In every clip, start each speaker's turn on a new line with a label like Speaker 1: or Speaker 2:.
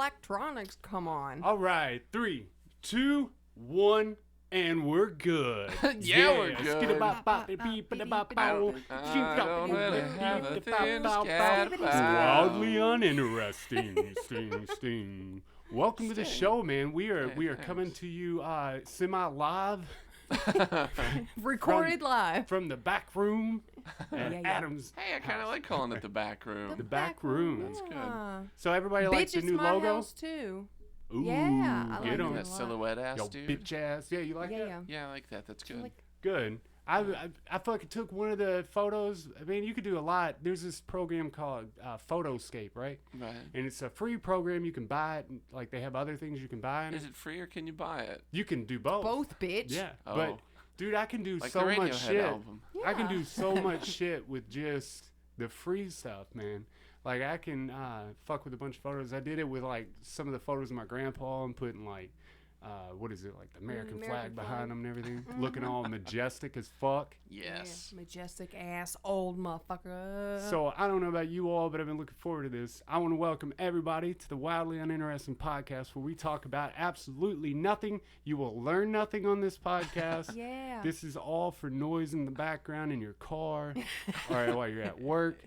Speaker 1: electronics come on.
Speaker 2: All right, 3, 2, 1, and we're good.
Speaker 3: Yeah, we're good.
Speaker 2: Wildly uninteresting. Sting. Welcome to the show, man. We are coming to you semi-live.
Speaker 1: Recorded live
Speaker 2: from the back room at Adam's.
Speaker 3: Hey, I kind of like calling it the back room.
Speaker 2: The back room.
Speaker 3: That's good.
Speaker 2: So everybody likes the new
Speaker 1: my
Speaker 2: logo?
Speaker 1: House too.
Speaker 2: Ooh,
Speaker 1: yeah, I
Speaker 2: get
Speaker 1: like
Speaker 2: on
Speaker 3: that silhouette ass,
Speaker 2: Yo,
Speaker 3: dude.
Speaker 2: bitch ass. Yeah, you like that?
Speaker 3: Yeah, I like that. That's good.
Speaker 2: Good. I feel like I took one of the photos. I mean, you could do a lot. There's this program called Photoscape, right?
Speaker 3: Right.
Speaker 2: And it's a free program. You can buy it. Like, they have other things you can buy in it.
Speaker 3: Is it free or can you buy it?
Speaker 2: You can do both.
Speaker 1: Both, bitch.
Speaker 2: Yeah.
Speaker 3: Oh.
Speaker 2: But, dude, I can do
Speaker 3: like
Speaker 2: so
Speaker 3: the
Speaker 2: much
Speaker 3: Radiohead
Speaker 2: shit.
Speaker 3: album.
Speaker 1: Yeah.
Speaker 2: I can do so much shit with just the free stuff, man. Like, I can fuck with a bunch of photos. I did it with, like, some of the photos of my grandpa and putting, like, what is it, like the American flag behind them and everything, looking all majestic as fuck.
Speaker 3: Yes.
Speaker 1: Yeah, majestic ass old motherfucker.
Speaker 2: So I don't know about you all, but I've been looking forward to this. I want to welcome everybody to the Wildly Uninteresting Podcast, where we talk about absolutely nothing. You will learn nothing on this podcast.
Speaker 1: Yeah.
Speaker 2: This is all for noise in the background in your car, all right, while you're at work.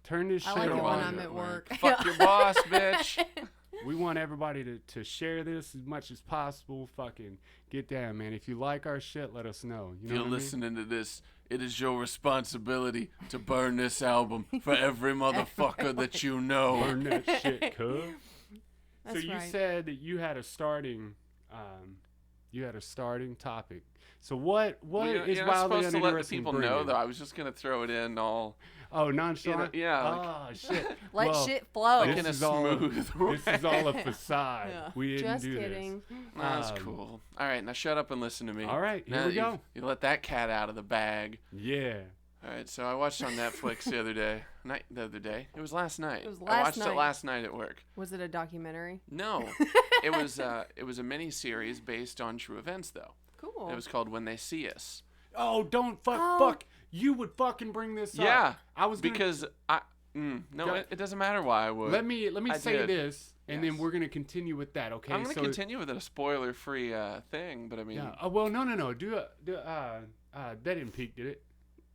Speaker 2: Turn this shit
Speaker 1: I like
Speaker 2: on.
Speaker 1: it when I'm at work.
Speaker 3: Fuck your boss, bitch.
Speaker 2: We want everybody to share this as much as possible. Fucking get down, man. If you like our shit, let us know. You know
Speaker 3: If you're listening to this, it is your responsibility to burn this album for every motherfucker that you know.
Speaker 2: Burn that shit, cuz. So you
Speaker 1: right.
Speaker 2: said that you had a starting topic. So what is
Speaker 3: you're not
Speaker 2: wildly
Speaker 3: supposed to let the
Speaker 2: uninteresting
Speaker 3: people
Speaker 2: bringing?
Speaker 3: know, though. I was just going to throw it in all...
Speaker 2: Oh, nonchalant?
Speaker 3: yeah.
Speaker 2: Oh, shit.
Speaker 1: Let
Speaker 2: Well,
Speaker 1: shit flow.
Speaker 3: Like
Speaker 2: this
Speaker 3: in a
Speaker 2: is all-
Speaker 3: smooth way.
Speaker 2: This is all a facade.
Speaker 1: Yeah.
Speaker 2: We didn't
Speaker 1: Just
Speaker 2: do
Speaker 1: kidding.
Speaker 3: That's cool. All right, now shut up and listen to me.
Speaker 2: All right, here
Speaker 3: Now
Speaker 2: we
Speaker 3: that
Speaker 2: go.
Speaker 3: You let that cat out of the bag.
Speaker 2: Yeah.
Speaker 3: All right, so I watched on Netflix the other day. It was last night.
Speaker 1: It was
Speaker 3: I
Speaker 1: last
Speaker 3: watched
Speaker 1: night.
Speaker 3: it last night at work.
Speaker 1: Was it a documentary?
Speaker 3: No, it was a mini series based on true events, though.
Speaker 1: Cool.
Speaker 3: It was called When They See Us.
Speaker 2: Oh, don't fuck. You would fucking bring this up.
Speaker 3: Yeah,
Speaker 2: I was gonna,
Speaker 3: because it doesn't matter why I would.
Speaker 2: Let me
Speaker 3: I
Speaker 2: say
Speaker 3: did.
Speaker 2: this, and
Speaker 3: Yes.
Speaker 2: then we're gonna continue with that. Okay.
Speaker 3: I'm gonna continue with a spoiler-free thing, but I mean,
Speaker 2: Yeah. Well, no. That didn't peak, did it?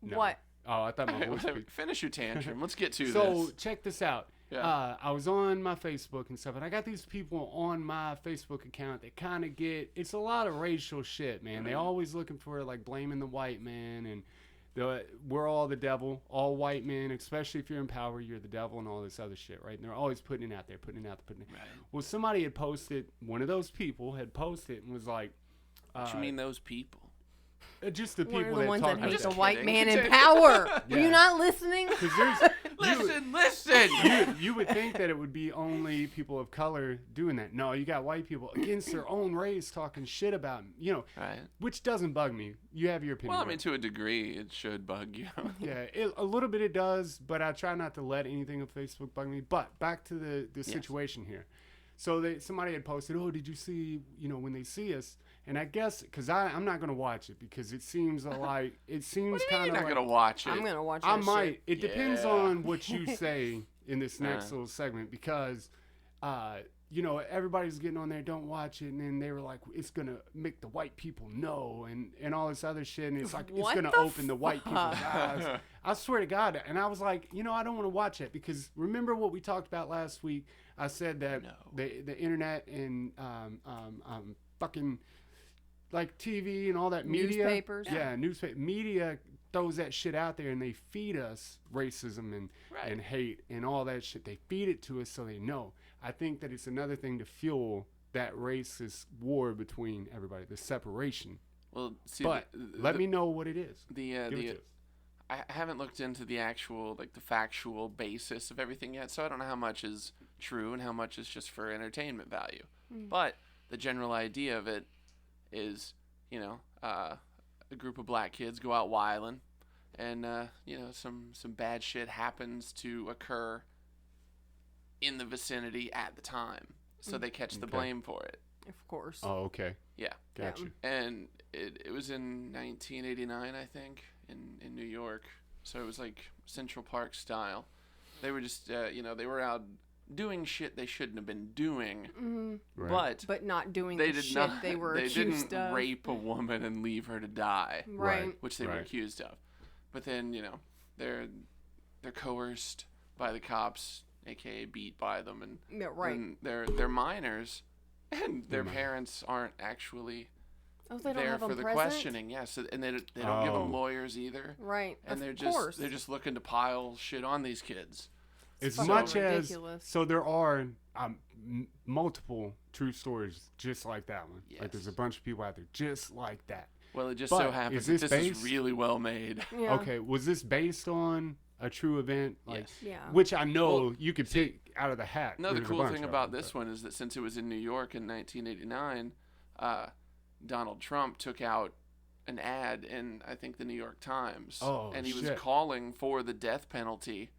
Speaker 2: No.
Speaker 1: What?
Speaker 2: Oh, I thought my voice
Speaker 3: whatever.
Speaker 2: peaked.
Speaker 3: Finish your tantrum. Let's get to
Speaker 2: So
Speaker 3: this.
Speaker 2: check this out.
Speaker 3: Yeah.
Speaker 2: I was on my Facebook and stuff, and I got these people on my Facebook account that kind of it's a lot of racial shit, man. They always looking for, like, blaming the white man, and we're all the devil, all white men, especially if you're in power, you're the devil, and all this other shit, right? And they're always putting it out there.
Speaker 3: Right.
Speaker 2: Well, somebody had posted, one of those people had posted and was like,
Speaker 3: What you mean those people?
Speaker 2: just the
Speaker 1: One
Speaker 2: people
Speaker 1: of the
Speaker 2: that
Speaker 1: ones
Speaker 2: talk
Speaker 1: that
Speaker 2: about
Speaker 1: hate
Speaker 2: that.
Speaker 1: the white
Speaker 3: kidding.
Speaker 1: man in power.
Speaker 2: Yeah.
Speaker 1: Are you not listening?
Speaker 2: 'Cause there's,
Speaker 3: Listen.
Speaker 2: you would think that it would be only people of color doing that. No, you got white people against their own race talking shit about them,
Speaker 3: Right.
Speaker 2: which doesn't bug me. You have your opinion.
Speaker 3: Well, I mean,
Speaker 2: right?
Speaker 3: to a degree, it should bug you.
Speaker 2: Yeah, a little bit it does, but I try not to let anything on Facebook bug me. But back to the situation here. So somebody had posted, oh, did you see, When They See Us? And I guess, because I'm not going to watch it, because it seems like,
Speaker 3: What do
Speaker 2: kind
Speaker 3: you
Speaker 2: of
Speaker 3: mean you're not
Speaker 2: like,
Speaker 3: gonna watch it?
Speaker 1: I'm gonna watch.
Speaker 2: I
Speaker 1: that
Speaker 2: might.
Speaker 1: shit.
Speaker 2: It depends
Speaker 3: Yeah.
Speaker 2: on what you say in this next little segment, because, everybody's getting on there, don't watch it, and then they were like, it's going to make the white people know, and all this other shit, and it's like, it's
Speaker 1: What
Speaker 2: going to
Speaker 1: the
Speaker 2: open the white people's eyes. I swear to God. And I was like, I don't want to watch it, because remember what we talked about last week? I said that the internet and fucking, like, TV and all that media.
Speaker 1: Newspapers.
Speaker 2: Yeah, media throws that shit out there, and they feed us racism and hate and all that shit. They feed it to us so they know. I think that it's another thing to fuel that racist war between everybody, the separation.
Speaker 3: Well, see,
Speaker 2: But let me know what it is. Give it to us.
Speaker 3: I haven't looked into the actual, like, the factual basis of everything yet, so I don't know how much is true and how much is just for entertainment value. But the general idea of it is, a group of black kids go out wilding, and some bad shit happens to occur in the vicinity at the time, so they catch the blame for it.
Speaker 1: Of course.
Speaker 2: Oh, okay.
Speaker 3: Yeah.
Speaker 2: Gotcha.
Speaker 3: And it was in 1989, I think, in New York. So it was like Central Park style. They were just, they were out doing shit they shouldn't have been doing,
Speaker 2: Right.
Speaker 1: But not doing
Speaker 3: they
Speaker 1: the
Speaker 3: did
Speaker 1: shit
Speaker 3: not.
Speaker 1: they were
Speaker 3: They
Speaker 1: accused
Speaker 3: didn't
Speaker 1: of.
Speaker 3: rape a woman and leave her to die,
Speaker 1: Right.
Speaker 3: which they were
Speaker 2: Right.
Speaker 3: accused of. But then they're coerced by the cops, aka beat by them, and
Speaker 1: Yeah, right.
Speaker 3: and they're minors, and their parents aren't actually
Speaker 1: Oh, they don't
Speaker 3: there
Speaker 1: have
Speaker 3: for
Speaker 1: them
Speaker 3: the
Speaker 1: present?
Speaker 3: questioning. Yes, and they don't give them lawyers either.
Speaker 1: Right.
Speaker 3: And
Speaker 1: of course.
Speaker 3: they're just looking to pile shit on these kids.
Speaker 2: As
Speaker 1: fucking
Speaker 2: much as
Speaker 1: ridiculous.
Speaker 2: so, there are multiple true stories just like that one.
Speaker 3: Yes.
Speaker 2: Like there's a bunch of people out there just like that.
Speaker 3: Well, it just
Speaker 2: But
Speaker 3: so happens
Speaker 2: is
Speaker 3: that
Speaker 2: this
Speaker 3: this is
Speaker 2: based-
Speaker 3: really well made.
Speaker 1: Yeah.
Speaker 2: Okay, was this based on a true event? Like,
Speaker 3: Yes.
Speaker 1: Yeah.
Speaker 2: which I know
Speaker 3: Well,
Speaker 2: you could pick out of the hat.
Speaker 3: No, the
Speaker 2: There's a
Speaker 3: cool
Speaker 2: bunch
Speaker 3: thing
Speaker 2: of
Speaker 3: about
Speaker 2: them,
Speaker 3: this
Speaker 2: but-
Speaker 3: one is that since it was in New York in 1989, Donald Trump took out an ad in, I think, the New York Times.
Speaker 2: Oh,
Speaker 3: and he was
Speaker 2: shit.
Speaker 3: calling for the death penalty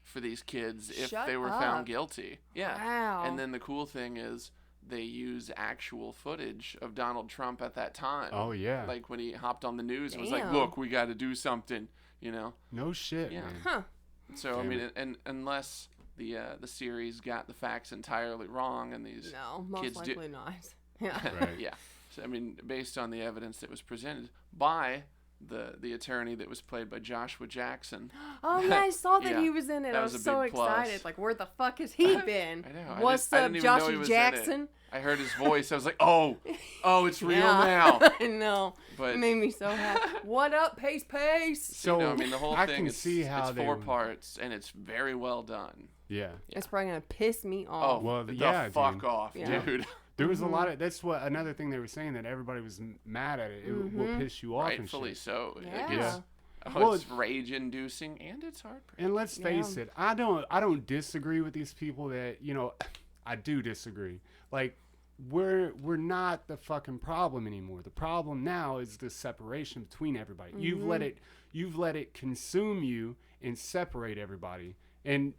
Speaker 3: for these kids if
Speaker 1: Shut
Speaker 3: they were
Speaker 1: up.
Speaker 3: found guilty. Yeah.
Speaker 1: Wow.
Speaker 3: And then the cool thing is they use actual footage of Donald Trump at that time.
Speaker 2: Oh yeah.
Speaker 3: Like when he hopped on the news and was like,
Speaker 1: Damn.
Speaker 3: look, we got to do something,
Speaker 2: no shit,
Speaker 3: Yeah.
Speaker 2: man.
Speaker 1: Huh.
Speaker 3: So, I
Speaker 2: Damn
Speaker 3: mean, and unless the series got the facts entirely wrong and these
Speaker 1: No, most
Speaker 3: kids
Speaker 1: likely not. Yeah.
Speaker 2: Right.
Speaker 3: yeah. So, I mean, based on the evidence that was presented by the attorney that was played by Joshua Jackson.
Speaker 1: Oh yeah, I saw that
Speaker 3: Yeah,
Speaker 1: he was in it.
Speaker 3: that
Speaker 1: I
Speaker 3: was
Speaker 1: was
Speaker 3: a
Speaker 1: so
Speaker 3: big plus.
Speaker 1: excited. Like, where the fuck has he been?
Speaker 3: I know.
Speaker 1: What's
Speaker 3: I
Speaker 1: up,
Speaker 3: didn't even know he
Speaker 1: Joshy
Speaker 3: was in it.
Speaker 1: Jackson?
Speaker 3: I heard his voice. I was like, oh, it's real
Speaker 1: Yeah.
Speaker 3: now.
Speaker 1: I know.
Speaker 3: But
Speaker 1: It made me so happy. What up, Pace?
Speaker 2: So
Speaker 3: I mean, the whole
Speaker 2: I
Speaker 3: thing
Speaker 2: can
Speaker 3: is
Speaker 2: see how
Speaker 3: it's
Speaker 2: they
Speaker 3: 4
Speaker 2: would-
Speaker 3: parts and it's very well done.
Speaker 2: Yeah.
Speaker 1: It's probably gonna piss me
Speaker 3: Oh,
Speaker 1: off.
Speaker 2: Well,
Speaker 3: the
Speaker 2: yeah,
Speaker 3: fuck
Speaker 2: dude.
Speaker 3: off,
Speaker 1: Yeah.
Speaker 3: dude.
Speaker 2: There was a lot of. That's what another thing they were saying, that everybody was mad at it. It will piss you off and
Speaker 3: Rightfully
Speaker 2: shit.
Speaker 3: so.
Speaker 1: Yeah.
Speaker 3: It's,
Speaker 2: Well,
Speaker 3: it's rage-inducing and it's heartbreaking.
Speaker 2: And let's face it, I don't disagree with these people that, I do disagree. Like, we're not the fucking problem anymore. The problem now is the separation between everybody. You've let it consume you and separate everybody. And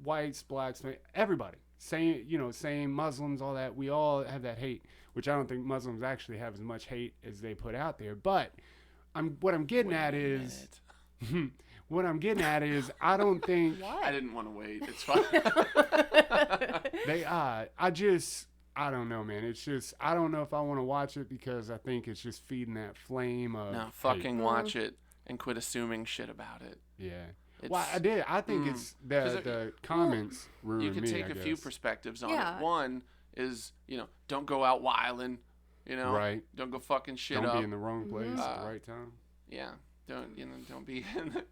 Speaker 2: whites, blacks, everybody. Same Muslims, all that. We all have that hate, which I don't think Muslims actually have as much hate as they put out there. But what I'm getting at is I don't think
Speaker 3: I didn't want to wait. It's fine.
Speaker 2: I don't know, man. It's just, I don't know if I want to watch it because I think it's just feeding that flame of
Speaker 3: No,
Speaker 2: hate.
Speaker 3: fucking watch it and quit assuming shit about it.
Speaker 2: Yeah.
Speaker 3: It's,
Speaker 2: Well, I did. I think it's
Speaker 3: 'Cause
Speaker 2: the comments ruined me,
Speaker 3: you can take
Speaker 2: I
Speaker 3: a few
Speaker 2: guess.
Speaker 3: perspectives on
Speaker 1: Yeah.
Speaker 3: it. One is, don't go out wilding,
Speaker 2: Right.
Speaker 3: Don't go fucking shit
Speaker 2: Don't
Speaker 3: up.
Speaker 2: be in the wrong place at the right time.
Speaker 3: Yeah. Don't be in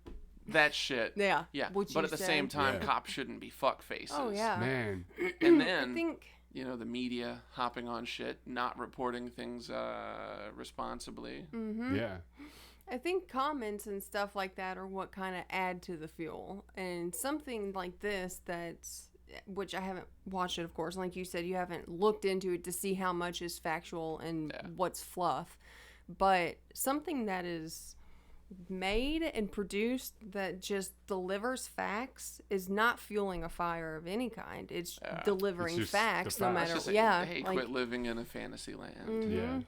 Speaker 3: that shit.
Speaker 1: Yeah.
Speaker 3: Yeah.
Speaker 1: What
Speaker 3: But
Speaker 1: you
Speaker 3: at the
Speaker 1: said.
Speaker 3: same time,
Speaker 2: Yeah.
Speaker 3: cops shouldn't be fuck faces.
Speaker 1: Oh yeah.
Speaker 2: Man.
Speaker 3: And
Speaker 1: I
Speaker 3: then,
Speaker 1: think.
Speaker 3: the media hopping on shit, not reporting things responsibly.
Speaker 2: Yeah.
Speaker 1: I think comments and stuff like that are what kind of add to the fuel. And something like this which I haven't watched it, of course. Like you said, you haven't looked into it to see how much is factual and what's fluff. But something that is made and produced that just delivers facts is not fueling a fire of any kind. It's delivering
Speaker 2: It's just the
Speaker 1: facts no
Speaker 2: facts.
Speaker 1: matter.
Speaker 3: It's just
Speaker 1: Yeah.
Speaker 3: hey,
Speaker 1: like,
Speaker 3: quit living in a fantasy land.
Speaker 1: Mm-hmm.
Speaker 2: Yeah.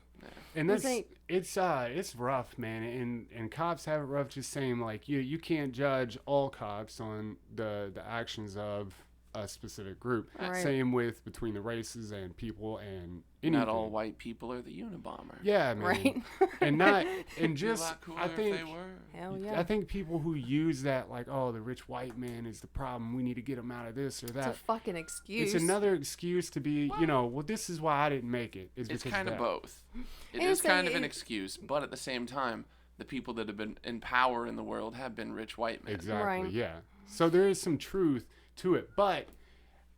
Speaker 2: And
Speaker 1: This
Speaker 2: it's rough, man. And cops have it rough, just saying, like, you can't judge all cops on the actions of a specific group.
Speaker 1: Right.
Speaker 2: Same with between the races and people and anything.
Speaker 3: Not all white people are the Unabomber.
Speaker 2: Yeah, man.
Speaker 1: Right.
Speaker 2: And
Speaker 3: It'd be a
Speaker 2: just
Speaker 3: lot cooler
Speaker 2: I think
Speaker 3: if they were.
Speaker 1: Hell yeah.
Speaker 2: I think people who use that, like, oh, the rich white man is the problem, we need to get him out of this or
Speaker 1: It's a
Speaker 2: that.
Speaker 1: fucking excuse.
Speaker 2: It's another excuse to be, well, this is why I didn't make it. Is
Speaker 3: It's
Speaker 2: because
Speaker 3: kind of
Speaker 2: that.
Speaker 3: both. It
Speaker 1: And
Speaker 3: is
Speaker 1: it's
Speaker 3: kind
Speaker 1: like-
Speaker 3: of an excuse, but at the same time, the people that have been in power in the world have been rich white men.
Speaker 2: Exactly.
Speaker 1: Right.
Speaker 2: Yeah. So there is some truth to it, but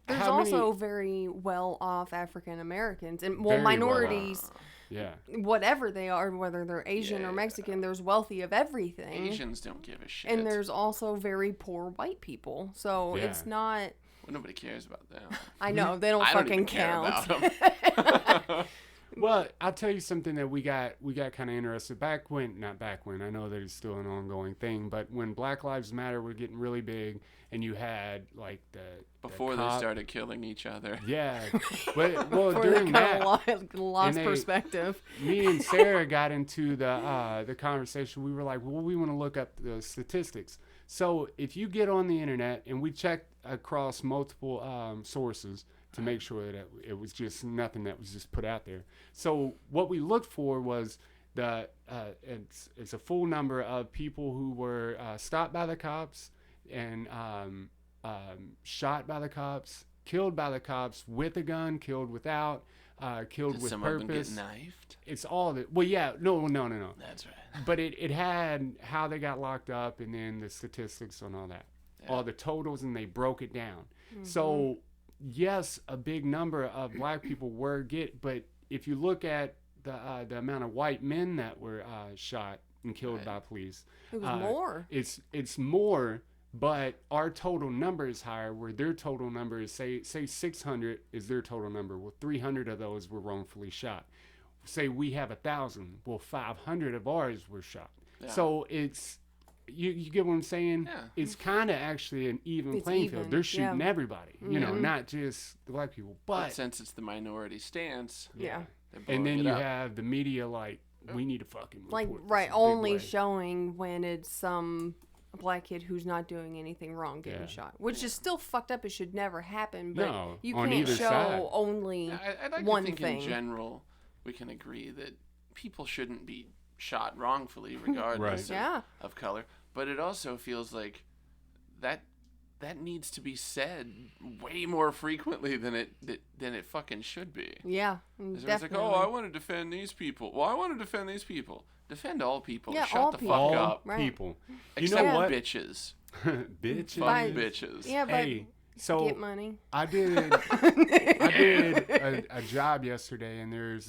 Speaker 1: There's
Speaker 2: how many-
Speaker 1: also very well-off African Americans and
Speaker 2: Very
Speaker 1: minorities,
Speaker 2: yeah.
Speaker 1: whatever they are, whether they're Asian or Mexican. There's wealthy of everything,
Speaker 3: Asians don't give a shit.
Speaker 1: and there's also very poor white people. So
Speaker 2: Yeah.
Speaker 1: it's not.
Speaker 3: Well, nobody cares about them.
Speaker 1: I know they don't
Speaker 3: I don't
Speaker 1: fucking
Speaker 3: even care
Speaker 1: count.
Speaker 3: about them.
Speaker 2: Well, I'll tell you something that we got kind of interested not back when, I know that it's still an ongoing thing, but when Black Lives Matter were getting really big and you had like
Speaker 3: Before
Speaker 2: the
Speaker 3: they
Speaker 2: cop-
Speaker 3: started killing each other.
Speaker 2: Yeah. But, well,
Speaker 1: Before they
Speaker 2: during that,
Speaker 1: lost
Speaker 2: and they-
Speaker 1: perspective.
Speaker 2: me and Sarah got into the conversation. We were like, well, we want to look up the statistics. So if you get on the internet, and we checked across multiple sources to make sure that it was just nothing that was just put out there. So what we looked for was it's a full number of people who were stopped by the cops and shot by the cops, killed by the cops with a gun, killed without, killed
Speaker 3: Did
Speaker 2: with
Speaker 3: some
Speaker 2: purpose.
Speaker 3: of them get knifed?
Speaker 2: It's all that. Well, yeah, no.
Speaker 3: That's right.
Speaker 2: But it had how they got locked up and then the statistics and all that, all the totals, and they broke it down. So yes, a big number of black people were but if you look at the amount of white men that were shot and killed by police,
Speaker 1: it was more.
Speaker 2: It's more, but our total number is higher. Where their total number is say 600 is their total number. Well, 300 of those were wrongfully shot. Say we have 1,000. Well, 500 of ours were shot. Yeah. So it's you get what I'm saying?
Speaker 3: Yeah.
Speaker 2: It's kind of actually an even playing field. They're shooting everybody, you know, not just the black people. But
Speaker 3: since it's the minority stance,
Speaker 2: and then you have the media like, we need to fucking report
Speaker 1: like only showing when it's some black kid who's not doing anything wrong getting shot, which is still fucked up. It should never happen. But you can't show only
Speaker 3: I'd like
Speaker 1: one
Speaker 3: to think
Speaker 1: thing.
Speaker 3: In general, we can agree that people shouldn't be shot wrongfully, regardless of color. But it also feels like that needs to be said way more frequently than it fucking should be.
Speaker 1: Yeah, definitely.
Speaker 3: It's like, oh, I want to defend these people. Well, I want to defend these people. Defend all people.
Speaker 1: Yeah,
Speaker 3: Shut
Speaker 1: all
Speaker 3: the
Speaker 1: people.
Speaker 3: fuck up.
Speaker 2: All people.
Speaker 3: Except
Speaker 2: you know what?
Speaker 3: Bitches.
Speaker 2: Bitches.
Speaker 3: Fuck bitches.
Speaker 1: Yeah, but
Speaker 2: so
Speaker 1: get money.
Speaker 2: I did a job yesterday, and there's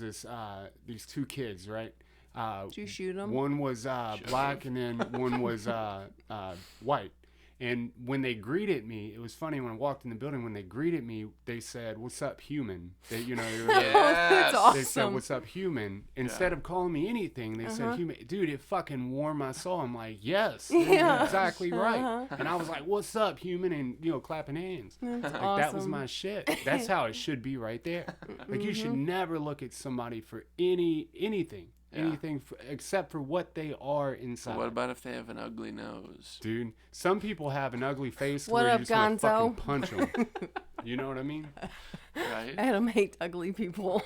Speaker 2: these two kids, right?
Speaker 1: Did you shoot them?
Speaker 2: One was black, and then one was white. And when they greeted me, it was funny when I walked in the building. When they greeted me, they said, "What's up, human?" They, you know, they, were like,
Speaker 1: That's awesome.
Speaker 2: They said, "What's up, human?" Instead of calling me anything, they said, "Human." Dude, it fucking warmed my soul. I'm like, yes, you're exactly right. And I was like, "What's up, human?" And clapping hands.
Speaker 1: That's
Speaker 2: like
Speaker 1: awesome.
Speaker 2: that was my shit. That's how it should be right there. Like you should never look at somebody for anything. Anything except for what they are inside.
Speaker 3: What about if they have an ugly nose?
Speaker 2: Dude, some people have an ugly face
Speaker 1: what
Speaker 2: where
Speaker 1: up,
Speaker 2: you just want to fucking
Speaker 1: Gonzo?
Speaker 2: punch them. You know what I mean?
Speaker 3: Right?
Speaker 1: Adam hates ugly people.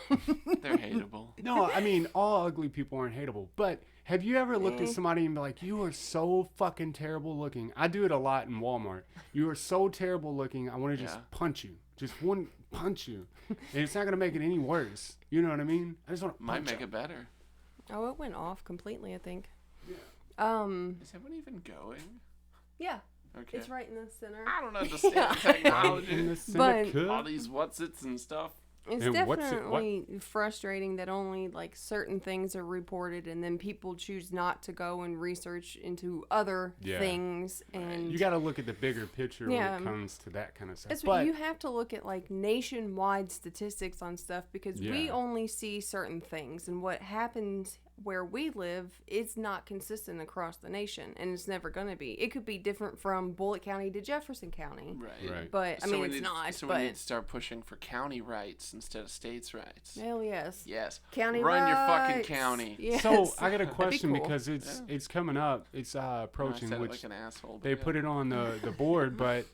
Speaker 3: They're hateable.
Speaker 2: No, I mean, all ugly people aren't hateable. But have you ever looked at somebody and be like, you are so fucking terrible looking? I do it a lot in Walmart. You are so terrible looking, I want to just punch you. Just one punch you. And it's not going to make it any worse. You know what I mean? I just want to
Speaker 3: Might make it better.
Speaker 1: Oh, it went off completely, I think.
Speaker 3: Yeah. Is that one even going?
Speaker 1: Yeah.
Speaker 3: Okay.
Speaker 1: It's right in the center.
Speaker 3: I don't understand technology.
Speaker 1: But
Speaker 3: all these what's-its and stuff.
Speaker 1: It's definitely frustrating that only like certain things are reported, and then people choose not to go and research into other things. And
Speaker 2: you got to look at the bigger picture when it comes to that kind of stuff.
Speaker 1: That's what you have to look at, like nationwide statistics on stuff, because we only see certain things, and what happens where we live is not consistent across the nation, and it's never going to be. It could be different from Bullitt County to Jefferson County.
Speaker 3: Right.
Speaker 1: But, I mean, it's not.
Speaker 3: So we need to start pushing for county rights instead of states' rights.
Speaker 1: Hell yes.
Speaker 3: Yes.
Speaker 1: County
Speaker 3: Run
Speaker 1: rights.
Speaker 3: your fucking county.
Speaker 1: Yes.
Speaker 2: So I got a question
Speaker 1: cool.
Speaker 2: because it's coming up. It's approaching,
Speaker 3: I said
Speaker 2: which
Speaker 3: it like an asshole,
Speaker 2: they put it on the board, but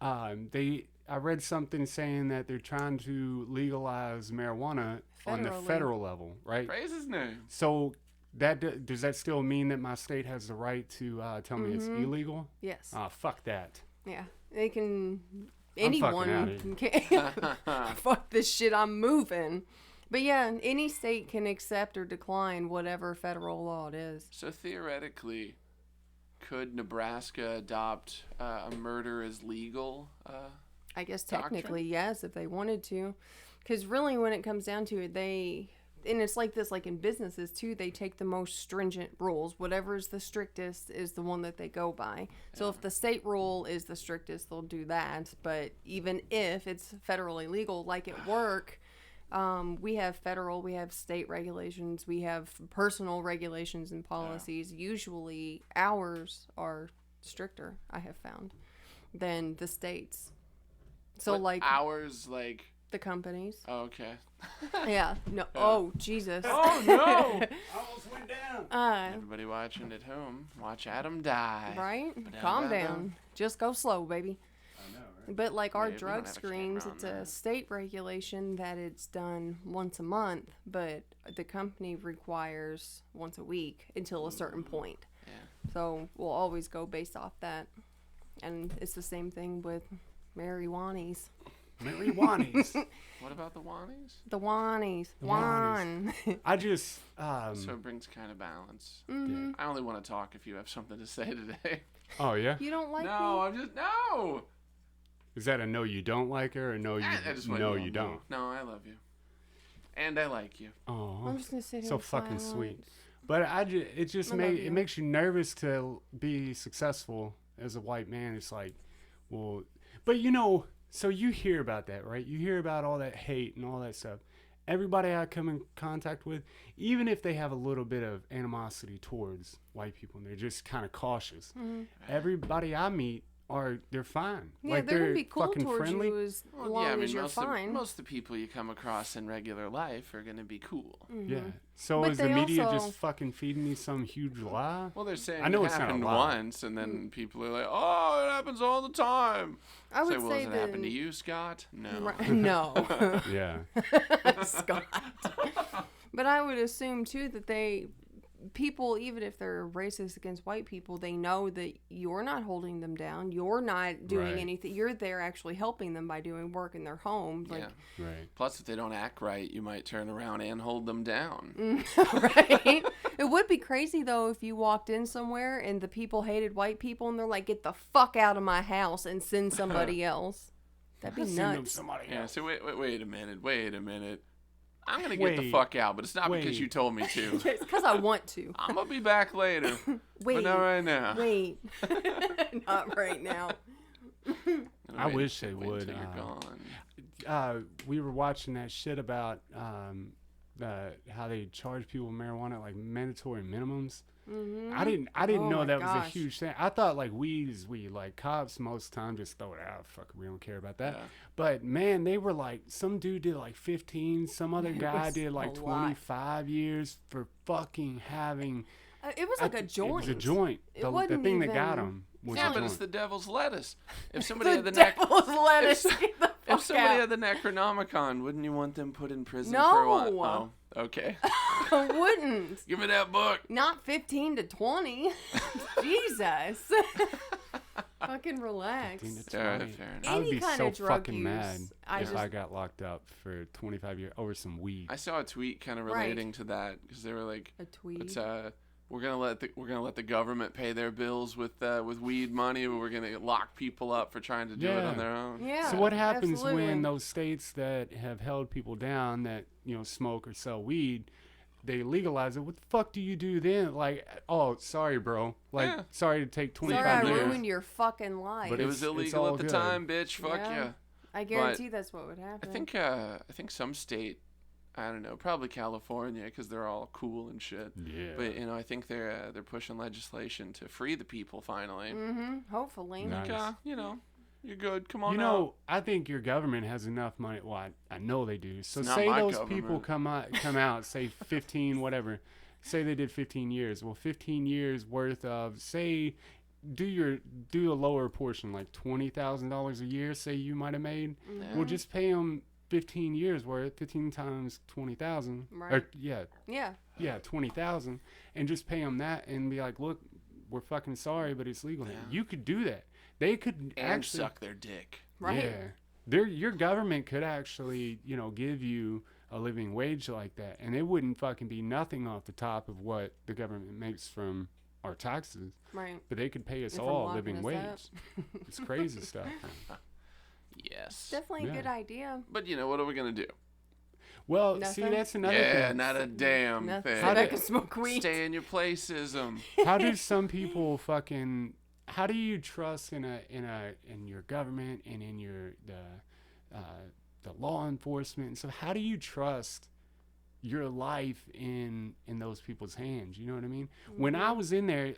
Speaker 2: I read something saying that they're trying to legalize marijuana on the federal level, right?
Speaker 3: Praise his name.
Speaker 2: So does that still mean that my state has the right to tell me it's illegal?
Speaker 1: Yes.
Speaker 2: Fuck that.
Speaker 1: Yeah. They can...
Speaker 2: I'm
Speaker 1: Anyone can... Fuck this shit, I'm moving. But yeah, any state can accept or decline whatever federal law it is.
Speaker 3: So theoretically, could Nebraska adopt a murder as legal?
Speaker 1: I guess technically, yes, if they wanted to. Because really, when it comes down to it, and it's like this, like in businesses too, they take the most stringent rules. Whatever is the strictest is the one that they go by. So if the state rule is the strictest, they'll do that. But even if it's federally legal, like at work, we have we have state regulations, we have personal regulations and policies. Usually ours are stricter, I have found, than the states. So like
Speaker 3: ours, like
Speaker 1: the companies.
Speaker 3: Oh, okay.
Speaker 1: Yeah. No. Oh, Jesus.
Speaker 3: Oh no!
Speaker 2: Almost went down.
Speaker 3: Everybody watching at home, watch Adam die.
Speaker 1: Right? Calm down. Just go slow, baby.
Speaker 2: I know, right?
Speaker 1: But like our
Speaker 3: Yeah, we don't
Speaker 1: drug
Speaker 3: have a
Speaker 1: screens,
Speaker 3: camera
Speaker 1: it's
Speaker 3: on
Speaker 1: a
Speaker 3: that.
Speaker 1: state regulation that it's done once a month, but the company requires once a week until a certain point.
Speaker 3: Yeah.
Speaker 1: So we'll always go based off that. And it's the same thing with marijuanas.
Speaker 2: Marijuanas.
Speaker 3: What about the Wannies?
Speaker 1: The Wannies.
Speaker 2: The
Speaker 1: Wan.
Speaker 2: I just,
Speaker 3: So it brings kind of balance.
Speaker 1: Mhm.
Speaker 3: I only want to talk if you have something to say today.
Speaker 2: oh yeah?
Speaker 1: You don't like
Speaker 3: No,
Speaker 1: me?
Speaker 3: I'm just no.
Speaker 2: Is that a no you don't like her or no you,
Speaker 3: I just want
Speaker 2: no
Speaker 3: to
Speaker 2: you don't?
Speaker 3: No, I love you, and I like you.
Speaker 2: Oh,
Speaker 1: I'm just going to sit here
Speaker 2: so
Speaker 1: in
Speaker 2: fucking
Speaker 1: silence.
Speaker 2: sweet. But it just
Speaker 1: I love you.
Speaker 2: it makes you nervous to be successful as a white man. It's like, well, but you know, so you hear about that, right? You hear about all that hate and all that stuff. Everybody I come in contact with, even if they have a little bit of animosity towards white people and they're just kind of cautious, everybody I meet they're fine.
Speaker 1: Yeah,
Speaker 2: like
Speaker 1: they're going to be cool
Speaker 2: fucking
Speaker 1: towards
Speaker 2: friendly.
Speaker 1: you as long as you're fine.
Speaker 3: most of the people you come across in regular life are going to be cool.
Speaker 2: Yeah. So
Speaker 1: But
Speaker 2: is the
Speaker 1: they
Speaker 2: media
Speaker 1: also-
Speaker 2: just fucking feeding me some huge lie?
Speaker 3: Well, they're saying
Speaker 2: I know
Speaker 3: it
Speaker 2: it's not a
Speaker 3: happened
Speaker 2: lie.
Speaker 3: once, and then people are like, "Oh, it happens all the time."
Speaker 1: I would
Speaker 3: Say, well,
Speaker 1: say
Speaker 3: does it
Speaker 1: that...
Speaker 3: happen to you, Scott? No.
Speaker 1: Right, no.
Speaker 2: Yeah.
Speaker 1: Scott. But I would assume too that people, even if they're racist against white people, they know that you're not holding them down. You're not doing
Speaker 2: Right.
Speaker 1: anything. You're there actually helping them by doing work in their home. Like,
Speaker 3: Yeah.
Speaker 2: Right.
Speaker 3: Plus, if they don't act right, you might turn around and hold them down.
Speaker 1: right? It would be crazy though if you walked in somewhere and the people hated white people and they're like, "Get the fuck out of my house," and send somebody else. That'd be
Speaker 2: Send them
Speaker 1: nuts.
Speaker 2: somebody
Speaker 3: Yeah.
Speaker 2: else.
Speaker 3: So wait a minute. I'm gonna get the
Speaker 2: Wait.
Speaker 3: fuck out, but it's not because
Speaker 2: Wait.
Speaker 3: you told me to.
Speaker 1: It's because I want to.
Speaker 3: I'm gonna be back later,
Speaker 1: Wait.
Speaker 3: but not right now.
Speaker 1: Wait. Not right now.
Speaker 2: I wish they
Speaker 3: Wait
Speaker 2: would,
Speaker 3: until you're gone.
Speaker 2: We were watching that shit about how they charge people marijuana like mandatory minimums.
Speaker 1: Mm-hmm.
Speaker 2: I didn't
Speaker 1: Oh
Speaker 2: know
Speaker 1: my
Speaker 2: that was a
Speaker 1: gosh.
Speaker 2: huge thing. I thought like weed is weed. Like cops most of the time just throw it out. Fuck it, we don't care about that.
Speaker 3: Yeah.
Speaker 2: But man, they were like, some dude did like 15, some other
Speaker 1: It
Speaker 2: guy
Speaker 1: was
Speaker 2: did like
Speaker 1: a lot.
Speaker 2: 25 years for fucking having.
Speaker 1: It was like a joint.
Speaker 2: It was a joint.
Speaker 1: It
Speaker 2: The
Speaker 1: wasn't
Speaker 2: thing that got
Speaker 1: even-
Speaker 2: him was
Speaker 3: Yeah,
Speaker 2: a
Speaker 3: but
Speaker 2: joint.
Speaker 3: it's the devil's lettuce. If somebody
Speaker 1: The
Speaker 3: had the
Speaker 1: devil's lettuce.
Speaker 3: if-
Speaker 1: Get the
Speaker 3: if
Speaker 1: fuck
Speaker 3: somebody
Speaker 1: out.
Speaker 3: had the Necronomicon, wouldn't you want them put in prison
Speaker 1: No.
Speaker 3: for a while? Oh, okay.
Speaker 1: I wouldn't.
Speaker 3: Give me that book.
Speaker 1: Not 15 to 20. Jesus. Fucking relax.
Speaker 2: 15 to
Speaker 3: All right,
Speaker 2: 20.
Speaker 3: fair enough.
Speaker 2: I would
Speaker 1: Any
Speaker 2: be
Speaker 1: kind
Speaker 2: so
Speaker 1: of drug
Speaker 2: fucking
Speaker 1: use,
Speaker 2: mad
Speaker 1: I
Speaker 2: if
Speaker 1: just-
Speaker 2: I got locked up for 25 years over some weed.
Speaker 3: I saw a tweet kind of
Speaker 1: Right.
Speaker 3: relating to that because they were like,
Speaker 1: A tweet.
Speaker 3: "It's we're gonna let the government pay their bills with weed money, but we're gonna lock people up for trying to do it
Speaker 2: Yeah.
Speaker 3: on their own."
Speaker 1: Yeah.
Speaker 2: So what happens
Speaker 1: absolutely.
Speaker 2: when those states that have held people down that, you know, smoke or sell weed, they legalize it? What the fuck do you do then? Like, oh, sorry, bro. Like,
Speaker 3: Yeah.
Speaker 2: sorry to take
Speaker 1: Sorry,
Speaker 2: 25
Speaker 1: I
Speaker 2: years.
Speaker 1: ruined your fucking life.
Speaker 2: But
Speaker 3: It was
Speaker 2: it's
Speaker 3: illegal
Speaker 2: all
Speaker 3: at the
Speaker 2: good.
Speaker 3: time, bitch. Fuck
Speaker 1: Yeah.
Speaker 3: yeah.
Speaker 1: I guarantee that's what would happen.
Speaker 3: I think some state, I don't know, probably California, because they're all cool and shit.
Speaker 2: Yeah.
Speaker 3: But you know, I think they're pushing legislation to free the people finally.
Speaker 1: Mm-hmm. Hopefully.
Speaker 2: Nice.
Speaker 3: You know, you're good. Come on
Speaker 2: You
Speaker 3: out.
Speaker 2: know, I think your government has enough money. Well, I know they do. So
Speaker 3: It's not
Speaker 2: say
Speaker 3: my
Speaker 2: those people
Speaker 3: government.
Speaker 2: come out, say 15, whatever. Say they did 15 years. Well, 15 years worth of, say, do a lower portion, like $20,000 a year. Say you might have made.
Speaker 3: Yeah.
Speaker 2: Well, just pay them 15 years worth, 15 times 20,000.
Speaker 1: Right.
Speaker 2: Or
Speaker 1: Yeah.
Speaker 2: 20,000, and just pay them that and be like, look, we're fucking sorry, but it's legal. now.
Speaker 3: Yeah.
Speaker 2: You could do that. They could
Speaker 3: and
Speaker 2: actually
Speaker 3: suck their dick.
Speaker 1: Right.
Speaker 2: yeah. Your government could actually, you know, give you a living wage like that, and it wouldn't fucking be nothing off the top of what the government makes from our taxes,
Speaker 1: Right.
Speaker 2: but they could pay us
Speaker 1: And from
Speaker 2: all a
Speaker 1: locking
Speaker 2: living
Speaker 1: us
Speaker 2: wage.
Speaker 1: up.
Speaker 2: It's crazy stuff.
Speaker 3: Yes.
Speaker 1: Definitely a
Speaker 2: Yeah.
Speaker 1: good idea.
Speaker 3: But you know, what are we gonna do?
Speaker 2: Well,
Speaker 1: Nothing?
Speaker 2: see, that's another
Speaker 3: Yeah,
Speaker 2: thing.
Speaker 3: not a damn
Speaker 1: Nothing.
Speaker 3: thing.
Speaker 2: How
Speaker 1: Sit back
Speaker 2: do-
Speaker 1: and smoke weed.
Speaker 3: Stay in your placism.
Speaker 2: How do some people fucking? How do you trust in your government and in the law enforcement and stuff? How do you trust your life in those people's hands? You know what I mean? When I was in there,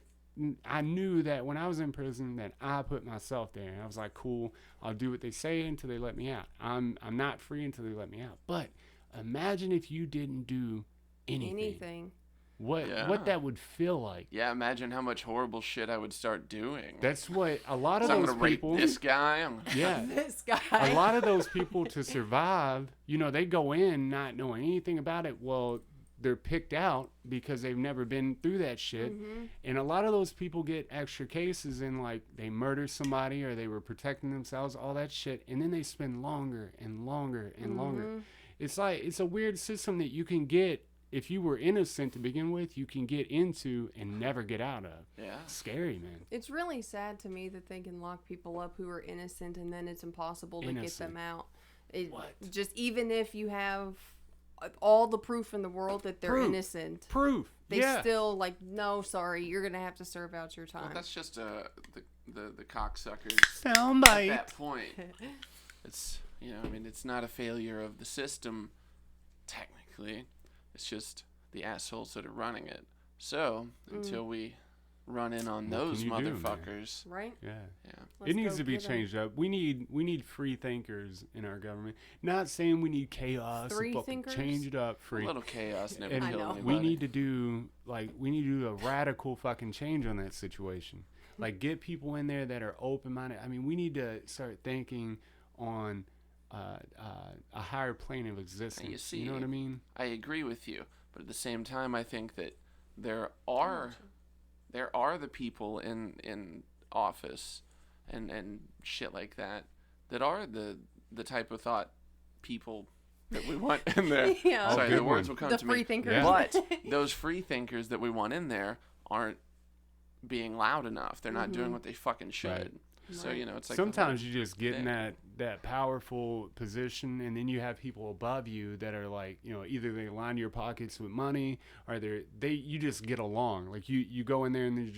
Speaker 2: I knew that when I was in prison that I put myself there. And I was like, cool, I'll do what they say until they let me out. I'm not free until they let me out. But imagine if you didn't do anything. what that would feel like.
Speaker 3: Yeah, imagine how much horrible shit I would start doing.
Speaker 2: That's what a lot of
Speaker 3: I'm
Speaker 2: those
Speaker 3: gonna
Speaker 2: people.
Speaker 3: rape this guy.
Speaker 2: Yeah,
Speaker 1: This guy.
Speaker 2: a lot of those people to survive, they go in not knowing anything about it. Well, they're picked out because they've never been through that shit. And a lot of those people get extra cases in, like, they murder somebody or they were protecting themselves, all that shit, and then they spend longer and longer and longer. It's like, it's a weird system that you can get. If you were innocent to begin with, you can get into and never get out of.
Speaker 3: Yeah.
Speaker 2: It's scary, man.
Speaker 1: It's really sad to me that they can lock people up who are innocent and then it's impossible to get them out. Just even if you have all the proof in the world that they're innocent. They still, like, no, sorry, you're going to have to serve out your time.
Speaker 3: Well, that's just the cocksuckers.
Speaker 2: Soundbite.
Speaker 3: At that point. It's, it's not a failure of the system, technically. It's just the assholes that are running it. So, until we run in on those motherfuckers.
Speaker 1: Right?
Speaker 2: Yeah.
Speaker 1: Let's
Speaker 2: it needs
Speaker 1: go
Speaker 2: to be
Speaker 1: get 'em.
Speaker 2: changed up. We need free thinkers in our government. Not saying we need chaos.
Speaker 1: Free
Speaker 2: but
Speaker 1: thinkers?
Speaker 2: change it up.
Speaker 3: A little chaos never
Speaker 2: And
Speaker 3: killed
Speaker 1: know.
Speaker 3: anybody.
Speaker 2: we need to do a radical fucking change on that situation. Like, get people in there that are open-minded. I mean, we need to start thinking on a higher plane of existence.
Speaker 3: You see,
Speaker 2: you know what I mean?
Speaker 3: I agree with you, but at the same time, I think that there are the people in office and shit like that are the type of thought people that we want in there.
Speaker 1: Yeah.
Speaker 3: Sorry,
Speaker 2: good
Speaker 3: the words
Speaker 2: one.
Speaker 3: will come
Speaker 1: The
Speaker 3: to
Speaker 1: free
Speaker 3: me.
Speaker 1: thinkers.
Speaker 2: Yeah.
Speaker 3: But those free thinkers that we want in there aren't being loud enough. They're not doing what they fucking should.
Speaker 2: Right.
Speaker 3: So, it's like
Speaker 2: Sometimes you just get in
Speaker 3: thing.
Speaker 2: that powerful position, and then you have people above you that are like, either they line your pockets with money, or you just get along. Like, you go in there and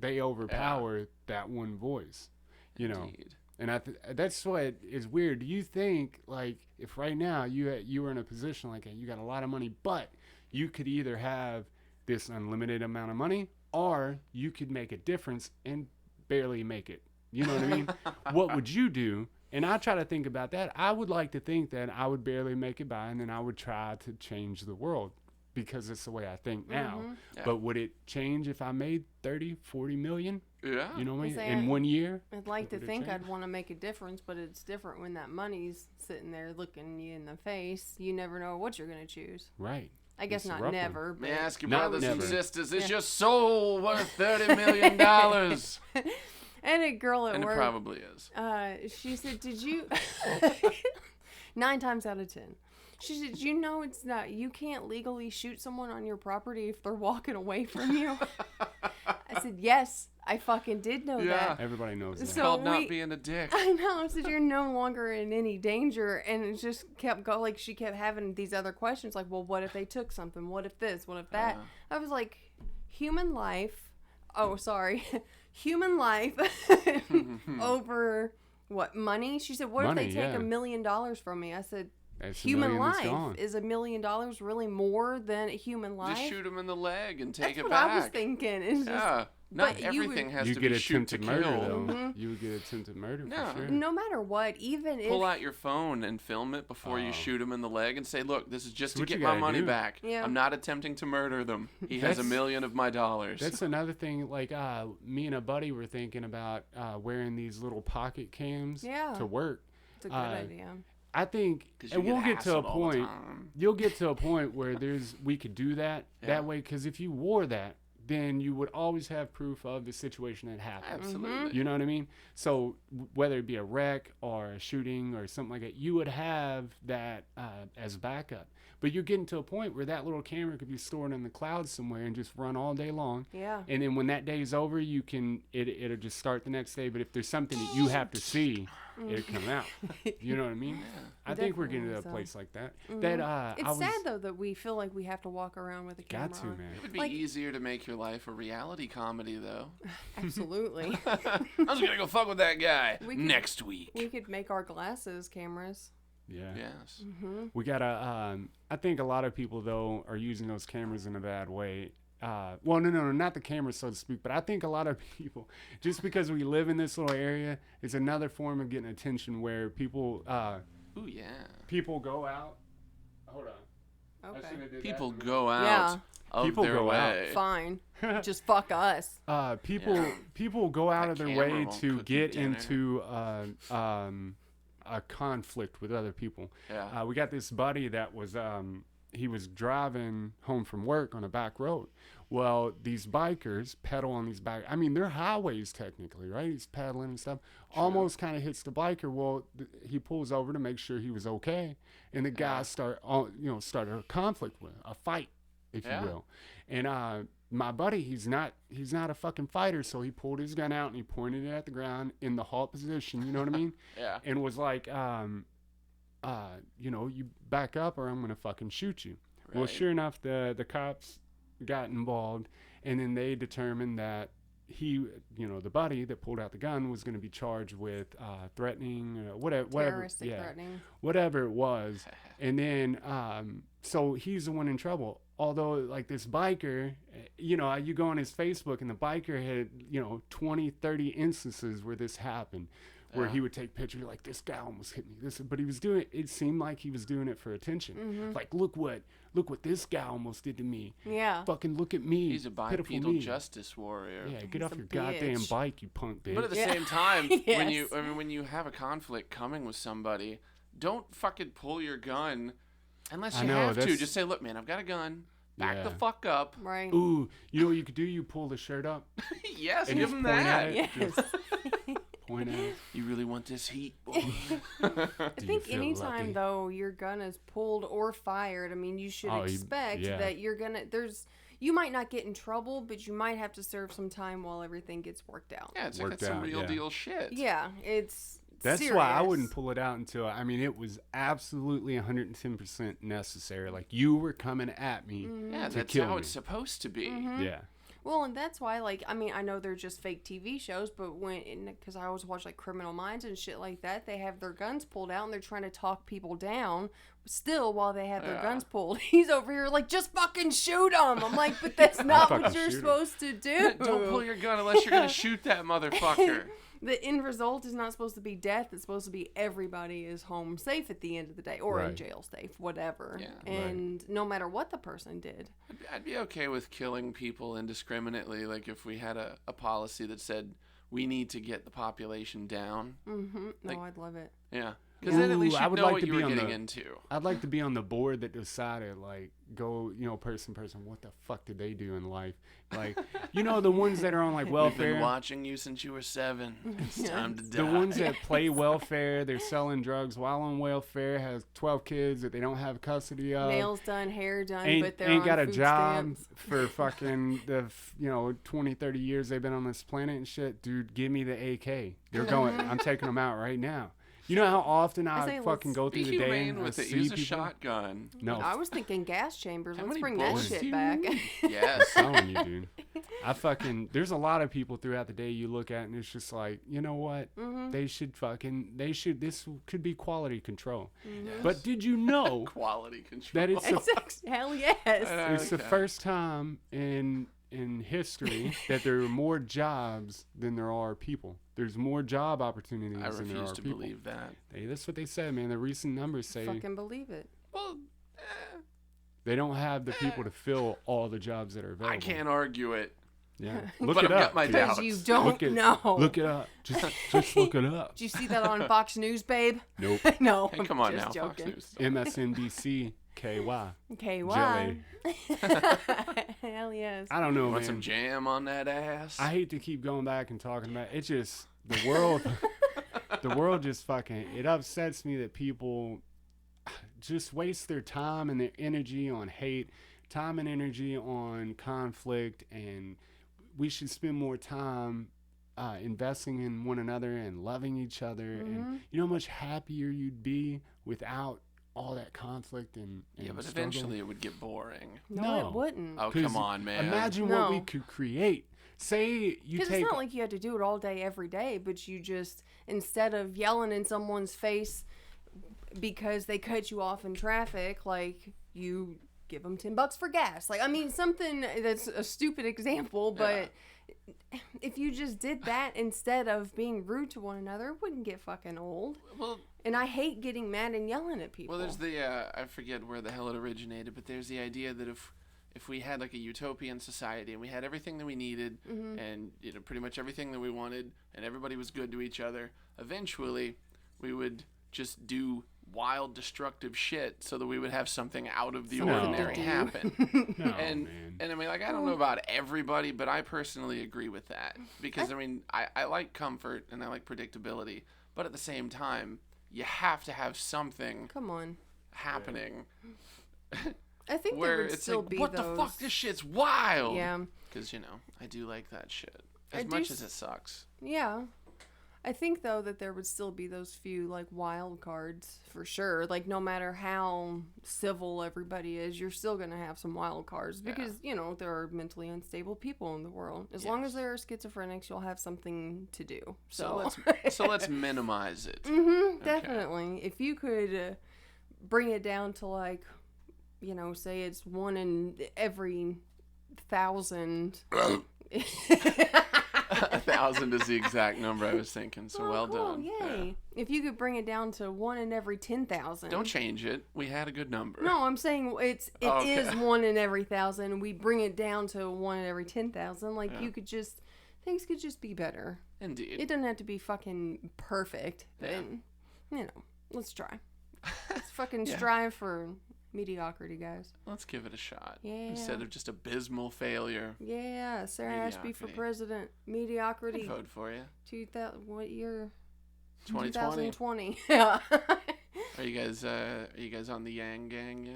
Speaker 2: they overpower that one voice,
Speaker 3: Indeed.
Speaker 2: And that's what is weird. Do you think, like, if right now you were in a position like that, you got a lot of money, but you could either have this unlimited amount of money, or you could make a difference and barely make it? You know what I mean? What would you do? And I try to think about that. I would like to think that I would barely make it by, and then I would try to change the world, because it's the way I think now.
Speaker 3: Yeah.
Speaker 2: But would it change if I made 30, 40 million?
Speaker 3: Yeah.
Speaker 2: You know what I mean?
Speaker 1: Say
Speaker 2: In 1 year?
Speaker 1: I'd like to
Speaker 2: Would it
Speaker 1: think
Speaker 2: change?
Speaker 1: I'd want to make a difference, but it's different when that money's sitting there looking you in the face. You never know what you're going to choose.
Speaker 2: Right.
Speaker 1: I guess
Speaker 2: It's a
Speaker 1: not
Speaker 2: rough one.
Speaker 1: never.
Speaker 3: May I ask your
Speaker 2: Not
Speaker 3: brothers and
Speaker 2: never.
Speaker 3: sisters, is your soul worth $30 million?
Speaker 1: And a girl at
Speaker 3: And it
Speaker 1: work,
Speaker 3: probably is.
Speaker 1: she said, "Did you?" 9 times out of 10, she said, "You know, it's not. You can't legally shoot someone on your property if they're walking away from you." I said, "Yes, I fucking did know that."
Speaker 2: Everybody knows that.
Speaker 1: So
Speaker 3: Called not being a dick.
Speaker 1: I know. I said, "You're no longer in any danger," and it just kept going. Like, she kept having these other questions, like, "Well, what if they took something? What if this? What if that?" I was like, "Human life." Oh, sorry. Human life over what, money? She said, what
Speaker 2: Money,
Speaker 1: if they take
Speaker 2: yeah.
Speaker 1: $1 million from me? I said,
Speaker 2: That's a
Speaker 1: human
Speaker 2: million that's
Speaker 1: life.
Speaker 2: gone.
Speaker 1: Is $1 million really more than a human life?
Speaker 3: Just shoot him in the leg and take
Speaker 1: That's
Speaker 3: it
Speaker 1: what
Speaker 3: back.
Speaker 1: I was thinking. It's just,
Speaker 3: Yeah. Not
Speaker 1: but you
Speaker 3: everything
Speaker 1: would-
Speaker 3: has
Speaker 2: You
Speaker 3: to
Speaker 2: get
Speaker 3: be shoot to
Speaker 2: attempted murder,
Speaker 3: kill.
Speaker 2: though. You would get attempted murder
Speaker 3: No.
Speaker 2: for sure.
Speaker 1: no matter what, even
Speaker 3: Pull
Speaker 1: if
Speaker 3: out your phone and film it before you shoot him in the leg and say, look, this is just
Speaker 2: That's
Speaker 3: to
Speaker 2: what
Speaker 3: get
Speaker 2: you
Speaker 3: my
Speaker 2: gotta
Speaker 3: money
Speaker 2: do.
Speaker 3: back.
Speaker 1: Yeah.
Speaker 3: I'm not attempting to murder them. He has $1
Speaker 2: That's-
Speaker 3: million of my dollars.
Speaker 2: That's another thing. Like, me and a buddy were thinking about wearing these little pocket cams
Speaker 1: Yeah.
Speaker 2: to work.
Speaker 1: it's a good idea.
Speaker 2: I think,
Speaker 3: 'Cause you
Speaker 2: and we'll get to a
Speaker 3: hassled all the
Speaker 2: point.
Speaker 3: time.
Speaker 2: You'll get to a point where we could do that
Speaker 3: Yeah.
Speaker 2: that way. Because if you wore that, then you would always have proof of the situation that happened.
Speaker 3: Absolutely.
Speaker 2: You know what I mean? So whether it be a wreck or a shooting or something like that, you would have that as backup. But you're getting to a point where that little camera could be stored in the cloud somewhere and just run all day long.
Speaker 1: Yeah.
Speaker 2: And then when that day is over, it'll just start the next day. But if there's something that you have to see, it'll come out. You know what I mean? I think we're getting to a
Speaker 1: Definitely so.
Speaker 2: place like that. That
Speaker 1: It's
Speaker 2: I was
Speaker 1: sad, though, that we feel like we have to walk around with a camera
Speaker 2: got to,
Speaker 1: on.
Speaker 2: man.
Speaker 3: It would be
Speaker 1: Like-
Speaker 3: easier to make your life a reality comedy, though.
Speaker 1: Absolutely.
Speaker 3: I'm just going to go fuck with that guy
Speaker 1: We could-
Speaker 3: next week.
Speaker 1: We could make our glasses cameras.
Speaker 2: Yeah.
Speaker 3: Yes.
Speaker 2: We gotta. I think a lot of people though are using those cameras in a bad way. Well, no, not the cameras, so to speak, but I think a lot of people, just because we live in this little area, it's another form of getting attention where people,
Speaker 3: Ooh, yeah.
Speaker 2: people go out. Hold on. I
Speaker 1: Okay.
Speaker 2: should've did that
Speaker 3: People
Speaker 2: one.
Speaker 3: go out
Speaker 1: Yeah.
Speaker 3: of
Speaker 2: People
Speaker 3: their
Speaker 2: go out.
Speaker 3: way.
Speaker 1: Fine. Just fuck us.
Speaker 2: People go out of their
Speaker 3: camera
Speaker 2: way
Speaker 3: won't
Speaker 2: to
Speaker 3: cook you
Speaker 2: get
Speaker 3: dinner.
Speaker 2: into a conflict with other people.
Speaker 3: Yeah.
Speaker 2: We got this buddy that was he was driving home from work on a back road. Well, these bikers pedal on these back. I mean, they're highways technically, right? He's pedaling and stuff. Almost kind of hits the biker. Well, he pulls over to make sure he was okay, and the guy started a conflict with a fight, if you will. And my buddy, he's not a fucking fighter, so he pulled his gun out and he pointed it at the ground in the halt position. You know what I mean?
Speaker 3: Yeah.
Speaker 2: And was like, you back up or I'm gonna fucking shoot you.
Speaker 3: Right.
Speaker 2: Well, sure enough, the cops got involved, and then they determined that he, the buddy that pulled out the gun was going to be charged with threatening, whatever,
Speaker 1: Threatening.
Speaker 2: whatever it was. And then, so he's the one in trouble. Although, like, this biker, you go on his Facebook, and the biker had, 20, 30 instances where this happened, where he would take pictures like, this guy almost hit me. But he was doing it seemed like he was doing it for attention.
Speaker 1: Mm-hmm.
Speaker 2: Like, look what this guy almost did to me.
Speaker 1: Yeah.
Speaker 2: Fucking look at me.
Speaker 3: He's a
Speaker 2: pitiful
Speaker 3: bipedal
Speaker 2: me.
Speaker 3: justice warrior.
Speaker 2: Yeah, get off
Speaker 1: a
Speaker 2: your goddamn
Speaker 1: bitch.
Speaker 2: bike, you punk bitch.
Speaker 3: But at the same time,
Speaker 1: Yes.
Speaker 3: when you have a conflict coming with somebody, don't fucking pull your gun unless you have to. Just say, look, man, I've got a gun. Back the fuck up.
Speaker 1: Right.
Speaker 2: Ooh, you know what you could do? You pull the shirt up.
Speaker 3: Yes,
Speaker 2: And
Speaker 3: give
Speaker 2: just
Speaker 3: him
Speaker 2: point at
Speaker 3: that.
Speaker 2: it.
Speaker 1: Yes.
Speaker 2: Point at it.
Speaker 3: You really want this heat, boy?
Speaker 1: I think
Speaker 2: feel
Speaker 1: anytime
Speaker 2: lucky?
Speaker 1: though your gun is pulled or fired, I mean, you should expect that you're gonna. You might not get in trouble, but you might have to serve some time while everything gets worked out.
Speaker 3: Yeah, it's like
Speaker 2: Worked
Speaker 3: that's some
Speaker 2: out,
Speaker 3: real
Speaker 2: yeah.
Speaker 3: deal shit.
Speaker 1: Yeah, it's.
Speaker 2: That's
Speaker 1: serious.
Speaker 2: why I wouldn't pull it out until, it was absolutely 110% necessary. Like, you were coming at me
Speaker 3: Yeah,
Speaker 2: to
Speaker 3: that's
Speaker 2: kill
Speaker 3: how
Speaker 2: me.
Speaker 3: it's supposed to be.
Speaker 2: Yeah.
Speaker 1: Well, and that's why, I know they're just fake TV shows, but because I always watch, Criminal Minds and shit like that, they have their guns pulled out and they're trying to talk people down still while they have their guns pulled. He's over here just fucking shoot them. I'm like, but that's not what
Speaker 2: fucking
Speaker 1: you're
Speaker 2: shoot 'em.
Speaker 1: supposed to do.
Speaker 3: Don't pull your gun unless you're going to shoot that motherfucker.
Speaker 1: The end result is not supposed to be death. It's supposed to be everybody is home safe at the end of the day, or in
Speaker 2: Right.
Speaker 1: jail safe, whatever.
Speaker 3: Yeah.
Speaker 1: And no matter what the person did.
Speaker 3: I'd be okay with killing people indiscriminately, like if we had a policy that said we need to get the population down.
Speaker 1: Mm-hmm. No,
Speaker 3: Like-
Speaker 1: I'd love it.
Speaker 3: Yeah. Because then at least
Speaker 2: I
Speaker 3: you
Speaker 2: would
Speaker 3: know
Speaker 2: like
Speaker 3: what
Speaker 2: to
Speaker 3: you
Speaker 2: be
Speaker 3: were
Speaker 2: on
Speaker 3: getting
Speaker 2: the-
Speaker 3: into.
Speaker 2: I'd like to be on the board that decided, go, person, what the fuck did they do in life? The ones that are on,
Speaker 3: We've
Speaker 2: welfare.
Speaker 3: been watching you since you were 7. It's time to die.
Speaker 2: The ones that play welfare, they're selling drugs while on welfare, has 12 kids that they don't have custody of.
Speaker 1: Nails done, hair done,
Speaker 2: Ain't
Speaker 1: but they're
Speaker 2: ain't
Speaker 1: on
Speaker 2: got a
Speaker 1: food
Speaker 2: job
Speaker 1: stamps.
Speaker 2: for fucking the 20, 30 years they've been on this planet and shit. Dude, give me the AK. They're going. I'm taking them out right now. You know how often
Speaker 1: I say
Speaker 2: I fucking go
Speaker 3: Be
Speaker 2: through the day
Speaker 3: humane
Speaker 2: and I
Speaker 3: with it.
Speaker 2: see
Speaker 3: Use a
Speaker 2: people.
Speaker 3: shotgun.
Speaker 2: No,
Speaker 1: I was thinking gas chambers.
Speaker 3: How
Speaker 1: Let's
Speaker 3: many
Speaker 1: bring that
Speaker 3: bullets do
Speaker 1: shit
Speaker 3: you
Speaker 1: back.
Speaker 3: Yes.
Speaker 2: I'm telling you, dude. There's a lot of people throughout the day you look at and it's just like, you know what?
Speaker 1: Mm-hmm.
Speaker 2: This could be quality control.
Speaker 1: Mm-hmm.
Speaker 2: But did you know
Speaker 3: Quality control.
Speaker 2: that
Speaker 1: Hell yes.
Speaker 2: it's the first time in history that there are more jobs than there are people. There's more job opportunities
Speaker 3: I
Speaker 2: than there
Speaker 3: refuse
Speaker 2: are
Speaker 3: to
Speaker 2: people.
Speaker 3: believe that.
Speaker 2: That's what they said, man. The recent numbers say
Speaker 1: Fucking believe it.
Speaker 3: Well,
Speaker 2: they don't have the people to fill all the jobs that are available.
Speaker 3: I can't argue it.
Speaker 2: Yeah.
Speaker 3: But
Speaker 2: Look
Speaker 3: I've
Speaker 2: it up.
Speaker 3: got my
Speaker 2: dude.
Speaker 3: doubts.
Speaker 1: Because you don't
Speaker 2: Look it,
Speaker 1: know.
Speaker 2: Look it up. Just look it up.
Speaker 1: Did you see that on Fox News, babe?
Speaker 2: Nope.
Speaker 1: No.
Speaker 3: Hey, come on
Speaker 1: just
Speaker 3: now, Fox
Speaker 1: joking.
Speaker 3: News.
Speaker 2: MSNBC KY.
Speaker 1: Okay,
Speaker 2: Jelly.
Speaker 1: Hell yes.
Speaker 2: I don't know,
Speaker 3: Want
Speaker 2: man.
Speaker 3: some jam on that ass?
Speaker 2: I hate to keep going back and talking about it. It's just the world. The world just fucking. It upsets me that people just waste their time and their energy on hate, time and energy on conflict, and we should spend more time investing in one another and loving each other. And you know how much happier you'd be without all that conflict and
Speaker 3: yeah, but
Speaker 2: struggle?
Speaker 3: eventually it would get boring.
Speaker 1: No, it wouldn't.
Speaker 3: Oh,
Speaker 2: 'Cause
Speaker 3: come on, man.
Speaker 2: Imagine what we could create. Say you
Speaker 1: Because
Speaker 2: take
Speaker 1: it's not like you had to do it all day, every day, but you just, instead of yelling in someone's face because they cut you off in traffic, you give them $10 for gas. Something that's a stupid example, but if you just did that instead of being rude to one another, it wouldn't get fucking old.
Speaker 3: Well,
Speaker 1: And I hate getting mad and yelling at people.
Speaker 3: there's the I forget where the hell it originated, but there's the idea that if we had like a utopian society and we had everything that we needed and pretty much everything that we wanted and everybody was good to each other, eventually we would just do wild destructive shit so that we would have something out of the ordinary happen. And I mean, like, I don't know about everybody, but I personally agree with that because I mean, I like comfort and I like predictability, but at the same time you have to have something happening.
Speaker 1: I think
Speaker 3: where
Speaker 1: there would
Speaker 3: it's
Speaker 1: still
Speaker 3: like,
Speaker 1: be
Speaker 3: what
Speaker 1: those...
Speaker 3: the fuck, this shit's wild.
Speaker 1: Yeah.
Speaker 3: Because, I do like that shit. As much as it sucks.
Speaker 1: Yeah. I think, though, that there would still be those few, like, wild cards, for sure. Like, no matter how civil everybody is, you're still going to have some wild cards. Because, there are mentally unstable people in the world. As long as there are schizophrenics, you'll have something to do. So
Speaker 3: let's minimize it.
Speaker 1: Definitely. If you could bring it down to, like, say it's 1 in every 1,000.
Speaker 3: 1,000 is the exact number I was thinking, so well
Speaker 1: cool.
Speaker 3: done.
Speaker 1: Yay.
Speaker 3: Yeah.
Speaker 1: If you could bring it down to 1 in every 10,000.
Speaker 3: Don't change it. We had a good number.
Speaker 1: No, I'm saying it is 1 in every 1,000. We bring it down to 1 in every 10,000. Like, you could just, things could just be better.
Speaker 3: Indeed.
Speaker 1: It doesn't have to be fucking perfect.
Speaker 3: Yeah.
Speaker 1: But, let's try. Let's fucking strive for mediocrity, guys.
Speaker 3: Let's give it a shot.
Speaker 1: Yeah.
Speaker 3: Instead of just abysmal failure.
Speaker 1: Yeah, Sarah Ashby for president. Mediocrity.
Speaker 3: I'd vote for you.
Speaker 1: 2000, what year?
Speaker 3: 2020.
Speaker 1: 2020. Yeah.
Speaker 3: Are you guys on the Yang gang yet?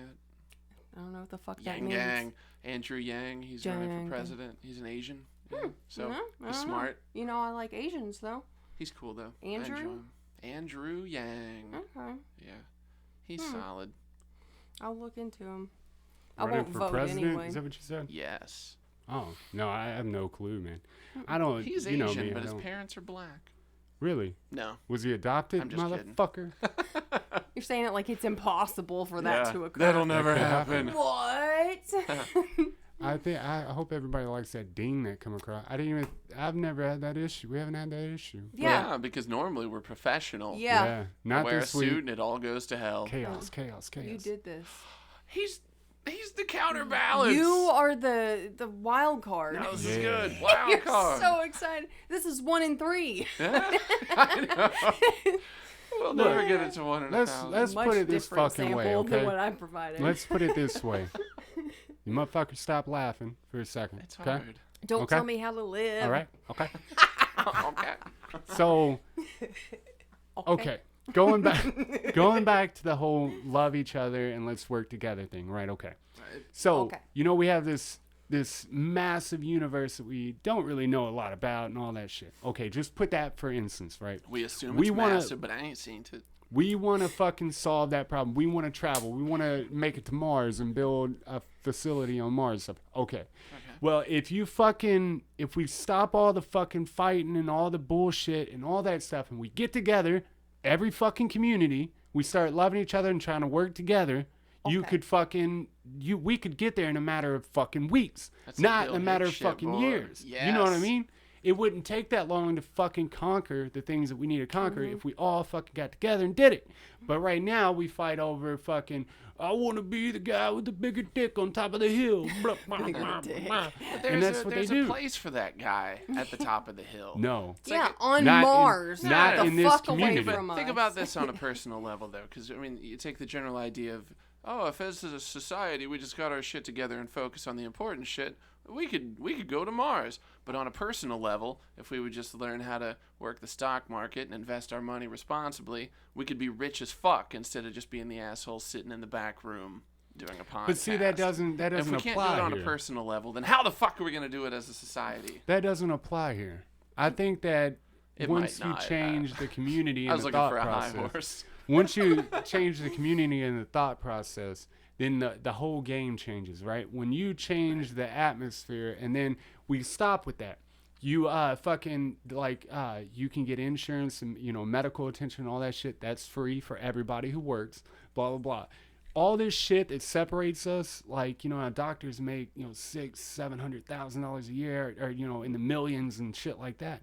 Speaker 1: I don't know what the fuck that
Speaker 3: Yang
Speaker 1: means.
Speaker 3: gang. Andrew Yang. He's running for president. He's an Asian. Yeah. So he's smart.
Speaker 1: Know. I like Asians though.
Speaker 3: He's cool though.
Speaker 1: Andrew?
Speaker 3: Andrew Yang.
Speaker 1: Okay.
Speaker 3: Yeah. He's solid.
Speaker 1: I'll look into him.
Speaker 2: Running
Speaker 1: I won't
Speaker 2: for
Speaker 1: vote
Speaker 2: president?
Speaker 1: anyway.
Speaker 2: Is that what you said?
Speaker 3: Yes.
Speaker 2: Oh, no, I have no clue, man. I don't.
Speaker 3: He's
Speaker 2: you know
Speaker 3: Asian,
Speaker 2: me,
Speaker 3: but
Speaker 2: I
Speaker 3: his
Speaker 2: don't.
Speaker 3: parents are black.
Speaker 2: Really?
Speaker 3: No.
Speaker 2: Was he adopted,
Speaker 3: I'm just
Speaker 2: motherfucker?
Speaker 1: You're saying it like it's impossible for that to occur.
Speaker 3: That'll never
Speaker 2: could
Speaker 3: happen.
Speaker 1: What?
Speaker 2: I hope everybody likes that ding that come across. I've never had that issue. We haven't had that issue.
Speaker 1: Yeah.
Speaker 3: Because normally we're professional.
Speaker 1: Yeah.
Speaker 2: Not
Speaker 3: wear
Speaker 2: this
Speaker 3: a suit
Speaker 2: week.
Speaker 3: and it all goes to hell.
Speaker 2: Chaos.
Speaker 1: You did this.
Speaker 3: He's the counterbalance.
Speaker 1: You are the wild card.
Speaker 3: No, this is good. Wild
Speaker 1: You're
Speaker 3: card.
Speaker 1: so excited. This is 1 in 3.
Speaker 3: Yeah, I know. We'll never get it to 1 in 1,000.
Speaker 2: Let's
Speaker 1: Much
Speaker 2: put it this
Speaker 1: different
Speaker 2: fucking way,
Speaker 1: sample
Speaker 2: okay?
Speaker 1: than what I provided.
Speaker 2: Let's put it this way. You motherfuckers stop laughing for a second.
Speaker 3: It's
Speaker 2: okay?
Speaker 3: hard.
Speaker 1: Don't tell me how to live.
Speaker 2: All right. Okay.
Speaker 3: Okay.
Speaker 2: So. Okay. Going back to the whole love each other and let's work together thing, right? Okay. So, we have this massive universe that we don't really know a lot about and all that shit. Okay, just put that for instance, right?
Speaker 3: We assume it's massive, but I ain't seen it.
Speaker 2: We want to fucking solve that problem. We want to travel. We want to make it to Mars and build a facility on Mars. Okay. Well, if we stop all the fucking fighting and all the bullshit and all that stuff and we get together, every fucking community, we start loving each other and trying to work together, we could get there in a matter of fucking weeks, not in a matter of fucking years.
Speaker 3: Yes.
Speaker 2: You know what I mean? It wouldn't take that long to fucking conquer the things that we need to conquer if we all fucking got together and did it. But right now we fight over fucking, I want to be the guy with the bigger dick on top of the hill. Blah, blah, blah, blah.
Speaker 3: And that's what they do. There's a place for that guy at the top of the hill.
Speaker 2: No.
Speaker 1: On Mars.
Speaker 2: Not in this community.
Speaker 3: Think about this on a personal level, though, because, I mean, you take the general idea of, if as a society we just got our shit together and focus on the important shit, we could go to Mars. But on a personal level, if we would just learn how to work the stock market and invest our money responsibly, we could be rich as fuck instead of just being the asshole sitting in the back room doing a podcast.
Speaker 2: But see, that doesn't apply here.
Speaker 3: If we can't do it on a personal level, then how the fuck are we going to do it as a society?
Speaker 2: That doesn't apply here. I think that once you change the community and the thought process, once you change the community and the thought process, then the whole game changes, right? When you change the atmosphere, and then we stop with that. You you can get insurance and medical attention, all that shit. That's free for everybody who works. Blah blah blah. All this shit that separates us, how doctors make $600,000-$700,000 a year, or in the millions and shit like that.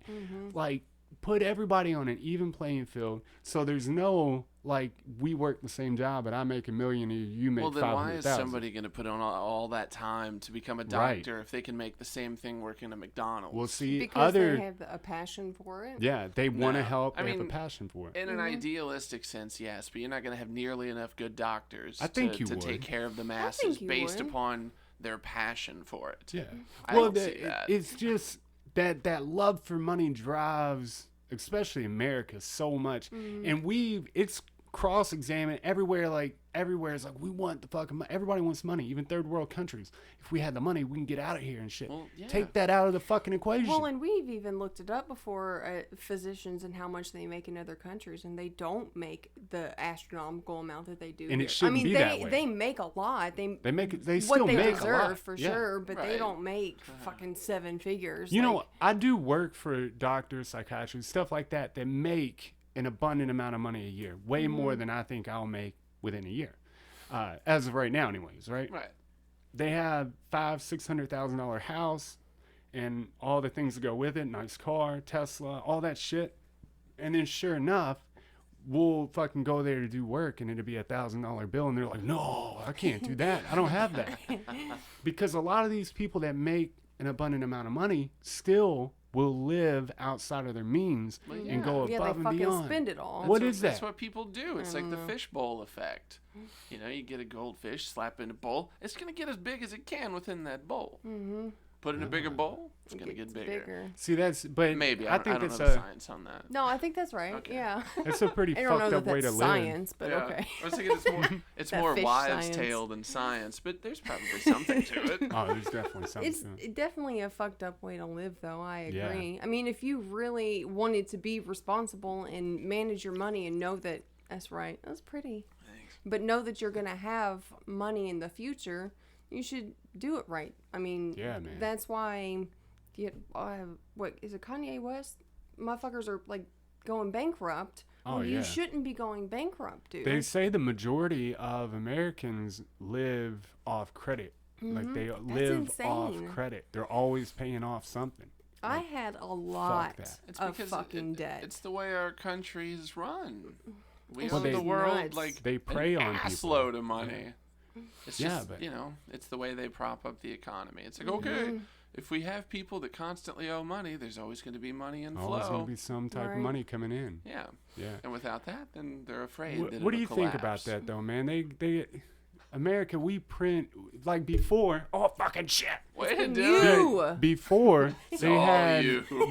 Speaker 2: Put everybody on an even playing field, so there's no like we work the same job, but I make $1 million a year, you make 500,000.
Speaker 3: Well, then why is somebody going to put on all that time to become a doctor if they can make the same thing working at McDonald's?
Speaker 2: Well, see,
Speaker 1: because they have a passion for it.
Speaker 2: Yeah, they want to help. They have a passion for it.
Speaker 3: In an idealistic sense, yes, but you're not going to have nearly enough good doctors
Speaker 2: to
Speaker 3: take care of the masses based upon their passion for it.
Speaker 2: Yeah.
Speaker 3: I don't see that.
Speaker 2: It's just that love for money drives, especially America, so much. And it's cross-examined everywhere. Like, everywhere is like, we want the fucking money. Everybody wants money, even third world countries. If we had the money, we can get out of here and shit. Well, yeah. Take that out of the fucking equation.
Speaker 1: Well, and we've even looked it up before, physicians and how much they make in other countries, and they don't make the astronomical amount that they do.
Speaker 2: And it shouldn't be that way.
Speaker 1: They make a lot. They still make a lot
Speaker 2: for
Speaker 1: sure, but they don't make fucking 7 figures.
Speaker 2: You know, I do work for doctors, psychiatrists, stuff like that make an abundant amount of money a year, way more than I think I'll make within a year, as of right now, anyways. Right. They have $500,000-$600,000 house, and all the things that go with it, nice car, Tesla, all that shit, and then sure enough, we'll fucking go there to do work, and it'll be $1,000 bill, and they're like, no, I can't do that. I don't have that, because a lot of these people that make an abundant amount of money still will live outside of their means and go above and beyond.
Speaker 1: Spend it all.
Speaker 2: What is that?
Speaker 3: That's what people do. It's like the fishbowl effect. You know, you get a goldfish, slap it in a bowl. It's going to get as big as it can within that bowl. Put in a bigger bowl, it's going to get bigger.
Speaker 2: See, but
Speaker 3: maybe
Speaker 2: I think
Speaker 3: don't
Speaker 2: that's
Speaker 3: know the science on that.
Speaker 1: No, I think that's right. Okay. Yeah.
Speaker 2: It's a pretty fucked up way to live.
Speaker 1: Science, but okay.
Speaker 3: I was thinking it's more wives' tale than science, but there's probably something to it.
Speaker 2: Oh, there's definitely something.
Speaker 1: It's definitely a fucked up way to live, though. I agree. I mean, if you really wanted to be responsible and manage your money and know that that's right, that's pretty. Thanks. But know that you're gonna have money in the future, you should do it right. I mean, that's why, what is it, Kanye West? Motherfuckers are, like, going bankrupt. You shouldn't be going bankrupt, dude.
Speaker 2: They say the majority of Americans live off credit. Like, they live off credit. They're always paying off something.
Speaker 1: I had a lot of fucking debt.
Speaker 3: It's the way our country is run. We own the world, like,
Speaker 2: they prey on people.
Speaker 3: Load of money. It's just, you know, it's the way they prop up the economy. It's like, okay, if we have people that constantly owe money, there's always going to be money in flow.
Speaker 2: Always going to be some type of money coming in.
Speaker 3: Yeah. And without that, then they're afraid that
Speaker 2: What do you think about that, though, man? They America, we print, like, before, fucking shit.
Speaker 3: Way to do it.
Speaker 2: Before,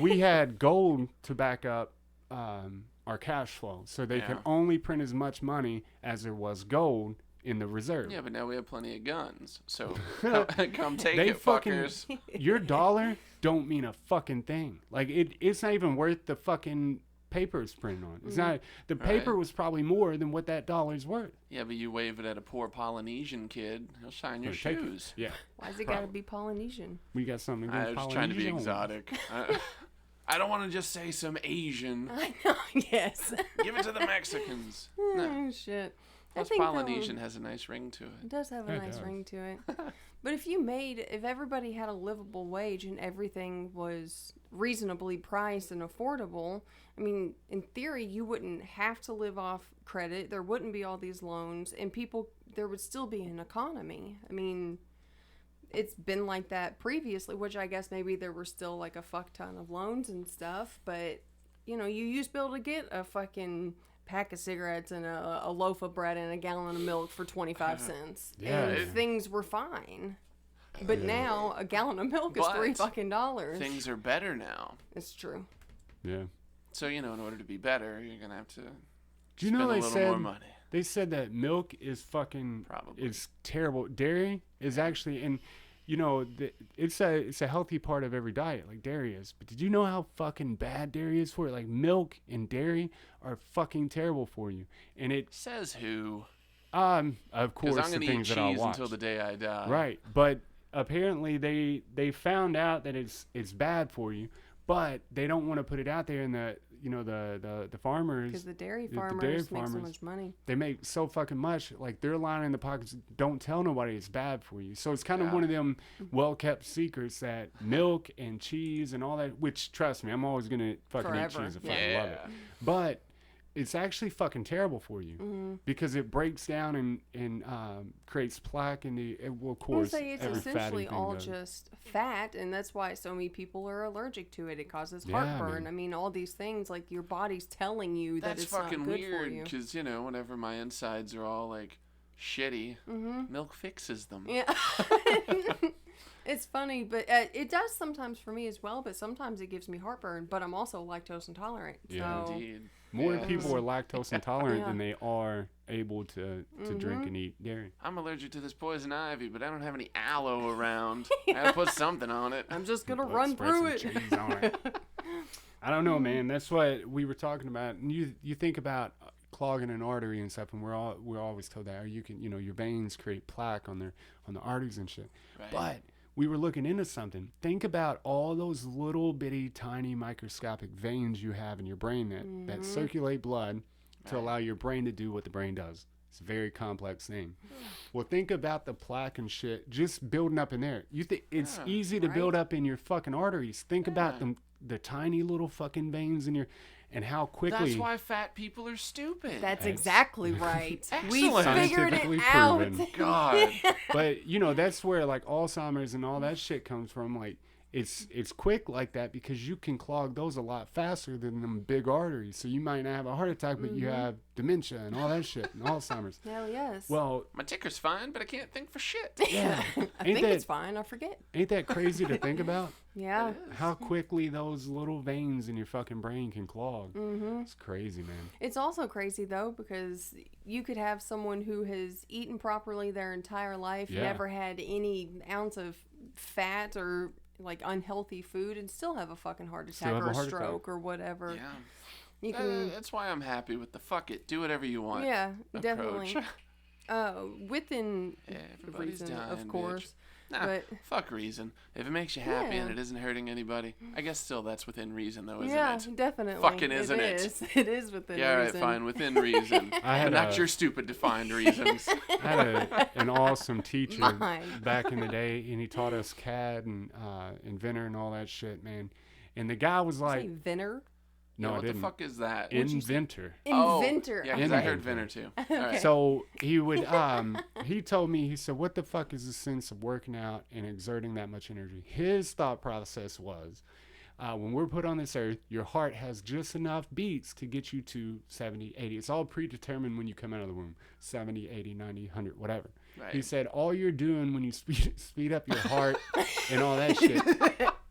Speaker 2: we had gold to back up our cash flow. So they could only print as much money as there was gold in the reserve.
Speaker 3: Yeah, but now we have plenty of guns. So come take it, fuckers.
Speaker 2: Your dollar don't mean a fucking thing. Like, it's not even worth the fucking paper it's printed on. It's not. The paper was probably more than what that dollar's worth.
Speaker 3: Yeah, but you wave it at a poor Polynesian kid, he'll shine your shoes.
Speaker 2: Yeah.
Speaker 1: Why's it gotta be Polynesian?
Speaker 2: We got something against Polynesian.
Speaker 3: I was trying to be exotic. I don't want to just say some Asian.
Speaker 1: I know, yes.
Speaker 3: Give it to the Mexicans.
Speaker 1: No. Shit.
Speaker 3: Plus, Polynesian has a nice ring to it.
Speaker 1: It does have a nice ring to it. But if everybody had a livable wage and everything was reasonably priced and affordable, I mean, in theory, you wouldn't have to live off credit. There wouldn't be all these loans, and there would still be an economy. I mean, it's been like that previously, which I guess maybe there were still like a fuck ton of loans and stuff, but, you know, you used to be able to get a fucking pack of cigarettes and a loaf of bread and a gallon of milk for 25 cents. And things were fine. But now a gallon of milk is $3 fucking.
Speaker 3: Things are better now.
Speaker 1: It's true.
Speaker 2: Yeah.
Speaker 3: So, you know, in order to be better, you're going to have to
Speaker 2: spend a little
Speaker 3: more money.
Speaker 2: They said that milk is fucking is terrible. Dairy is actually, and you know, it's a healthy part of every diet, like dairy is. But did you know how fucking bad dairy is for it? Like, milk and dairy are fucking terrible for you. And it
Speaker 3: says who?
Speaker 2: Of course,
Speaker 3: I'm gonna
Speaker 2: the things
Speaker 3: eat
Speaker 2: that I'll
Speaker 3: cheese
Speaker 2: watch
Speaker 3: until the day I die.
Speaker 2: Right, but apparently they found out that it's bad for you, but they don't want to put it out there in the farmers,
Speaker 1: because the dairy farmers make so much money.
Speaker 2: They make so fucking much, like they're lining the pockets. Don't tell nobody it's bad for you. So it's kind of one of them well-kept secrets that milk and cheese and all that. Which, trust me, I'm always gonna fucking eat cheese. I fucking love it. But it's actually fucking terrible for you because it breaks down and creates plaque in the, well, of course,
Speaker 1: it's
Speaker 2: every
Speaker 1: essentially
Speaker 2: fatty thing
Speaker 1: all
Speaker 2: does.
Speaker 1: just fat, and that's why so many people are allergic to it. It causes
Speaker 2: Yeah,
Speaker 1: heartburn.
Speaker 2: man.
Speaker 1: I mean, all these things, like your body's telling you that
Speaker 3: That's
Speaker 1: it's not
Speaker 3: fucking
Speaker 1: good for
Speaker 3: weird
Speaker 1: you.
Speaker 3: because, you know, whenever my insides are all like shitty, milk fixes them.
Speaker 1: Yeah. It's funny, but it does sometimes for me as well, but sometimes it gives me heartburn, but I'm also lactose intolerant.
Speaker 2: Yeah.
Speaker 1: So
Speaker 3: Indeed.
Speaker 2: More
Speaker 3: Yeah.
Speaker 2: people are lactose intolerant
Speaker 1: Yeah.
Speaker 2: than they are able to drink and eat dairy.
Speaker 3: I'm allergic to this poison ivy, but I don't have any aloe around. I gotta put something on it.
Speaker 1: I'm just going to
Speaker 2: Let's
Speaker 1: run
Speaker 2: spread
Speaker 1: through
Speaker 2: some
Speaker 1: it.
Speaker 2: cheese on it. I don't know, man. That's what we were talking about. And you think about clogging an artery and stuff, and we're always told that, or you can, your veins create plaque on the arteries and shit.
Speaker 3: Right.
Speaker 2: But we were looking into something. Think about all those little bitty tiny microscopic veins you have in your brain that circulate blood to allow your brain to do what the brain does. It's a very complex thing. Well, think about the plaque and shit just building up in there. You think it's easy to build up in your fucking arteries. Think about the tiny little fucking veins in your, and how quickly.
Speaker 3: That's why fat people are stupid.
Speaker 1: That's exactly right. We
Speaker 3: Excellent.
Speaker 1: figured it
Speaker 2: Scientifically
Speaker 1: out.
Speaker 2: proven.
Speaker 3: God.
Speaker 2: But that's where like Alzheimer's and all that shit comes from. Like it's quick like that because you can clog those a lot faster than them big arteries. So you might not have a heart attack, but you have dementia and all that shit and Alzheimer's.
Speaker 1: Hell yes.
Speaker 2: Well,
Speaker 3: My ticker's fine, but I can't think for shit.
Speaker 2: yeah,
Speaker 1: I think it's fine. I forget.
Speaker 2: Ain't that crazy to think about?
Speaker 1: Yeah.
Speaker 2: How quickly those little veins in your fucking brain can clog. It's crazy, man.
Speaker 1: It's also crazy, though, because you could have someone who has eaten properly their entire life,
Speaker 2: Yeah.
Speaker 1: never had any ounce of fat or like unhealthy food, and still have a fucking heart attack
Speaker 2: have
Speaker 1: or
Speaker 2: a
Speaker 1: a
Speaker 2: heart attack.
Speaker 1: stroke or whatever.
Speaker 3: Yeah.
Speaker 1: You can,
Speaker 3: That's why I'm happy with the fuck it, do whatever you want.
Speaker 1: yeah, definitely.
Speaker 3: approach.
Speaker 1: Within
Speaker 3: Everybody's
Speaker 1: reason,
Speaker 3: dying,
Speaker 1: of
Speaker 3: bitch.
Speaker 1: course.
Speaker 3: Nah,
Speaker 1: But
Speaker 3: fuck reason. If it makes you happy and
Speaker 1: Yeah.
Speaker 3: it isn't hurting anybody, I guess still that's within reason, though, isn't
Speaker 1: yeah,
Speaker 3: it?
Speaker 1: definitely.
Speaker 3: Fucking isn't it?
Speaker 1: is. It is within
Speaker 3: Yeah, all right,
Speaker 1: reason.
Speaker 3: fine, within reason.
Speaker 2: I had
Speaker 3: but not
Speaker 2: a-
Speaker 3: your stupid defined reasons.
Speaker 2: I had an awesome teacher
Speaker 1: Mine.
Speaker 2: back in the day, and he taught us CAD and Inventor and all that shit, man. And the guy was
Speaker 1: Say
Speaker 2: like,
Speaker 1: Venner?
Speaker 2: no,
Speaker 3: Yeah,
Speaker 2: I
Speaker 3: what
Speaker 2: didn't.
Speaker 3: the fuck is that?
Speaker 2: Inventor.
Speaker 1: Inventor.
Speaker 3: Oh, yeah, because I heard
Speaker 2: Inventor.
Speaker 3: Venner too. All right.
Speaker 2: So he would, he told me, he said, what the fuck is the sense of working out and exerting that much energy? His thought process was, when we're put on this earth, your heart has just enough beats to get you to 70, 80. It's all predetermined when you come out of the womb. 70, 80, 90, 100, whatever.
Speaker 3: Right.
Speaker 2: He said, all you're doing when you speed up your heart and all that shit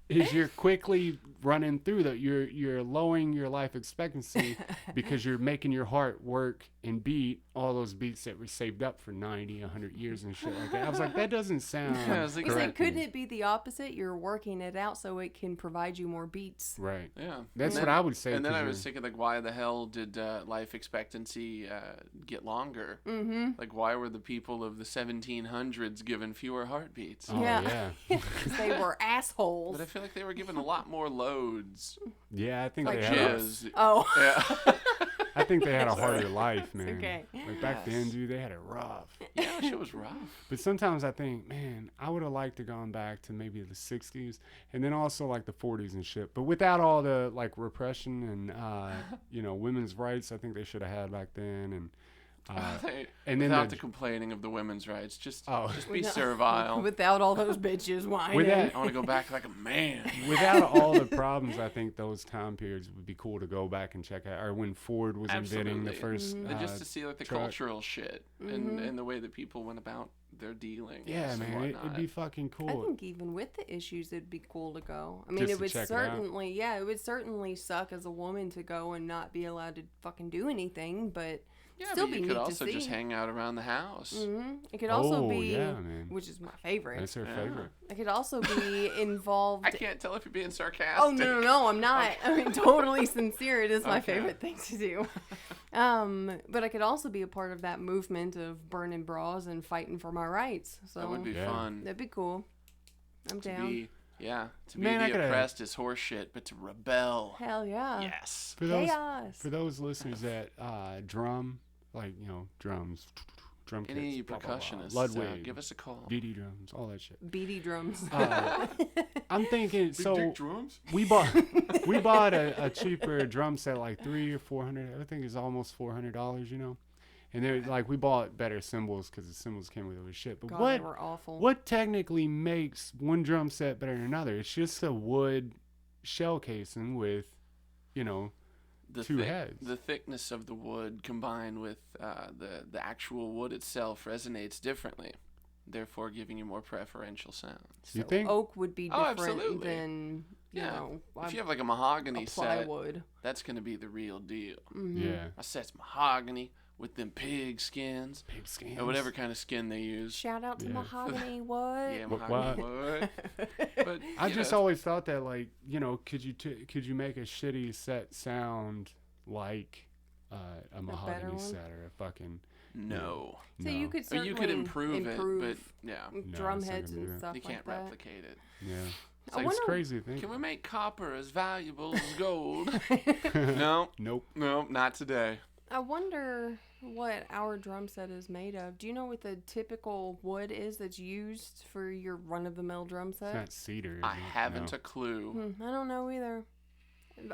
Speaker 2: is you're quickly running through that. You're lowering your life expectancy because you're making your heart work and beat all those beats that were saved up for 90, 100 years and shit like that. I was like, that doesn't sound
Speaker 3: Yeah, I was like,
Speaker 1: You said,
Speaker 2: correct.
Speaker 1: couldn't it be the opposite? You're working it out so it can provide you more beats.
Speaker 2: Right.
Speaker 3: Yeah.
Speaker 2: That's
Speaker 3: And
Speaker 2: what I would say.
Speaker 3: And then
Speaker 2: 'cause
Speaker 3: I was
Speaker 2: you're-
Speaker 3: thinking, like, why the hell did life expectancy get longer?
Speaker 1: Mm-hmm.
Speaker 3: Like, why were the people of the 1700s given fewer heartbeats?
Speaker 2: Oh,
Speaker 1: Yeah.
Speaker 2: yeah.
Speaker 1: Because they were assholes.
Speaker 3: But I feel like they were given a lot more loads.
Speaker 2: Yeah, I think
Speaker 1: Like
Speaker 2: they had a,
Speaker 3: Jizz.
Speaker 1: Oh.
Speaker 3: Yeah.
Speaker 2: I think they had a harder life, man.
Speaker 1: okay.
Speaker 2: Like back then,
Speaker 3: Yes.
Speaker 2: dude, they had it rough.
Speaker 3: Yeah, shit was rough.
Speaker 2: But sometimes I think, man, I would have liked to gone back to maybe the 60s and then also like the 40s and shit. But without all the like repression and women's rights, I think they should have had back then. And and then
Speaker 3: Without the complaining of the women's rights, just be
Speaker 1: Without-
Speaker 3: servile.
Speaker 1: Without all those bitches whining.
Speaker 2: With that-
Speaker 3: I want to go back like a man.
Speaker 2: without all the problems, I think those time periods would be cool to go back and check out. Or when Ford was inventing the
Speaker 3: Absolutely.
Speaker 2: first.
Speaker 3: And just to see like the
Speaker 2: truck.
Speaker 3: cultural shit and the way that people went about their dealings.
Speaker 2: Yeah,
Speaker 3: and
Speaker 2: man, it'd
Speaker 3: whatnot.
Speaker 2: be fucking
Speaker 1: I
Speaker 2: cool.
Speaker 1: think even with the issues, it'd be cool to go. I mean,
Speaker 2: Just
Speaker 1: it
Speaker 2: to
Speaker 1: would
Speaker 2: check it out.
Speaker 1: certainly, it would certainly suck as a woman to go and not be allowed to fucking do anything, but
Speaker 3: Yeah,
Speaker 1: still
Speaker 3: but
Speaker 1: be
Speaker 3: you
Speaker 1: neat
Speaker 3: could
Speaker 1: to
Speaker 3: also
Speaker 1: see.
Speaker 3: just hang out around the house.
Speaker 1: It could also
Speaker 2: Oh,
Speaker 1: be,
Speaker 2: yeah, man.
Speaker 1: which is my favorite.
Speaker 2: That's her
Speaker 3: Yeah.
Speaker 2: favorite.
Speaker 1: It could also be involved.
Speaker 3: I can't tell if you're being sarcastic.
Speaker 1: Oh no, I'm not. I mean, totally sincere. It is my
Speaker 3: Okay.
Speaker 1: favorite thing to do. But I could also be a part of that movement of burning bras and fighting for my rights. So
Speaker 3: That would be
Speaker 2: Yeah.
Speaker 3: fun.
Speaker 1: that'd be cool. I'm
Speaker 3: To
Speaker 1: down.
Speaker 3: be, to be
Speaker 2: Man, I
Speaker 3: the
Speaker 2: gotta-
Speaker 3: oppressed is horseshit, but to rebel,
Speaker 1: Hell yeah.
Speaker 3: yes.
Speaker 2: For those
Speaker 1: Chaos.
Speaker 2: for those listeners that drum, like drums, drum kits.
Speaker 3: Any
Speaker 2: blah, blah, blah.
Speaker 3: percussionists,
Speaker 2: Ludwig,
Speaker 3: give us a call.
Speaker 2: BD drums, all that shit.
Speaker 1: BD drums.
Speaker 2: I'm thinking, so
Speaker 3: Big drums?
Speaker 2: we bought a cheaper drum set, like $300 or $400. I think it's almost $400, you know. And they're like, we bought better cymbals because the cymbals came with other shit. But
Speaker 1: God,
Speaker 2: what
Speaker 1: they were awful.
Speaker 2: what technically makes one drum set better than another? It's just a wood shell casing with, you know, two heads.
Speaker 3: The thickness of the wood combined with the actual wood itself resonates differently, therefore giving you more preferential sounds.
Speaker 2: You think?
Speaker 1: Oak would be different
Speaker 3: absolutely.
Speaker 1: than, you know,
Speaker 3: If you have like a mahogany
Speaker 1: a
Speaker 3: set,
Speaker 1: plywood.
Speaker 3: that's going to be the real deal.
Speaker 2: Yeah.
Speaker 3: A set's mahogany with them pig skins.
Speaker 2: Pig skins.
Speaker 3: Or whatever kind of skin they use.
Speaker 1: Shout out to
Speaker 2: Yeah.
Speaker 1: mahogany wood.
Speaker 3: Yeah,
Speaker 2: What-
Speaker 3: mahogany wood. But,
Speaker 2: I
Speaker 3: you
Speaker 2: just
Speaker 3: know,
Speaker 2: always thought that, like, you know, could you make a shitty set sound like a mahogany
Speaker 1: one?
Speaker 2: set or a fucking
Speaker 3: no.
Speaker 1: So
Speaker 2: no.
Speaker 1: you could
Speaker 3: Or
Speaker 1: certainly
Speaker 3: you could improve it, but yeah,
Speaker 1: drum
Speaker 2: it's not
Speaker 1: heads
Speaker 2: gonna do
Speaker 1: and
Speaker 2: that.
Speaker 1: stuff
Speaker 3: you
Speaker 1: like
Speaker 3: can't
Speaker 1: that.
Speaker 3: replicate it.
Speaker 2: Yeah.
Speaker 1: I
Speaker 2: It's
Speaker 1: wonder-
Speaker 2: crazy to think.
Speaker 3: Can we make copper as valuable as gold? No,
Speaker 2: Nope.
Speaker 3: no, not today.
Speaker 1: I wonder what our drum set is made of. Do you know what the typical wood is that's used for your run-of-the-mill drum
Speaker 2: It's
Speaker 1: set?
Speaker 2: not cedar.
Speaker 3: I
Speaker 2: is it?
Speaker 3: haven't
Speaker 2: No.
Speaker 3: a clue.
Speaker 1: I don't know either.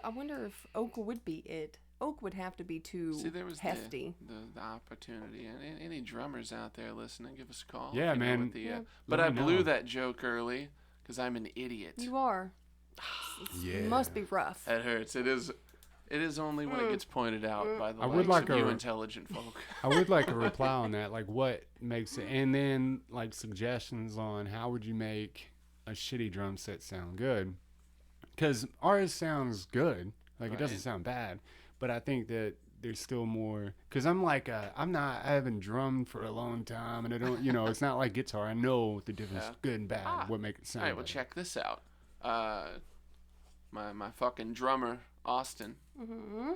Speaker 1: I wonder if oak would be it. Oak would have to be too
Speaker 3: See, there was
Speaker 1: hefty.
Speaker 3: the opportunity. And any drummers out there listening, give us a call.
Speaker 2: Yeah,
Speaker 3: if you know
Speaker 2: man.
Speaker 3: what the,
Speaker 1: Yeah.
Speaker 3: But
Speaker 2: Let
Speaker 3: I
Speaker 2: me
Speaker 3: blew
Speaker 2: know.
Speaker 3: that joke early because I'm an idiot.
Speaker 1: You are.
Speaker 2: Yeah.
Speaker 1: Must be rough.
Speaker 3: That hurts. It is only when it gets pointed out by the
Speaker 2: I would
Speaker 3: likes
Speaker 2: like
Speaker 3: of you
Speaker 2: a-
Speaker 3: intelligent folk.
Speaker 2: I would like a reply on that, like what makes it, and then like suggestions on how would you make a shitty drum set sound good? Because ours sounds good, like it doesn't
Speaker 3: Right.
Speaker 2: sound bad, but I think that there's still more. Because I haven't drummed for a long time, and I don't, you know, it's not like guitar. I know the difference,
Speaker 3: Yeah.
Speaker 2: good and bad, what make it sound.
Speaker 3: All right, well,
Speaker 2: better.
Speaker 3: check this out. My fucking drummer, Austin.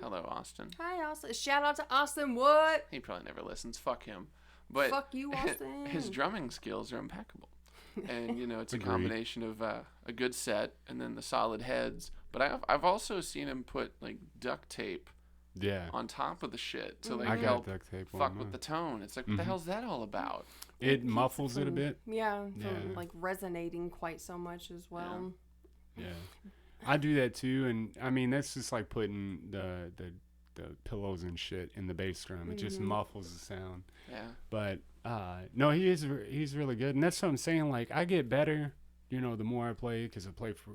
Speaker 3: Hello, Austin.
Speaker 1: Hi, Austin. Shout out to Austin Wood.
Speaker 3: He probably never listens. Fuck him. But
Speaker 1: Fuck you, Austin.
Speaker 3: his drumming skills are impeccable. And, you know, it's a
Speaker 2: Agreed.
Speaker 3: combination of a good set and then the solid heads. But I've also seen him put, like, duct tape
Speaker 2: Yeah,
Speaker 3: on top of the shit to, like,
Speaker 2: I got
Speaker 3: help
Speaker 2: duct tape.
Speaker 3: fuck with the tone. It's like, what the hell's that all about?
Speaker 2: It muffles it a bit.
Speaker 1: Yeah,
Speaker 2: Yeah.
Speaker 1: from like resonating quite so much as well.
Speaker 2: Yeah, I do that too, and I mean that's just like putting the pillows and shit in the bass drum. It just muffles the sound.
Speaker 3: Yeah.
Speaker 2: But no, he's really good, and that's what I'm saying. Like I get better, you know, the more I play because I play for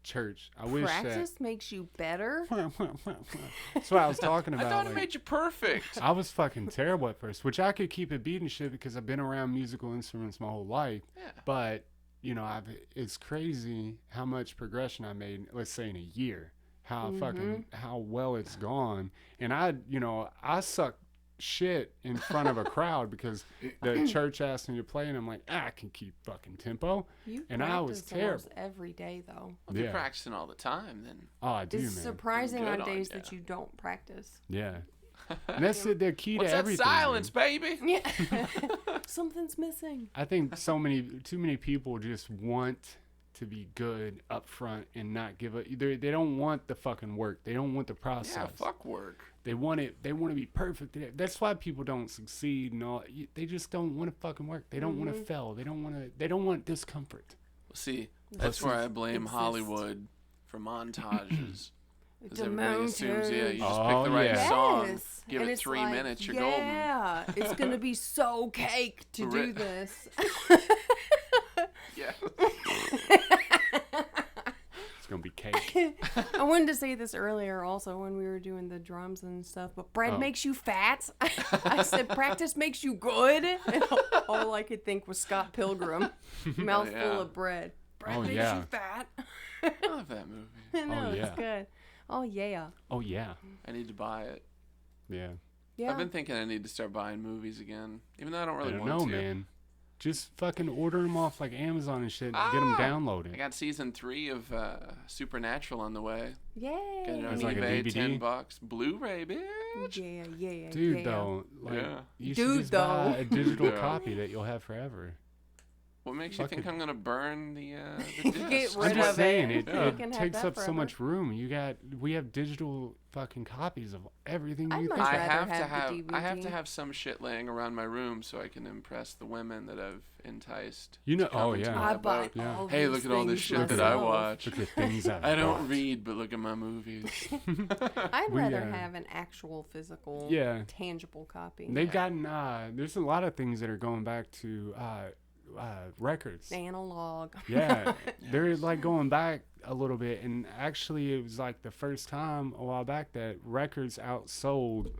Speaker 2: church. I wish
Speaker 1: Practice makes you better.
Speaker 2: that's what I was talking about.
Speaker 3: I thought
Speaker 2: like,
Speaker 3: it made you perfect.
Speaker 2: I was fucking terrible at first, which I could keep it beating shit because I've been around musical instruments my whole life.
Speaker 3: Yeah.
Speaker 2: But you know, it's crazy how much progression I made. Let's say in a year, how well it's gone. And I suck shit in front of a crowd because the church asked me to play, and I'm like, I can keep fucking tempo.
Speaker 1: You
Speaker 2: And I was
Speaker 1: practice almost
Speaker 2: terrible.
Speaker 1: every day though.
Speaker 3: Well, if you're
Speaker 2: Yeah.
Speaker 3: practicing all the time, then
Speaker 2: Oh, I do,
Speaker 1: It's
Speaker 2: man.
Speaker 1: surprising
Speaker 3: Good
Speaker 1: on
Speaker 3: on
Speaker 1: days
Speaker 3: ya.
Speaker 1: that you don't practice.
Speaker 2: Yeah. And that's the key
Speaker 3: what's
Speaker 2: to
Speaker 3: that
Speaker 2: everything.
Speaker 3: silence,
Speaker 2: man.
Speaker 3: baby?
Speaker 1: Yeah. Something's missing.
Speaker 2: I think too many people just want to be good up front and not give up. They don't want the fucking work. They don't want the process.
Speaker 3: Yeah, fuck work.
Speaker 2: They want it. They want to be perfect. That's why people don't succeed and all. They just don't want to fucking work. They don't want to fail. They don't want to. They don't want discomfort.
Speaker 3: Well, see, that's where I blame
Speaker 1: Exist.
Speaker 3: Hollywood for montages. Because
Speaker 1: The
Speaker 3: everybody assumes, yeah, you just
Speaker 2: Oh,
Speaker 3: pick the right
Speaker 2: yeah.
Speaker 3: song,
Speaker 1: Yes.
Speaker 3: give
Speaker 1: And
Speaker 3: it
Speaker 1: it's
Speaker 3: 3
Speaker 1: like,
Speaker 3: minutes, you're golden.
Speaker 1: Yeah, it's gonna be so cake to do
Speaker 3: Right.
Speaker 1: this.
Speaker 3: Yeah.
Speaker 2: It's gonna be cake.
Speaker 1: I wanted to say this earlier also when we were doing the drums and stuff, but bread
Speaker 2: Oh.
Speaker 1: makes you fat. I said practice makes you good. And all I could think was Scott Pilgrim, mouthful
Speaker 3: yeah.
Speaker 1: of bread. Bread
Speaker 2: Oh,
Speaker 1: makes
Speaker 2: yeah.
Speaker 1: you fat.
Speaker 3: I love that movie.
Speaker 1: I know,
Speaker 2: yeah.
Speaker 1: it's good. Oh yeah.
Speaker 2: Oh yeah.
Speaker 3: I need to buy it.
Speaker 2: Yeah.
Speaker 1: Yeah.
Speaker 3: I've been thinking I need to start buying movies again, even though I don't
Speaker 2: I
Speaker 3: really
Speaker 2: don't
Speaker 3: want
Speaker 2: know,
Speaker 3: to.
Speaker 2: man. Just fucking order them off like Amazon and shit. And get them
Speaker 3: I
Speaker 2: downloaded.
Speaker 3: got season 3 of Supernatural on the way.
Speaker 1: Yay.
Speaker 3: Get it on
Speaker 2: It's like a
Speaker 3: eBay,
Speaker 2: DVD?
Speaker 3: $10. Blu-ray, bitch.
Speaker 1: Yeah.
Speaker 2: Dude,
Speaker 1: yeah.
Speaker 2: though, like
Speaker 3: Yeah.
Speaker 2: you
Speaker 1: Dude,
Speaker 2: should just buy
Speaker 1: though.
Speaker 2: a digital
Speaker 3: Yeah.
Speaker 2: copy that you'll have forever.
Speaker 3: What makes you think I'm gonna burn the
Speaker 1: Get
Speaker 3: disc?
Speaker 1: rid
Speaker 2: I'm just
Speaker 1: of
Speaker 2: saying,
Speaker 1: it.
Speaker 2: it
Speaker 1: You can have
Speaker 2: takes
Speaker 1: that
Speaker 2: up so
Speaker 1: forever.
Speaker 2: much room. We have digital fucking copies of everything
Speaker 1: I'd
Speaker 2: you
Speaker 1: much
Speaker 2: think.
Speaker 3: I
Speaker 1: rather
Speaker 3: have to
Speaker 1: have
Speaker 3: have
Speaker 1: the
Speaker 3: I have to
Speaker 1: DVD.
Speaker 3: have some shit laying around my room so I can impress the women that I've enticed.
Speaker 2: You know,
Speaker 3: to come
Speaker 2: oh
Speaker 3: into
Speaker 2: yeah.
Speaker 3: my
Speaker 1: I buy
Speaker 3: boat.
Speaker 2: Yeah.
Speaker 1: all
Speaker 3: Hey,
Speaker 1: these
Speaker 3: look at all this
Speaker 1: things
Speaker 3: shit that I
Speaker 1: myself.
Speaker 3: watch.
Speaker 2: Look at things
Speaker 3: I don't
Speaker 2: bought.
Speaker 3: read, but look at my movies.
Speaker 1: I'd
Speaker 2: We,
Speaker 1: rather
Speaker 2: uh,
Speaker 1: have an actual physical,
Speaker 2: Yeah.
Speaker 1: tangible copy.
Speaker 2: They've gotten there's a lot of things that are going back to records.
Speaker 1: Analog.
Speaker 2: Yeah, they're like going back a little bit, and actually it was like the first time a while back that records outsold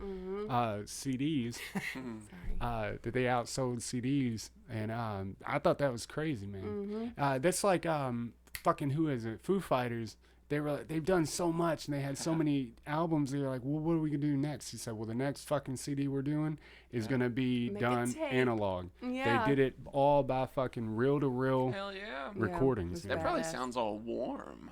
Speaker 2: CDs.
Speaker 1: Sorry.
Speaker 2: That they outsold CDs, and I thought that was crazy, man. That's like fucking who is it? Foo Fighters. They've done so much, and they had so many albums. They're like, well, what are we gonna do next? He said, well, the next fucking CD we're doing is gonna be
Speaker 1: Make a
Speaker 2: done
Speaker 1: tape.
Speaker 2: analog.
Speaker 1: Yeah.
Speaker 2: They did it all by fucking reel to reel
Speaker 3: Hell yeah.
Speaker 2: recordings.
Speaker 1: it
Speaker 3: That
Speaker 1: was
Speaker 3: probably
Speaker 1: badass.
Speaker 3: sounds all warm.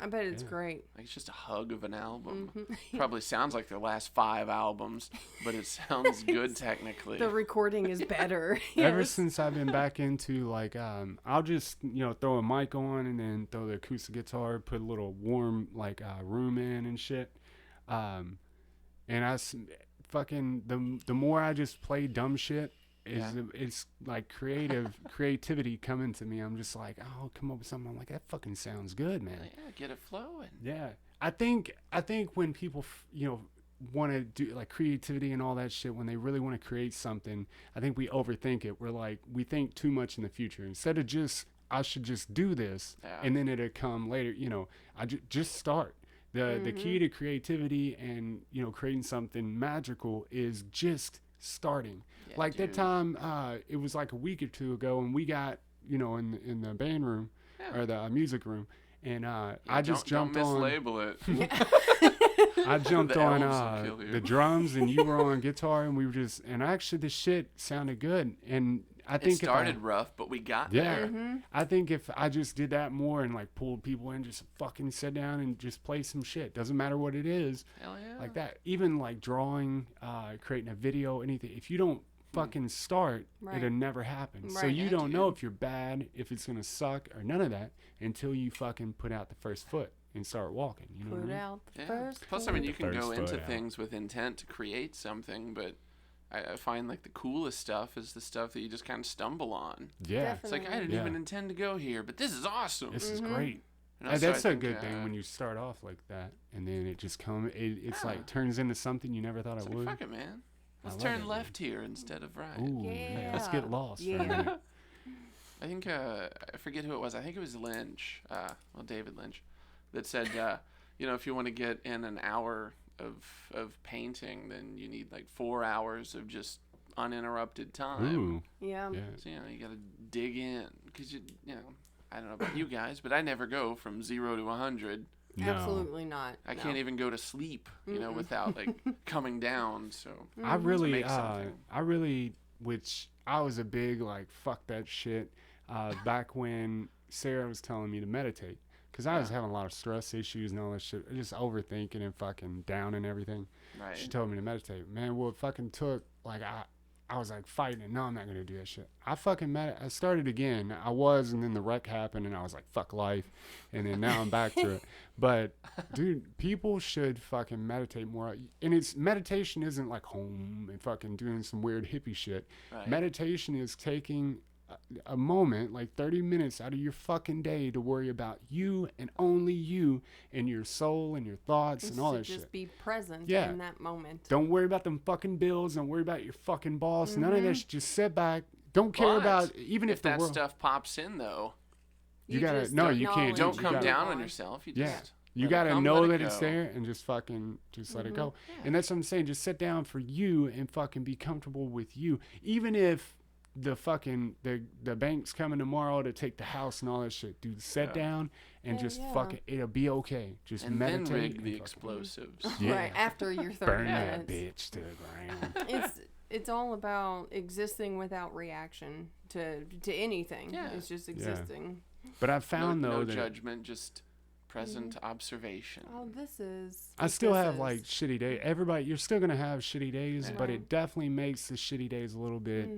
Speaker 1: I bet it's great.
Speaker 3: Like it's just a hug of an album. Probably sounds like their last 5 albums, but it sounds good technically.
Speaker 1: The recording is better.
Speaker 2: Ever
Speaker 1: Yes.
Speaker 2: since I've been back into like I'll just throw a mic on and then throw the acoustic guitar, put a little warm like room in and shit, and fucking the more I just play dumb shit it's like creativity coming to me. I'm just like, oh, come up with something. I'm like, that fucking sounds good, man.
Speaker 3: Yeah, get it flowing.
Speaker 2: Yeah, I think when people want to do like creativity and all that shit, when they really want to create something, I think we overthink it. We're like, we think too much in the future instead of just, I should just do this and then it'll come later. I just start. The key to creativity and creating something magical is just starting.
Speaker 3: Yeah,
Speaker 2: like
Speaker 3: dude.
Speaker 2: that time, it was like a week or two ago, and we got in the band room or the music room, and I just jumped
Speaker 3: don't
Speaker 2: on.
Speaker 3: mislabel it.
Speaker 2: I jumped
Speaker 3: The
Speaker 2: on
Speaker 3: elves will kill you.
Speaker 2: the drums, and you were on guitar, and we were just, and actually the shit sounded good, and I think
Speaker 3: It started rough, but we got
Speaker 2: yeah,
Speaker 3: there.
Speaker 2: I think if I just did that more and like pulled people in, just fucking sit down and just play some shit, doesn't matter what it is,
Speaker 3: Hell yeah.
Speaker 2: like that. Even like drawing, creating a video, anything. If you don't fucking start,
Speaker 1: Right.
Speaker 2: it'll never happen. So
Speaker 1: Right.
Speaker 2: you
Speaker 3: Yeah,
Speaker 2: don't know
Speaker 3: dude.
Speaker 2: if you're bad, if it's gonna suck, or none of that until you fucking put out the first foot and start walking. You know what I
Speaker 1: Put
Speaker 2: mean?
Speaker 1: out the
Speaker 3: Yeah.
Speaker 1: first.
Speaker 3: Plus, I mean, you can
Speaker 2: First
Speaker 3: go into
Speaker 2: foot out.
Speaker 3: things with intent to create something, but I find like the coolest stuff is the stuff that you just kind of stumble on.
Speaker 2: Yeah,
Speaker 3: It's like, I didn't
Speaker 2: Yeah.
Speaker 3: even intend to go here, but this is awesome.
Speaker 2: this is great.
Speaker 3: And also,
Speaker 2: That's
Speaker 3: I
Speaker 2: a
Speaker 3: think,
Speaker 2: good thing when you start off like that, and then it just it's
Speaker 3: Yeah.
Speaker 2: like turns into something you never thought
Speaker 3: It's
Speaker 2: it
Speaker 3: like,
Speaker 2: would.
Speaker 3: fuck it, man. Let's
Speaker 2: love
Speaker 3: turn
Speaker 2: it,
Speaker 3: left here instead of right.
Speaker 2: Ooh, yeah. Let's get lost. for a
Speaker 1: Yeah.
Speaker 2: minute.
Speaker 3: I think, I forget who it was. I think it was Lynch, David Lynch, that said, if you want to get in an hour of painting, then you need like 4 hours of just uninterrupted time.
Speaker 2: Ooh,
Speaker 1: Yeah.
Speaker 2: yeah.
Speaker 3: So, you got to dig in. Because, I don't know about you guys, but I never go from 0 to 100.
Speaker 2: No.
Speaker 1: Absolutely not.
Speaker 3: I
Speaker 1: No.
Speaker 3: can't even go to sleep, without like coming down. So
Speaker 2: I really,
Speaker 3: make something.
Speaker 2: which I was a big like fuck that shit. Back when Sarah was telling me to meditate, because I was having a lot of stress issues and all that shit, just overthinking and fucking down and everything.
Speaker 3: right.
Speaker 2: She told me to meditate. Man, what fucking took like I was like fighting it. No, I'm not gonna do that shit. I fucking I started again. And then the wreck happened, and I was like, fuck life. And then now I'm back to it. But dude, people should fucking meditate more. And meditation isn't like home and fucking doing some weird hippie shit.
Speaker 3: Right.
Speaker 2: Meditation is taking a moment, like 30 minutes out of your fucking day to worry about you and only you and your soul and your thoughts and all that
Speaker 1: just
Speaker 2: shit.
Speaker 1: be present
Speaker 2: Yeah.
Speaker 1: in that moment.
Speaker 2: Don't worry about them fucking bills. Don't worry about your fucking boss. None of that shit. Just sit back. Don't care
Speaker 3: But
Speaker 2: about, even if the
Speaker 3: that
Speaker 2: world.
Speaker 3: stuff pops in, though,
Speaker 2: You gotta-
Speaker 1: just
Speaker 2: no, you can't.
Speaker 1: acknowledge
Speaker 3: don't
Speaker 2: you
Speaker 3: come
Speaker 2: gotta-
Speaker 3: down on yourself. You
Speaker 2: Yeah.
Speaker 3: just
Speaker 2: You
Speaker 3: let it
Speaker 2: gotta
Speaker 3: come,
Speaker 2: know
Speaker 3: let it
Speaker 2: that it's
Speaker 3: go.
Speaker 2: there and just fucking let it go. And that's what I'm saying. Just sit down for you and fucking be comfortable with you. Even if the fucking the bank's coming tomorrow to take the house and all that shit, dude, sit down and
Speaker 1: Yeah,
Speaker 2: just
Speaker 1: yeah.
Speaker 2: fucking, it'll be okay. Just
Speaker 3: And
Speaker 2: meditate.
Speaker 3: then rig
Speaker 2: and
Speaker 3: the
Speaker 2: fucking-
Speaker 3: explosives.
Speaker 2: Yeah.
Speaker 1: Right after your 30
Speaker 2: Burn that
Speaker 1: minutes.
Speaker 2: bitch to the ground.
Speaker 1: It's all about existing without reaction to anything.
Speaker 3: Yeah.
Speaker 1: It's just existing.
Speaker 2: But I've found
Speaker 3: no
Speaker 2: though that
Speaker 3: judgment, just Present observation.
Speaker 1: Oh, this is.
Speaker 2: I still have like shitty days. Everybody, you're still gonna have shitty days, but it definitely makes the shitty days a little bit.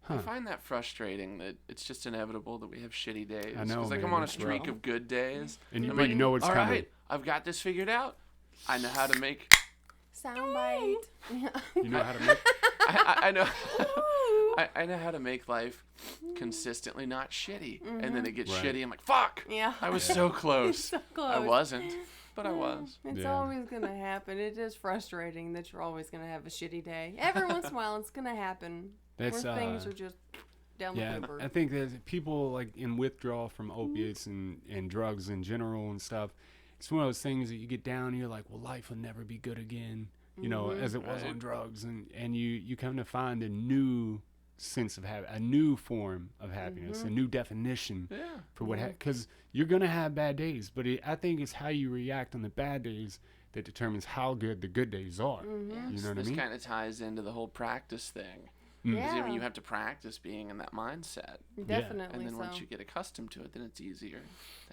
Speaker 3: I find that frustrating that it's just inevitable that we have shitty days.
Speaker 2: I know,
Speaker 3: Because like
Speaker 2: man,
Speaker 3: I'm on a
Speaker 2: it's
Speaker 3: streak
Speaker 2: rough.
Speaker 3: of good days,
Speaker 2: And you,
Speaker 3: I'm
Speaker 2: but
Speaker 3: like,
Speaker 2: you know it's
Speaker 3: all
Speaker 2: coming.
Speaker 3: right, I've got this figured out. I know how to make.
Speaker 1: Soundbite.
Speaker 2: You know how to make.
Speaker 3: I know. I know how to make life consistently not shitty, and then it gets
Speaker 2: Right.
Speaker 3: shitty. I'm like, fuck.
Speaker 1: Yeah.
Speaker 3: I was so close.
Speaker 1: So close.
Speaker 3: I wasn't, but I was.
Speaker 1: It's
Speaker 2: Yeah.
Speaker 1: always gonna happen. It is frustrating that you're always gonna have a shitty day. Every once in a while, it's gonna happen.
Speaker 2: That's
Speaker 1: where things are just down the
Speaker 2: yeah.
Speaker 1: river.
Speaker 2: I think that people like in withdrawal from opiates and drugs in general and stuff. It's one of those things that you get down and you're like, well, life will never be good again, you know, as it was on drugs, and you come to find a new sense of a new form of happiness, a new definition for what because you're gonna have bad days, but I think it's how you react on the bad days that determines how good the good days are. You know what I
Speaker 3: This
Speaker 2: mean?
Speaker 3: kind of ties into the whole practice thing.
Speaker 1: Yeah.
Speaker 3: Because you have to practice being in that mindset.
Speaker 1: Definitely.
Speaker 3: And then
Speaker 1: so.
Speaker 3: once you get accustomed to it, then it's easier.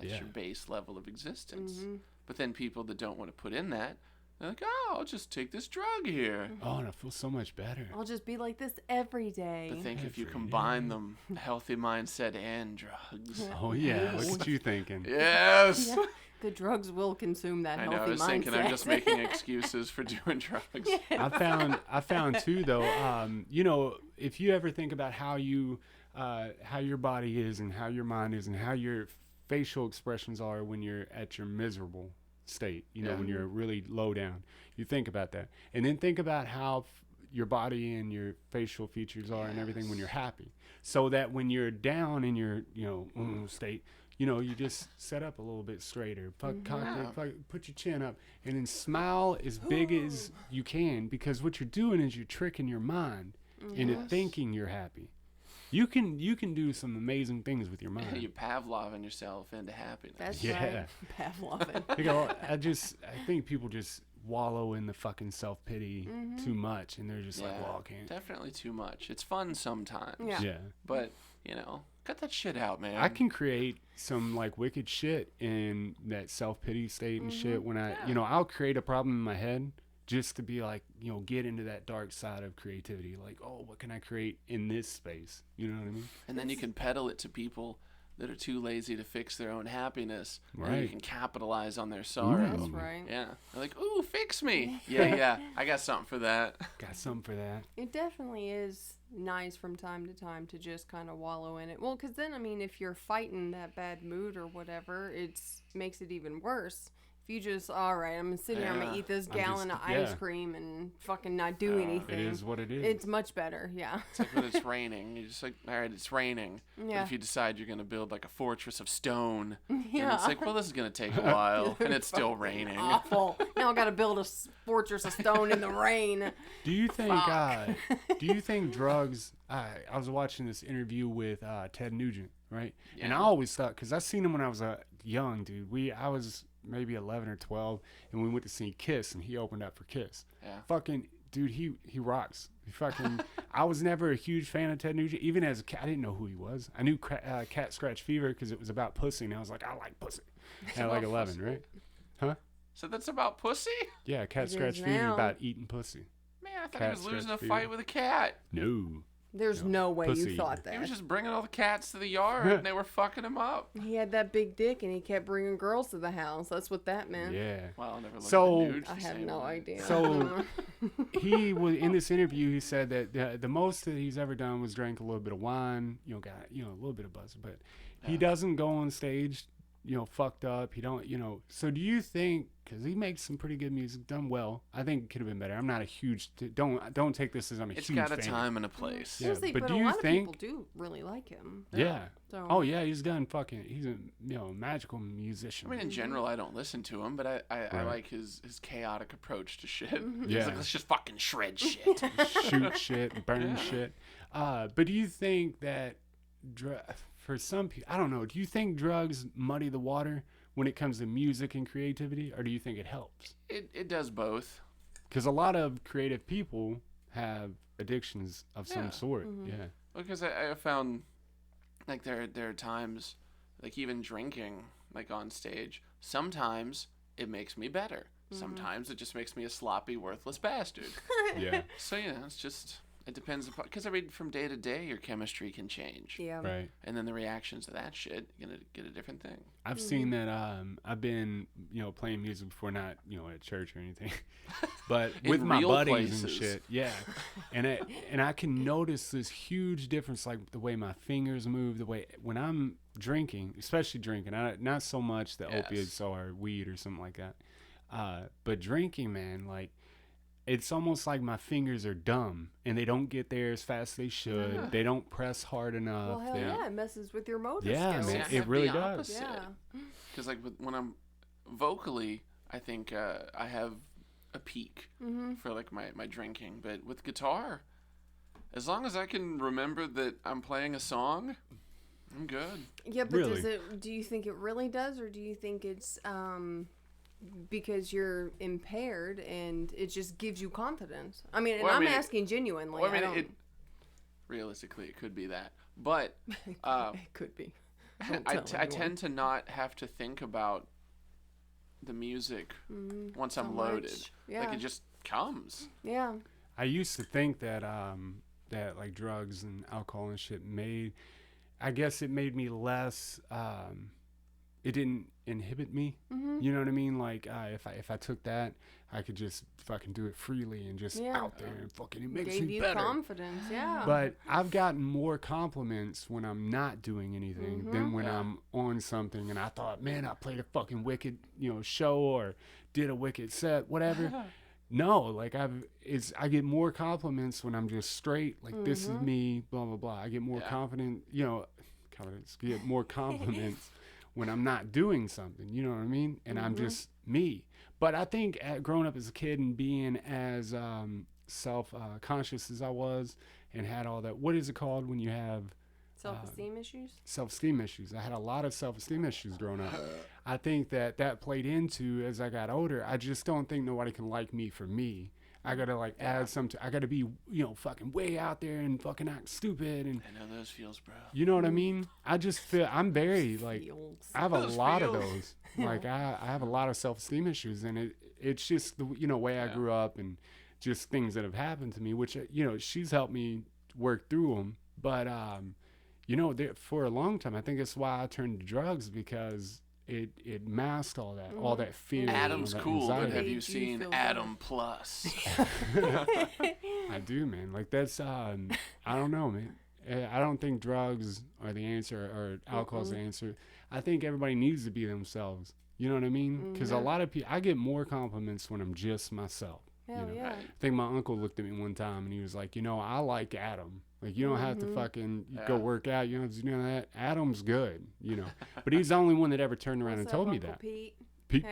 Speaker 3: That's your base level of existence. But then people that don't want to put in that, they're like, oh, I'll just take this drug here.
Speaker 2: Oh, and I feel so much better.
Speaker 1: I'll just be like this every day.
Speaker 3: But think if you combine them, a healthy mindset and drugs.
Speaker 2: Oh yeah, look what you thinking.
Speaker 3: Yes.
Speaker 1: Yeah. The drugs will consume that
Speaker 3: I
Speaker 1: healthy
Speaker 3: know. I was
Speaker 1: mindset.
Speaker 3: thinking I'm just making excuses for doing drugs.
Speaker 2: I found too though, you know, if you ever think about how your body is and how your mind is and how your facial expressions are when you're at your miserable state, you know, when you're really low down, you think about that, and then think about how your body and your facial features are and everything when you're happy, so that when you're down in your, you know, state, you know, you just set up a little bit straighter, put your chin up, and then smile as big as you can, because what you're doing is you're tricking your mind into thinking you're happy. You can do some amazing things with your mind.
Speaker 3: You Pavloving yourself into happiness.
Speaker 1: That's
Speaker 2: Yeah.
Speaker 1: right. Pavlovin.
Speaker 2: You know, I think people just wallow in the fucking self-pity too much, and they're just like, well, I can't.
Speaker 3: Definitely too much. It's fun sometimes.
Speaker 1: Yeah.
Speaker 3: But, you know, cut that shit out, man.
Speaker 2: I can create some like wicked shit in that self-pity state and shit when you know, I'll create a problem in my head just to be like, you know, get into that dark side of creativity. Like, oh, what can I create in this space? You know what I mean?
Speaker 3: And then you can peddle it to people that are too lazy to fix their own happiness.
Speaker 2: Right.
Speaker 3: And you can capitalize on their sorrow.
Speaker 1: That's right.
Speaker 3: Yeah. They're like, ooh, fix me. Yeah. I got something for that.
Speaker 2: Got something for that.
Speaker 1: It definitely is nice from time to time to just kind of wallow in it. Well, because then, I mean, if you're fighting that bad mood or whatever, it makes it even worse. If you just, all right, I'm sitting here, I'm going to eat this gallon of ice cream and fucking not do anything.
Speaker 2: It is what it is.
Speaker 1: It's much better, yeah.
Speaker 3: It's like when it's raining. You're just like, all right, it's raining.
Speaker 1: Yeah.
Speaker 3: But if you decide you're going to build like a fortress of stone,
Speaker 1: Yeah.
Speaker 3: and it's like, well, this is going to take a while, and it's still raining.
Speaker 1: Awful. Now I got to build a fortress of stone in the rain.
Speaker 2: Do you think drugs? I was watching this interview with Ted Nugent, right?
Speaker 3: Yeah.
Speaker 2: And I always thought, because I seen him when I was young, dude. I was maybe 11 or 12, and we went to see Kiss, and he opened up for Kiss.
Speaker 3: Yeah.
Speaker 2: Fucking dude, he rocks. He fucking. I was never a huge fan of Ted Nugent, even as a kid. I didn't know who he was. I knew Cat Scratch Fever because it was about pussy, and I was like, I like pussy. At like 11, right? Huh?
Speaker 3: So that's about pussy?
Speaker 2: Yeah, Cat
Speaker 1: It
Speaker 2: Scratch
Speaker 1: is
Speaker 2: Fever
Speaker 1: now.
Speaker 2: about eating pussy.
Speaker 3: Man, I thought
Speaker 2: Cat
Speaker 3: he was losing a
Speaker 2: Scratch
Speaker 3: fight
Speaker 2: Fever.
Speaker 3: with a cat.
Speaker 2: No.
Speaker 1: There's no way
Speaker 2: Pussy.
Speaker 1: you thought
Speaker 3: He was
Speaker 1: that.
Speaker 3: just bringing all the cats to the yard, and they were fucking him up.
Speaker 1: He had that big dick and he kept bringing girls to the house. That's what that meant.
Speaker 2: Yeah.
Speaker 3: Well, I never looked
Speaker 2: So-
Speaker 3: at nudes
Speaker 1: I
Speaker 3: the
Speaker 1: have
Speaker 3: same
Speaker 1: no
Speaker 3: way.
Speaker 1: idea.
Speaker 2: So he was in this interview. He said that the most that he's ever done was drank a little bit of wine. You know, got a little bit of buzz, but he doesn't go on stage, you know, fucked up. He don't, you know. So do you think? Because he makes some pretty good music, done well. I think it could have been better. I'm not a huge. Don't take this as I'm a
Speaker 3: It's
Speaker 2: huge
Speaker 3: got a
Speaker 2: fan.
Speaker 3: time and a place.
Speaker 2: Yeah,
Speaker 1: Honestly,
Speaker 2: but
Speaker 1: but
Speaker 2: do
Speaker 1: a
Speaker 2: you
Speaker 1: lot
Speaker 2: think-
Speaker 1: of people do really like him.
Speaker 2: Yeah.
Speaker 1: So,
Speaker 2: Oh yeah, he's done fucking. He's a magical musician.
Speaker 3: I mean, in general, I don't listen to him, but I
Speaker 2: Right.
Speaker 3: like his chaotic approach to shit.
Speaker 2: Yeah.
Speaker 3: He's like, let's just fucking shred shit.
Speaker 2: shoot shit, burn
Speaker 3: Yeah.
Speaker 2: shit. But do you think that for some people, I don't know, do you think drugs muddy the water when it comes to music and creativity, or do you think it helps?
Speaker 3: It does both.
Speaker 2: Because a lot of creative people have addictions of some
Speaker 3: Yeah.
Speaker 2: sort.
Speaker 1: Mm-hmm.
Speaker 2: Yeah.
Speaker 3: Because I found, like, there are times like even drinking, like on stage, sometimes it makes me better. Sometimes it just makes me a sloppy, worthless bastard.
Speaker 2: Yeah.
Speaker 3: So, it's just, it depends upon, because from day to day, your chemistry can change.
Speaker 1: Yeah.
Speaker 2: Right.
Speaker 3: And then the reactions to that shit, you're going to get a different thing.
Speaker 2: I've seen that. I've been, playing music before, not, at church or anything, but with my buddies and shit. Yeah. And I can notice this huge difference, like the way my fingers move, the way when I'm drinking, especially drinking, not so much the opiates or weed or something like that. But drinking, man, like, it's almost like my fingers are dumb and they don't get there as fast as they should. Yeah. They don't press hard enough.
Speaker 1: Well, hell it messes with your motor
Speaker 2: skills.
Speaker 1: Man,
Speaker 2: it really does.
Speaker 1: Yeah.
Speaker 3: Because, like, when I'm vocally, I think I have a peak for, like, my drinking. But with guitar, as long as I can remember that I'm playing a song, I'm good.
Speaker 1: Yeah, but do you think it really does, or do you think it's because you're impaired and it just gives you confidence? I mean, and I'm asking genuinely.
Speaker 3: Well, I mean, realistically, it could be that. But
Speaker 1: it could be.
Speaker 3: I tend to not have to think about the music once I'm loaded. Yeah. Like, it just comes.
Speaker 1: Yeah.
Speaker 2: I used to think that that like drugs and alcohol and shit I guess it made me less. It didn't inhibit me. You know what I mean? Like, if I took that, I could just fucking do it freely and just out there and fucking, it makes me better.
Speaker 1: Gave you confidence, yeah.
Speaker 2: But I've gotten more compliments when I'm not doing anything than when I'm on something and I thought, man, I played a fucking wicked, show or did a wicked set, whatever. No, like I get more compliments when I'm just straight, like this is me, blah blah blah. I get more get more compliments when I'm not doing something, you know what I mean? And I'm just me. But I think growing up as a kid and being as self-conscious as I was and had all that, what is it called when you have
Speaker 1: self-esteem issues?
Speaker 2: Self-esteem issues. I had a lot of self-esteem issues growing up. I think that played into, as I got older, I just don't think nobody can like me for me. I gotta add something. I gotta be, fucking way out there and fucking act stupid. And
Speaker 3: I know those feels, bro.
Speaker 2: You know what I mean? I just feel I'm very I have a lot of those. Like I have a lot of self-esteem issues, and it's just the way I grew up and just things that have happened to me, which she's helped me work through them. But for a long time, I think that's why I turned to drugs, because it masked all that fear.
Speaker 3: Adam's cool,
Speaker 2: anxiety.
Speaker 3: but have you seen Adam Plus?
Speaker 2: I do, man. Like, that's I don't know, man. I don't think drugs are the answer or alcohol's the answer. I think everybody needs to be themselves. You know what I mean? Because a lot of people, I get more compliments when I'm just myself.
Speaker 1: Hell yeah.
Speaker 2: I think my uncle looked at me one time and he was like, I like Adam. Like, you don't have to fucking go work out. You don't have to do that. Adam's good, But he's the only one that ever turned around and told me that.
Speaker 1: Pete.
Speaker 2: Pete.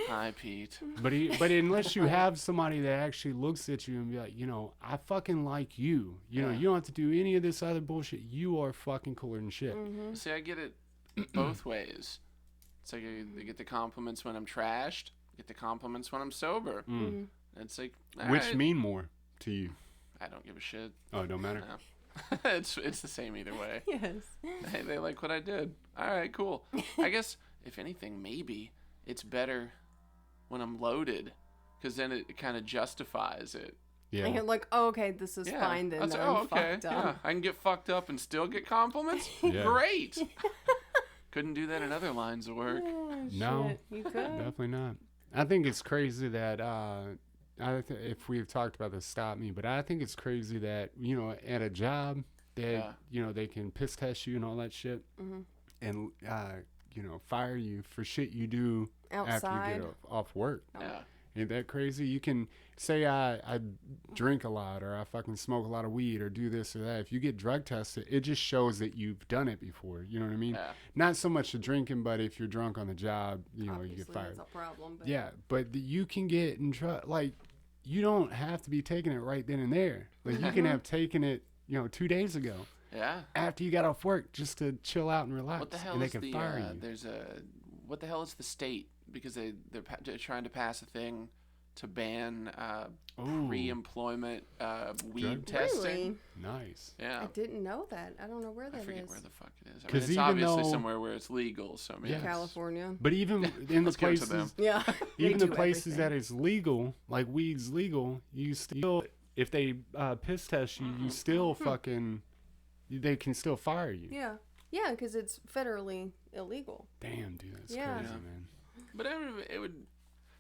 Speaker 3: Hi, Pete.
Speaker 2: But unless you have somebody that actually looks at you and be like, I fucking like you. You don't have to do any of this other bullshit. You are fucking cooler than shit.
Speaker 3: See, I get it both ways. It's like I get the compliments when I'm trashed. I get the compliments when I'm sober. It's like,
Speaker 2: which mean more to you?
Speaker 3: I don't give a shit.
Speaker 2: Oh, it don't matter?
Speaker 3: No. It's the same either way.
Speaker 1: Yes.
Speaker 3: Hey, they like what I did. All right, cool. I guess, if anything, maybe it's better when I'm loaded, because then it kind of justifies it.
Speaker 2: Yeah.
Speaker 1: And you're like, oh, okay, this is fine then. I'm fucked up.
Speaker 3: Yeah, I can get fucked up and still get compliments?
Speaker 2: Yeah.
Speaker 3: Great. Couldn't do that in other lines of work.
Speaker 2: No.
Speaker 1: Shit, you could.
Speaker 2: Definitely not. I think it's crazy that if we've talked about this, stop me, but I think it's crazy that, at a job that, they can piss test you and all that shit and, fire you for shit you do
Speaker 1: outside
Speaker 2: after you get off work.
Speaker 3: Yeah.
Speaker 2: Ain't that crazy? You can say I drink a lot or I fucking smoke a lot of weed or do this or that. If you get drug tested, it just shows that you've done it before. You know what I mean?
Speaker 3: Yeah.
Speaker 2: Not so much the drinking, but if you're drunk on the job,
Speaker 1: obviously,
Speaker 2: you get fired.
Speaker 1: that's a problem. But...
Speaker 2: Yeah, but you can get in trouble. Like, you don't have to be taking it right then and there. Like, you can have taken it, 2 days ago.
Speaker 3: Yeah.
Speaker 2: After you got off work, just to chill out and relax.
Speaker 3: What the hell
Speaker 2: and they
Speaker 3: is
Speaker 2: can fire you.
Speaker 3: what the hell is the state? Because they're trying to pass a thing to ban pre-employment weed
Speaker 2: Drug
Speaker 3: testing.
Speaker 1: Really?
Speaker 2: Nice.
Speaker 3: Yeah.
Speaker 1: I didn't know that. I don't know where that
Speaker 3: I
Speaker 1: is.
Speaker 3: forget where the fuck it is. I
Speaker 2: 'Cause
Speaker 3: mean, it's
Speaker 2: even
Speaker 3: obviously
Speaker 2: though-
Speaker 3: somewhere where it's legal. So I mean,
Speaker 2: Yes.
Speaker 1: California.
Speaker 2: But even in the
Speaker 3: Let's give it to them.
Speaker 2: places,
Speaker 1: Yeah.
Speaker 2: even
Speaker 1: They
Speaker 2: the
Speaker 1: do
Speaker 2: places
Speaker 1: everything.
Speaker 2: that it's legal, like weed's legal, you still, if they piss test you, you still fucking, they can still fire you.
Speaker 1: Yeah. Yeah, because it's federally illegal.
Speaker 2: Damn, dude, that's
Speaker 1: Yeah.
Speaker 2: crazy,
Speaker 3: Yeah.
Speaker 2: man.
Speaker 3: But it would.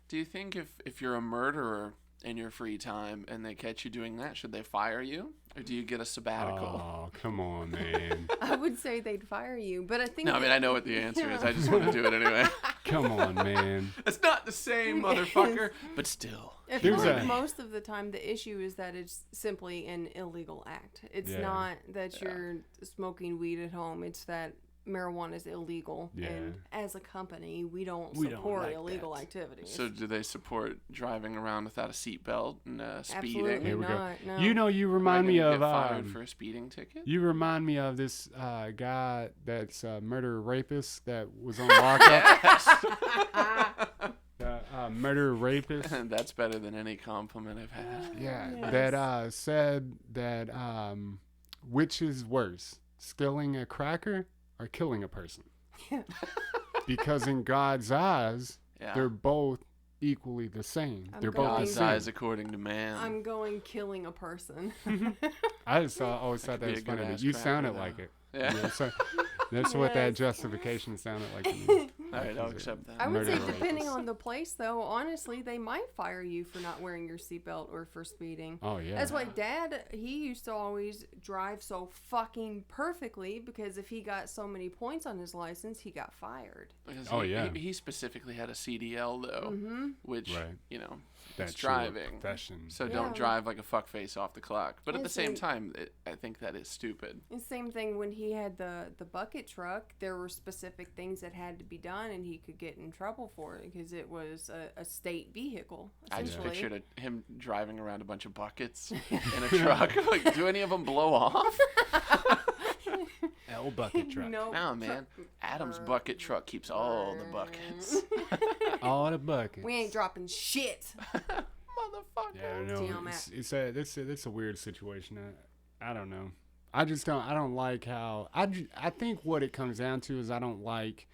Speaker 3: Do you think if you're a murderer in your free time and they catch you doing that, should they fire you, or do you get a sabbatical?
Speaker 2: Oh, come on, man.
Speaker 1: I would say they'd fire you, but I think.
Speaker 3: No, I mean I know what the answer is. I just want to do it anyway.
Speaker 2: Come on, man.
Speaker 3: It's not the same, motherfucker. But still.
Speaker 1: I feel
Speaker 2: There's
Speaker 1: like
Speaker 2: a-
Speaker 1: most of the time the issue is that it's simply an illegal act. It's
Speaker 2: Yeah.
Speaker 1: not that you're smoking weed at home. It's that marijuana is illegal.
Speaker 2: Yeah.
Speaker 1: And as a company, we don't
Speaker 2: We don't
Speaker 1: support
Speaker 2: like
Speaker 1: illegal
Speaker 2: that.
Speaker 1: activities.
Speaker 3: So do they support driving around without a seatbelt and speeding?
Speaker 1: Absolutely
Speaker 2: Here we go.
Speaker 1: not. No.
Speaker 2: You know, you
Speaker 3: Am I
Speaker 2: remind me
Speaker 3: gonna
Speaker 2: of
Speaker 3: get fired for a speeding ticket?
Speaker 2: you remind me of this guy that's a murder rapist that was on lockup. Murder rapist.
Speaker 3: That's better than any compliment I've had.
Speaker 2: Yeah,
Speaker 1: Yes.
Speaker 2: that said that which is worse, stealing a cracker or killing a person? Because in God's eyes,
Speaker 3: Yeah.
Speaker 2: they're both equally the same.
Speaker 1: I'm
Speaker 2: They're
Speaker 1: going-
Speaker 2: both the
Speaker 3: God's
Speaker 2: same.
Speaker 3: eyes according to man.
Speaker 1: I'm going killing a person.
Speaker 2: I just always thought
Speaker 3: could
Speaker 2: that
Speaker 3: be
Speaker 2: was
Speaker 3: a good
Speaker 2: funny.
Speaker 3: ass
Speaker 2: You
Speaker 3: cracker,
Speaker 2: sounded
Speaker 3: though.
Speaker 2: like it.
Speaker 3: Yeah.
Speaker 2: Yeah, so that's what that
Speaker 1: Yes.
Speaker 2: justification sounded like to me.
Speaker 3: All right, I'll accept that.
Speaker 1: I would say,
Speaker 2: Murder
Speaker 1: depending
Speaker 2: rapist.
Speaker 1: on the place, though, honestly, they might fire you for not wearing your seatbelt or for speeding.
Speaker 2: Oh yeah.
Speaker 1: That's why Dad, he used to always drive so fucking perfectly because if he got so many points on his license, he got fired.
Speaker 3: Because
Speaker 2: Oh, yeah.
Speaker 3: he specifically had a CDL though,
Speaker 1: Mm-hmm.
Speaker 3: which
Speaker 2: Right.
Speaker 3: you know,
Speaker 2: That's
Speaker 3: it's driving.
Speaker 2: profession.
Speaker 3: So
Speaker 1: Yeah.
Speaker 3: don't drive like a fuckface off the clock. But at
Speaker 1: And
Speaker 3: the same
Speaker 1: so-
Speaker 3: time, I think that is stupid.
Speaker 1: And same thing when he had the bucket truck, there were specific things that had to be done and he could get in trouble for it because it was a state vehicle,
Speaker 3: I just
Speaker 1: essentially.
Speaker 3: pictured him driving around a bunch of buckets in a truck. Like, do any of them blow off?
Speaker 2: L bucket truck.
Speaker 1: No,
Speaker 3: No, man. Adam's bucket truck keeps all the buckets.
Speaker 2: All the buckets.
Speaker 1: We ain't dropping shit.
Speaker 3: Motherfucker.
Speaker 2: Yeah, no,
Speaker 1: Damn
Speaker 2: it's a weird situation. I don't know. I don't like how I think what it comes down to is I don't like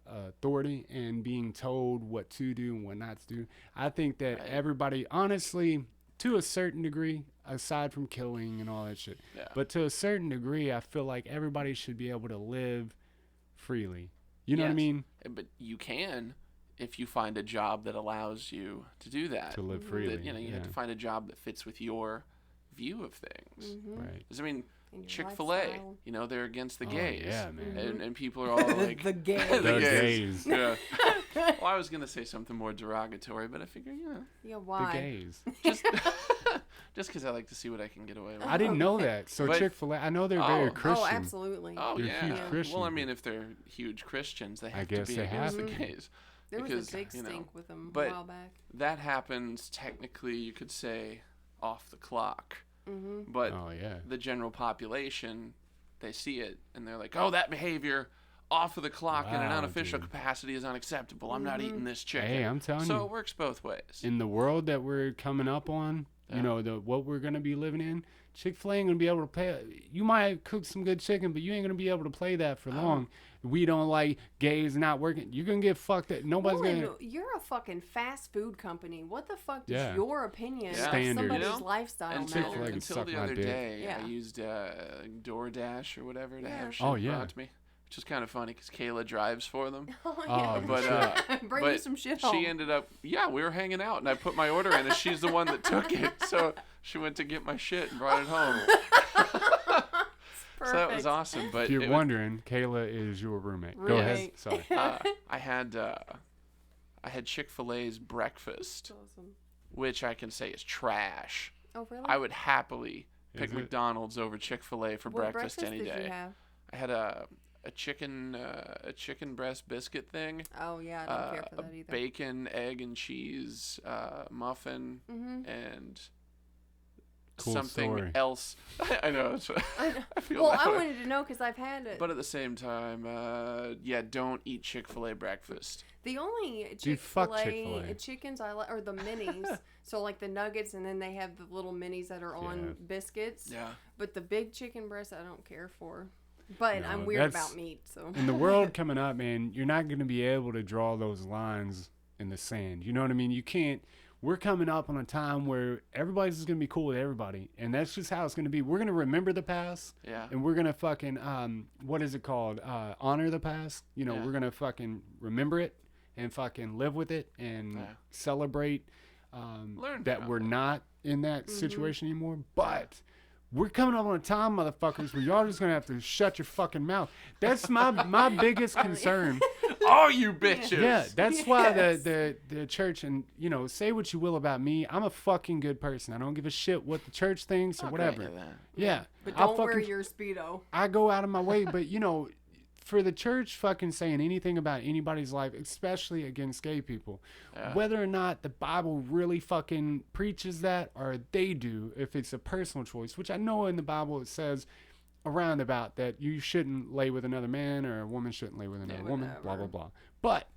Speaker 2: authority and being told what to do and what not to do. I think that
Speaker 3: Right.
Speaker 2: everybody, honestly, to a certain degree, aside from killing and all that shit,
Speaker 3: Yeah.
Speaker 2: but to a certain degree, I feel like everybody should be able to live freely. You know what I
Speaker 3: Yes.
Speaker 2: mean?
Speaker 3: But you can if you find a job that allows you to do that.
Speaker 2: To live freely.
Speaker 3: That, you know, you have to find a job that fits with your view of things.
Speaker 1: Mm-hmm.
Speaker 2: Right.
Speaker 3: 'Cause, I mean,
Speaker 1: And your
Speaker 3: Chick-fil-A,
Speaker 1: lifestyle.
Speaker 3: you know, they're against the
Speaker 2: Oh,
Speaker 3: gays.
Speaker 2: yeah, man.
Speaker 3: And people are all like,
Speaker 1: The gays.
Speaker 3: the
Speaker 2: The
Speaker 3: gays.
Speaker 2: gays.
Speaker 3: Yeah. Well, I was going to say something more derogatory, but I figure, you know,
Speaker 1: Yeah,
Speaker 2: The
Speaker 1: why?
Speaker 2: gays.
Speaker 3: just because I like to see what I can get away with.
Speaker 2: I didn't know that. So
Speaker 3: But-
Speaker 2: Chick-fil-A, I know they're
Speaker 3: Oh.
Speaker 2: very
Speaker 3: Oh,
Speaker 2: Christian.
Speaker 1: Oh, absolutely.
Speaker 3: Oh,
Speaker 2: They're
Speaker 3: yeah.
Speaker 2: huge
Speaker 1: Yeah.
Speaker 2: Christians.
Speaker 3: Well, I mean, if they're huge Christians, they have to
Speaker 2: guess
Speaker 3: be
Speaker 2: they
Speaker 3: against
Speaker 2: have
Speaker 3: the
Speaker 2: to.
Speaker 3: gays.
Speaker 1: There was
Speaker 3: because,
Speaker 1: a big
Speaker 3: you know,
Speaker 1: stink with them
Speaker 3: but-
Speaker 1: a while back.
Speaker 3: That happens technically, you could say, off the clock.
Speaker 1: Mm-hmm.
Speaker 3: But
Speaker 2: Oh yeah.
Speaker 3: the general population, they see it and they're like, oh, that behavior off of the clock in an
Speaker 2: Wow,
Speaker 3: unofficial
Speaker 2: dude.
Speaker 3: capacity is unacceptable. I'm not
Speaker 1: Mhm.
Speaker 3: eating this chicken.
Speaker 2: Hey, I'm telling
Speaker 3: so
Speaker 2: you.
Speaker 3: it works both ways.
Speaker 2: In the world that we're coming up on,
Speaker 3: Yeah.
Speaker 2: you know, what we're gonna be living in, Chick-fil-A ain't gonna be able to play. You might cook some good chicken, but you ain't gonna be able to play that for long. We don't like gays not working. You're gonna get fucked. Nobody's
Speaker 1: Well,
Speaker 2: gonna.
Speaker 1: and you're a fucking fast food company. What the fuck does
Speaker 2: Yeah.
Speaker 1: your opinion
Speaker 3: Yeah.
Speaker 1: of
Speaker 2: Standard.
Speaker 1: somebody's
Speaker 3: You know?
Speaker 1: lifestyle
Speaker 3: until
Speaker 2: Chick-fil-A
Speaker 1: matter?
Speaker 2: can
Speaker 3: until
Speaker 2: suck
Speaker 3: the
Speaker 2: my
Speaker 3: other
Speaker 2: dick.
Speaker 3: day,
Speaker 1: Yeah.
Speaker 3: I used DoorDash or whatever to
Speaker 1: Yeah.
Speaker 3: have shit
Speaker 2: Oh, yeah.
Speaker 3: brought to me, which is kind of funny because Kayla drives for them.
Speaker 1: Oh,
Speaker 2: Oh,
Speaker 1: yeah.
Speaker 3: But
Speaker 1: Bring
Speaker 3: but
Speaker 1: you some shit home.
Speaker 3: she ended up, yeah, we were hanging out and I put my order in and she's the one that took it. So she went to get my shit and brought it home. So that was
Speaker 1: Perfect.
Speaker 3: awesome. But
Speaker 2: If you're
Speaker 3: it was-
Speaker 2: wondering, Kayla is your roommate. Go ahead.
Speaker 1: Right.
Speaker 2: Sorry.
Speaker 3: I had Chick-fil-A's breakfast,
Speaker 1: Awesome.
Speaker 3: which I can say is trash.
Speaker 1: Oh, really?
Speaker 3: I would happily pick
Speaker 2: Is it?
Speaker 3: McDonald's over Chick-fil-A for
Speaker 1: What
Speaker 3: breakfast any
Speaker 1: did
Speaker 3: day.
Speaker 1: you have?
Speaker 3: I had a chicken breast biscuit thing,
Speaker 1: Oh, yeah, I don't care for
Speaker 3: a
Speaker 1: that either.
Speaker 3: bacon, egg, and cheese muffin,
Speaker 1: Mm-hmm.
Speaker 3: and
Speaker 2: Cool
Speaker 3: something
Speaker 2: story.
Speaker 3: else. I know. I feel
Speaker 1: Well,
Speaker 3: that
Speaker 1: I
Speaker 3: way.
Speaker 1: wanted to know because I've had it.
Speaker 3: But at the same time, don't eat Chick-fil-A breakfast.
Speaker 1: The only
Speaker 2: Dude, fuck
Speaker 1: Chick-fil-A
Speaker 2: Chick-fil-A.
Speaker 1: chickens I like are the minis. So like the nuggets, and then they have the little minis that are on biscuits.
Speaker 3: Yeah.
Speaker 1: But the big chicken breast, I don't care for. But
Speaker 2: No,
Speaker 1: I'm weird
Speaker 2: that's-
Speaker 1: about meat, so.
Speaker 2: In the world coming up, man, you're not going to be able to draw those lines in the sand. You know what I mean? You can't. We're coming up on a time where everybody's just going to be cool with everybody. And that's just how it's going to be. We're going to remember the past.
Speaker 3: Yeah.
Speaker 2: And we're going to fucking, what is it called? Honor the past. You know,
Speaker 3: Yeah.
Speaker 2: we're going to fucking remember it and fucking live with it and celebrate
Speaker 3: Learn
Speaker 2: that
Speaker 3: from
Speaker 2: we're
Speaker 3: it.
Speaker 2: not in that situation anymore. But we're coming up on a time, motherfuckers, where y'all just going to have to shut your fucking mouth. That's my biggest concern.
Speaker 3: Oh, you bitches!
Speaker 2: Yeah, that's why
Speaker 1: Yes.
Speaker 2: the church, and you know, say what you will about me, I'm a fucking good person. I don't give a shit what the church thinks or
Speaker 3: I'll
Speaker 2: whatever.
Speaker 3: grant you that.
Speaker 2: Yeah,
Speaker 1: But
Speaker 2: I'll
Speaker 1: don't wear
Speaker 2: fucking-
Speaker 1: your Speedo.
Speaker 2: I go out of my way, but you know, for the church fucking saying anything about anybody's life, especially against gay people, whether or not the Bible really fucking preaches that or they do, if it's a personal choice, which I know in the Bible it says around about that you shouldn't lay with another man or a woman shouldn't lay with another woman, blah, blah, blah. But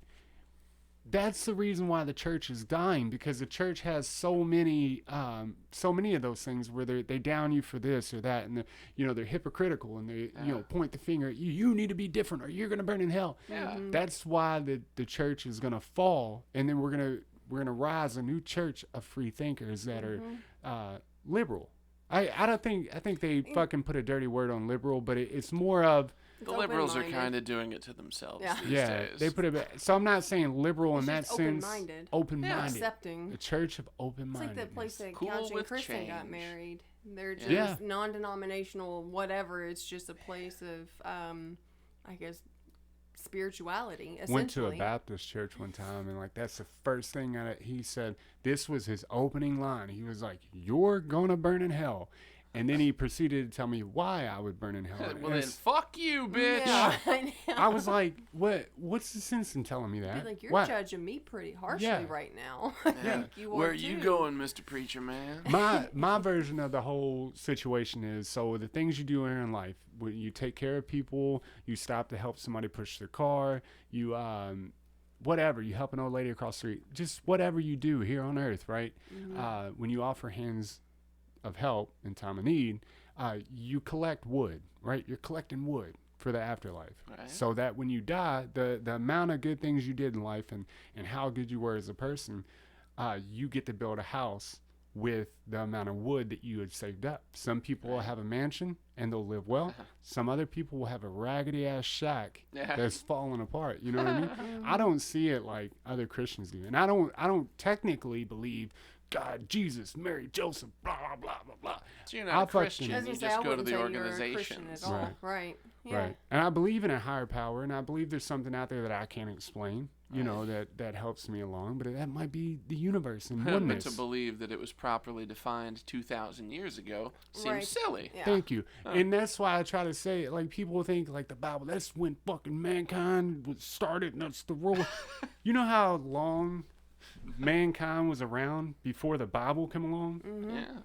Speaker 2: that's the reason why the church is dying, because the church has so many of those things where they down you for this or that, and they're hypocritical and they point the finger at you. You need to be different or you're gonna burn in hell.
Speaker 3: Yeah.
Speaker 2: That's why the church is gonna fall, and then we're gonna rise a new church of free thinkers that are liberal. I think they fucking put a dirty word on liberal, but it's more of
Speaker 3: The liberals are kind of doing it to themselves these days.
Speaker 2: they put it. So I'm not saying liberal in that
Speaker 1: just
Speaker 2: sense.
Speaker 1: open-minded.
Speaker 2: Open-minded.
Speaker 1: Accepting.
Speaker 2: The church of
Speaker 1: It's
Speaker 2: open-mindedness.
Speaker 1: like the place that
Speaker 3: Cool
Speaker 1: Couch and
Speaker 3: with
Speaker 1: Kristen got
Speaker 3: change.
Speaker 1: married. They're just
Speaker 2: Yeah.
Speaker 1: non-denominational, whatever. It's just a place of, I guess, spirituality. Essentially.
Speaker 2: Went to a Baptist church one time, and like that's the first thing he said. This was his opening line. He was like, "You're gonna burn in hell," and then he proceeded to tell me why I would burn in hell. And
Speaker 3: Well, then
Speaker 2: it's-
Speaker 3: fuck you, bitch.
Speaker 1: Yeah, I know.
Speaker 2: I was like, "What's the sense in telling me
Speaker 1: Be
Speaker 2: that?"
Speaker 1: like, you're
Speaker 2: Why?
Speaker 1: judging me pretty harshly
Speaker 2: Yeah.
Speaker 1: right now. I think you
Speaker 3: Where
Speaker 1: are
Speaker 3: are you
Speaker 1: too.
Speaker 3: going, Mr. Preacher Man?
Speaker 2: my version of the whole situation is, so the things you do in life, when you take care of people, you stop to help somebody push their car, you whatever, you help an old lady across the street, just whatever you do here on earth, right? When you offer hands of help in time of need, you collect wood, right? You're collecting wood for the afterlife,
Speaker 3: Right.
Speaker 2: so that when you die, the amount of good things you did in life and how good you were as a person, you get to build a house with the amount of wood that you had saved up. Some people will have a mansion and they'll live well. Some other people will have a raggedy ass shack that's falling apart. You know what I mean? I don't see it like other Christians do, and I don't technically believe God, Jesus, Mary, Joseph, blah blah blah blah blah.
Speaker 3: So you're
Speaker 2: I
Speaker 3: not a
Speaker 2: fucking-
Speaker 3: Christian.
Speaker 1: I was
Speaker 3: You
Speaker 1: gonna say,
Speaker 3: just
Speaker 1: I
Speaker 3: go to
Speaker 1: wouldn't
Speaker 3: the
Speaker 1: say you're a Christian
Speaker 3: organizations.
Speaker 1: at all.
Speaker 2: Right.
Speaker 1: Right. Yeah.
Speaker 2: Right. And I believe in a higher power, and I believe there's something out there that I can't explain, you know, that helps me along, but that might be the universe and
Speaker 3: But
Speaker 2: oneness.
Speaker 3: to believe that it was properly defined 2,000 years ago seems
Speaker 1: Right.
Speaker 3: silly.
Speaker 1: Yeah.
Speaker 2: Thank you. And that's why I try to say, like, people think, like, the Bible, that's when fucking mankind was started, and that's the rule. You know how long mankind was around before the Bible came along?
Speaker 3: Yeah.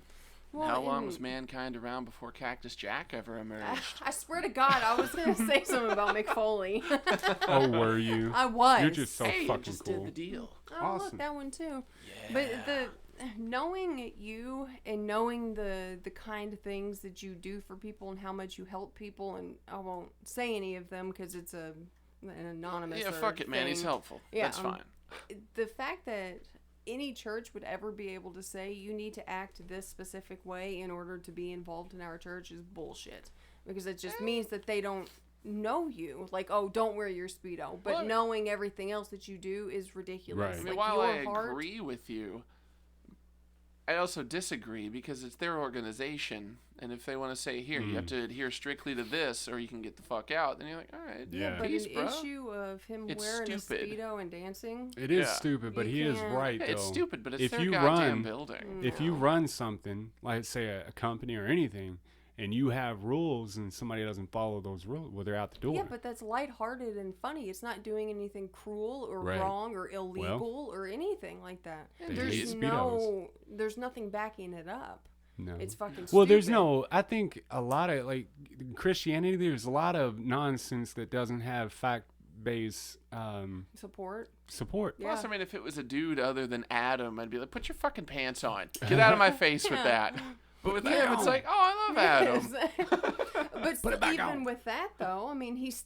Speaker 1: Well,
Speaker 3: How long
Speaker 1: and-
Speaker 3: was mankind around before Cactus Jack ever emerged?
Speaker 1: I swear to God, I was going to say something about McFoley.
Speaker 2: Oh, were you?
Speaker 1: I was.
Speaker 2: You're just so
Speaker 3: Hey, you
Speaker 2: fucking
Speaker 3: just
Speaker 2: cool.
Speaker 3: did the deal.
Speaker 1: Oh,
Speaker 2: Awesome.
Speaker 1: look, that one too. But knowing you and knowing the kind of things that you do for people and how much you help people, and I won't say any of them because it's an anonymous.
Speaker 3: Yeah, fuck it, man. He's
Speaker 1: thing.
Speaker 3: helpful.
Speaker 1: Yeah,
Speaker 3: That's fine.
Speaker 1: The fact that any church would ever be able to say you need to act this specific way in order to be involved in our church is bullshit, because it just means that they don't know you. Like, oh, don't wear your Speedo, but
Speaker 3: Well,
Speaker 1: knowing everything else that you do is ridiculous.
Speaker 2: Right.
Speaker 3: I mean,
Speaker 1: Like,
Speaker 3: while I
Speaker 1: your heart,
Speaker 3: agree with you, I also disagree because it's their organization, and if they want to say, here, you have to adhere strictly to this, or you can get the fuck out, then you're like, all right,
Speaker 2: Yeah.
Speaker 1: but
Speaker 3: peace,
Speaker 1: an
Speaker 3: bro.
Speaker 1: issue of him
Speaker 3: It's
Speaker 1: wearing
Speaker 3: stupid.
Speaker 1: a Speedo and dancing.
Speaker 2: It is
Speaker 3: Yeah.
Speaker 2: stupid, but
Speaker 1: You
Speaker 2: he is
Speaker 1: can't-
Speaker 2: right,
Speaker 3: Yeah,
Speaker 2: though.
Speaker 3: it's stupid, but it's
Speaker 2: If
Speaker 3: their
Speaker 2: you
Speaker 3: goddamn
Speaker 2: run-
Speaker 3: building.
Speaker 2: If you run something, like say a company or anything, and you have rules and somebody doesn't follow those rules, well, they're out the door.
Speaker 1: Yeah, but that's lighthearted and funny. It's not doing anything cruel or
Speaker 2: Right.
Speaker 1: wrong or illegal or anything like that.
Speaker 3: They
Speaker 1: There's
Speaker 3: hate
Speaker 2: Speedos.
Speaker 1: there's nothing backing it up.
Speaker 2: No.
Speaker 1: It's fucking stupid.
Speaker 2: Well, there's no, I think a lot of, like, Christianity, there's a lot of nonsense that doesn't have fact-based
Speaker 1: support.
Speaker 2: Yeah.
Speaker 3: Plus, I mean, if it was a dude other than Adam, I'd be like, put your fucking pants on. Get out of my face with that. But with him, it's like, oh, I love Adam.
Speaker 1: But even with that, though, I mean, he's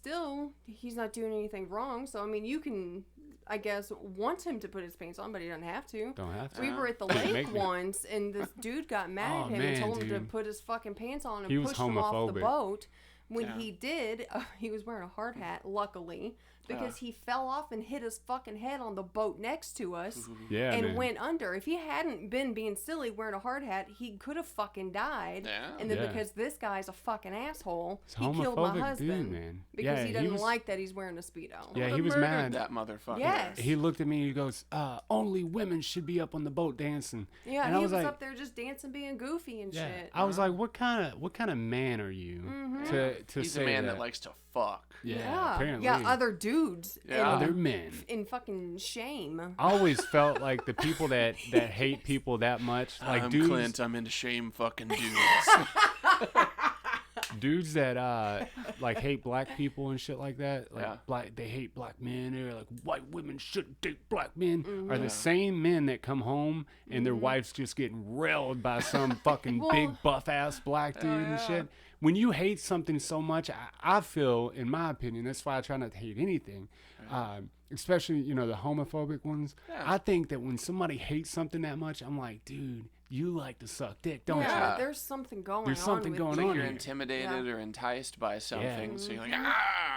Speaker 1: not doing anything wrong. So, I mean, you can, I guess, want him to put his pants on, but he doesn't have to.
Speaker 2: Don't have to.
Speaker 1: We were at the lake once, and this dude got mad at him and told him to put his fucking pants on and pushed him off the boat. When he did, he was wearing a hard hat, luckily, because he fell off and hit his fucking head on the boat next to us and went under. If he hadn't been being silly wearing a hard hat, he could have fucking died. Yeah. And then because this guy's a fucking asshole, he killed my husband.
Speaker 2: Dude, man.
Speaker 1: Because he doesn't like that he's wearing a Speedo.
Speaker 2: Yeah, he was mad.
Speaker 3: That motherfucker.
Speaker 1: Yes.
Speaker 2: He looked at me and he goes, only women should be up on the boat dancing.
Speaker 1: Yeah,
Speaker 2: and
Speaker 1: he
Speaker 2: was
Speaker 1: was
Speaker 2: like,
Speaker 1: up there just dancing, being goofy and shit.
Speaker 2: I was like, what kind of man are you to
Speaker 3: He's
Speaker 2: say
Speaker 3: a man
Speaker 2: that
Speaker 3: likes to fuck.
Speaker 1: Yeah,
Speaker 2: apparently.
Speaker 1: Yeah, other dudes.
Speaker 3: Yeah.
Speaker 2: Other men.
Speaker 1: In fucking shame.
Speaker 2: I always felt like the people that hate people that much, like
Speaker 3: I'm
Speaker 2: dudes,
Speaker 3: Clint, I'm into shame fucking dudes.
Speaker 2: dudes that like hate black people and shit like that, like they hate black men, or like white women shouldn't date black men, are the same men that come home and their wife's just getting railed by some fucking big buff ass black dude and shit. When you hate something so much, I feel, in my opinion, that's why I try not to hate anything, especially, the homophobic ones. I think that when somebody hates something that much, I'm like, dude, you like to suck dick, don't you?
Speaker 1: Yeah, there's something going on.
Speaker 2: There's something going on.
Speaker 3: You're intimidated or enticed by something, so you're like,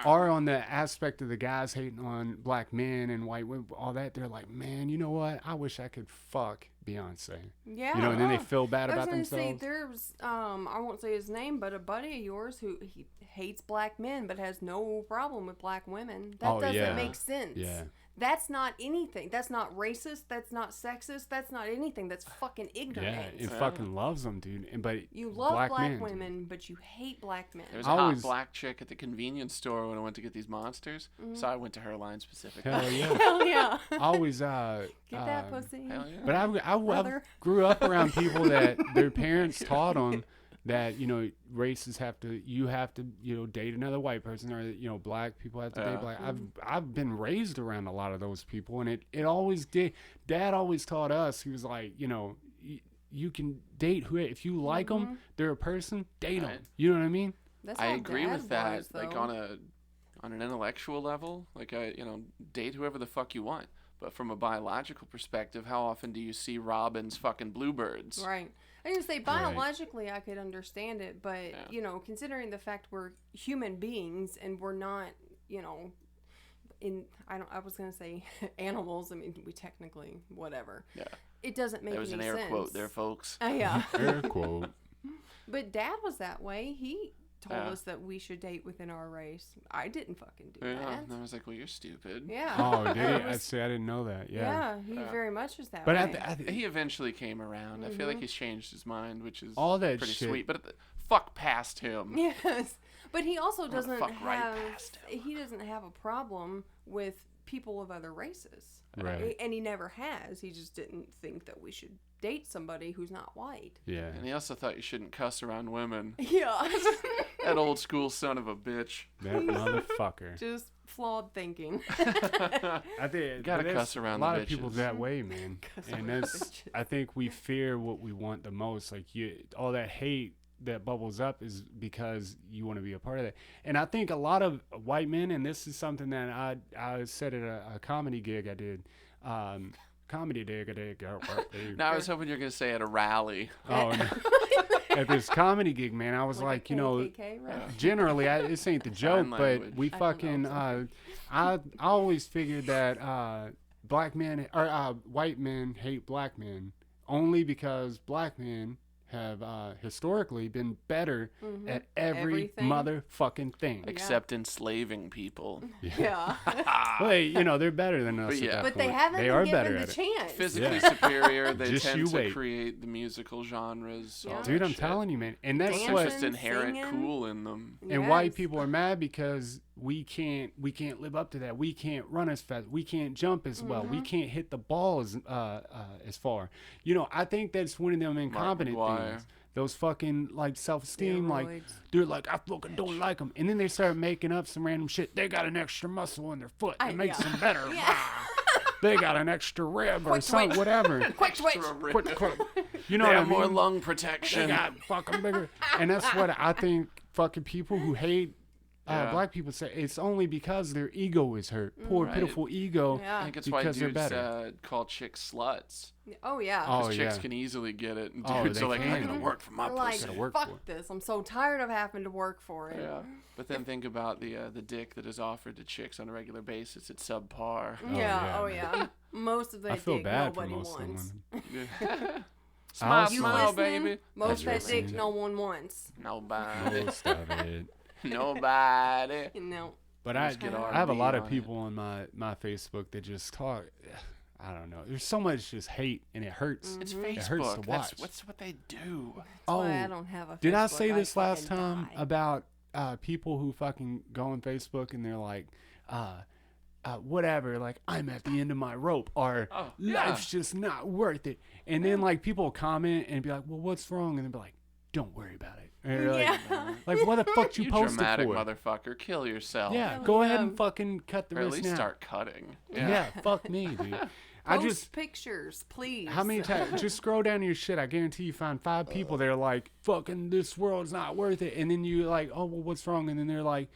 Speaker 2: Or on the aspect of the guys hating on black men and white women, all that, they're like, man, you know what? I wish I could fuck Beyonce.
Speaker 1: Yeah.
Speaker 2: And then they feel bad about themselves.
Speaker 1: I was going to say, there's, I won't say his name, but a buddy of yours who he hates black men but has no problem with black women. That doesn't make sense.
Speaker 2: Yeah.
Speaker 1: That's not anything. That's not racist. That's not sexist. That's not anything. That's fucking ignorant.
Speaker 2: Yeah, it fucking loves them, dude. But
Speaker 1: you love black women, but you hate black men.
Speaker 3: There was a hot black chick at the convenience store when I went to get these monsters, so I went to her line specifically.
Speaker 2: Hell yeah.
Speaker 1: Hell yeah.
Speaker 2: I always
Speaker 1: get that pussy.
Speaker 3: Hell yeah.
Speaker 2: But I grew up around people that their parents taught them that, races have to date another white person, or, black people have to date black. I've been raised around a lot of those people, and it always did. Dad always taught us, he was like, you can date who, if you like them, they're a person, date them. You know what I mean?
Speaker 3: I agree with that. Like on an intellectual level, like date whoever the fuck you want. But from a biological perspective, how often do you see robins fucking bluebirds?
Speaker 1: Right. I didn't say biologically I could understand it, but considering the fact we're human beings and we're not, I was gonna say animals. I mean, we technically whatever. Yeah. It doesn't make any sense.
Speaker 3: There was an air quote there, folks.
Speaker 1: Yeah.
Speaker 2: Air quote.
Speaker 1: But Dad was that way. He told us that we should date within our race. I didn't fucking do that.
Speaker 3: And I was like, well, you're stupid.
Speaker 1: Yeah.
Speaker 2: Oh, did he? I didn't know that. Yeah.
Speaker 1: Yeah, he very much was that
Speaker 2: way.
Speaker 3: But he eventually came around. I feel like he's changed his mind, which is
Speaker 2: all that
Speaker 3: pretty
Speaker 2: shit.
Speaker 3: Sweet. But fuck past him.
Speaker 1: Yes. But he also doesn't he doesn't have a problem with people of other races.
Speaker 2: Right.
Speaker 1: And he never has. He just didn't think that we should date somebody who's not white.
Speaker 2: Yeah.
Speaker 3: And he also thought you shouldn't cuss around women.
Speaker 1: Yeah.
Speaker 3: That old school son of a bitch.
Speaker 2: That motherfucker.
Speaker 1: Just flawed thinking.
Speaker 2: I think
Speaker 3: gotta cuss around
Speaker 2: a lot
Speaker 3: the
Speaker 2: of people that way, man. And that's, I think we fear what we want the most. Like all that hate that bubbles up is because you want to be a part of that. And I think a lot of white men, and this is something that I said at a comedy gig I did. Comedy gig I did.
Speaker 3: No, I was hoping you were going to say at a rally.
Speaker 2: Oh, no. At this comedy gig, man, I was like generally, this ain't the joke, but we fucking, I always figured that black men, or white men hate black men only because black men have historically been better at everything. Motherfucking thing.
Speaker 3: Except enslaving people.
Speaker 1: Yeah.
Speaker 2: Well, they're better than us.
Speaker 1: But they haven't been given the chance.
Speaker 3: Physically superior. They tend to create the musical genres.
Speaker 1: Yeah.
Speaker 2: Dude, I'm telling you, man. And that's
Speaker 3: what's just inherent cool in them.
Speaker 2: And white people are mad because we can't live up to that. We can't run as fast. We can't jump as well. We can't hit the ball as far. I think that's one of them incompetent things. those fucking like self-esteem, like
Speaker 1: Steroids.
Speaker 2: they're like, I fucking don't like them, and then they start making up some random shit. They got an extra muscle in their foot that makes them better. They got an extra rib or something, whatever.
Speaker 1: Quick twitch.
Speaker 2: Quick. You know
Speaker 3: They
Speaker 2: what I
Speaker 3: have
Speaker 2: mean?
Speaker 3: more lung
Speaker 2: They
Speaker 3: protection.
Speaker 2: got fucking bigger, and that's what I think. Fucking people who hate black people say it's only because their ego is hurt. Poor
Speaker 3: Right.
Speaker 2: pitiful ego.
Speaker 1: Yeah.
Speaker 3: I think it's why
Speaker 2: Because they're
Speaker 3: dudes
Speaker 2: better.
Speaker 3: call chicks sluts.
Speaker 1: Oh yeah.
Speaker 2: Oh,
Speaker 3: Because chicks
Speaker 2: yeah.
Speaker 3: can easily get it. And
Speaker 2: Oh,
Speaker 3: dudes
Speaker 2: they
Speaker 3: are like, I'm
Speaker 2: can.
Speaker 3: going to work for my
Speaker 1: They're like,
Speaker 3: pussy.
Speaker 2: work
Speaker 1: fuck
Speaker 2: for it.
Speaker 1: this. I'm so tired of having to work for it.
Speaker 3: Yeah. But then think about the dick that is offered to chicks on a regular basis. It's subpar.
Speaker 1: Yeah.
Speaker 2: Oh,
Speaker 1: Oh
Speaker 2: yeah,
Speaker 1: yeah. Most of that
Speaker 2: I feel
Speaker 1: dick
Speaker 2: bad for
Speaker 1: nobody
Speaker 2: most of
Speaker 1: wants.
Speaker 2: the women.
Speaker 3: Smile,
Speaker 2: also-
Speaker 3: smile,
Speaker 1: listening?
Speaker 3: baby.
Speaker 1: Most of that
Speaker 2: listening.
Speaker 1: dick no one wants.
Speaker 3: Nobody.
Speaker 2: Most of it.
Speaker 3: Nobody.
Speaker 1: You know.
Speaker 2: But
Speaker 3: Just get
Speaker 2: I have a
Speaker 3: R&B
Speaker 2: lot of
Speaker 3: on it.
Speaker 2: people on my Facebook that just talk. I don't know. There's so much just hate, and it hurts.
Speaker 3: It's
Speaker 2: It hurts
Speaker 3: Facebook.
Speaker 2: to
Speaker 3: That's
Speaker 2: watch.
Speaker 3: what they do.
Speaker 1: That's
Speaker 2: Oh,
Speaker 1: why I don't have a
Speaker 2: Did I
Speaker 1: Facebook.
Speaker 2: say this last
Speaker 1: fucking
Speaker 2: time
Speaker 1: die.
Speaker 2: about people who fucking go on Facebook and they're like, whatever, like, I'm at the end of my rope, or
Speaker 3: Oh, yeah.
Speaker 2: life's just not worth it. And then, like, people will comment and be like, well, what's wrong? And they'll be like, don't worry about it. And you're like,
Speaker 1: Yeah.
Speaker 2: like, what the fuck you
Speaker 3: You
Speaker 2: posted
Speaker 3: dramatic
Speaker 2: for?
Speaker 3: motherfucker. Kill yourself.
Speaker 2: Yeah,
Speaker 1: Hell
Speaker 2: go ahead
Speaker 1: yeah.
Speaker 2: and fucking cut the
Speaker 3: Or at
Speaker 2: wrist
Speaker 3: least
Speaker 2: now.
Speaker 3: start cutting.
Speaker 2: Yeah, fuck me, dude. I
Speaker 1: Post
Speaker 2: just,
Speaker 1: pictures, please.
Speaker 2: how many times, just scroll down your shit. I guarantee you find 5 people that are like, fucking this world's not worth it. And then you like, oh, well, what's wrong? And then they're like,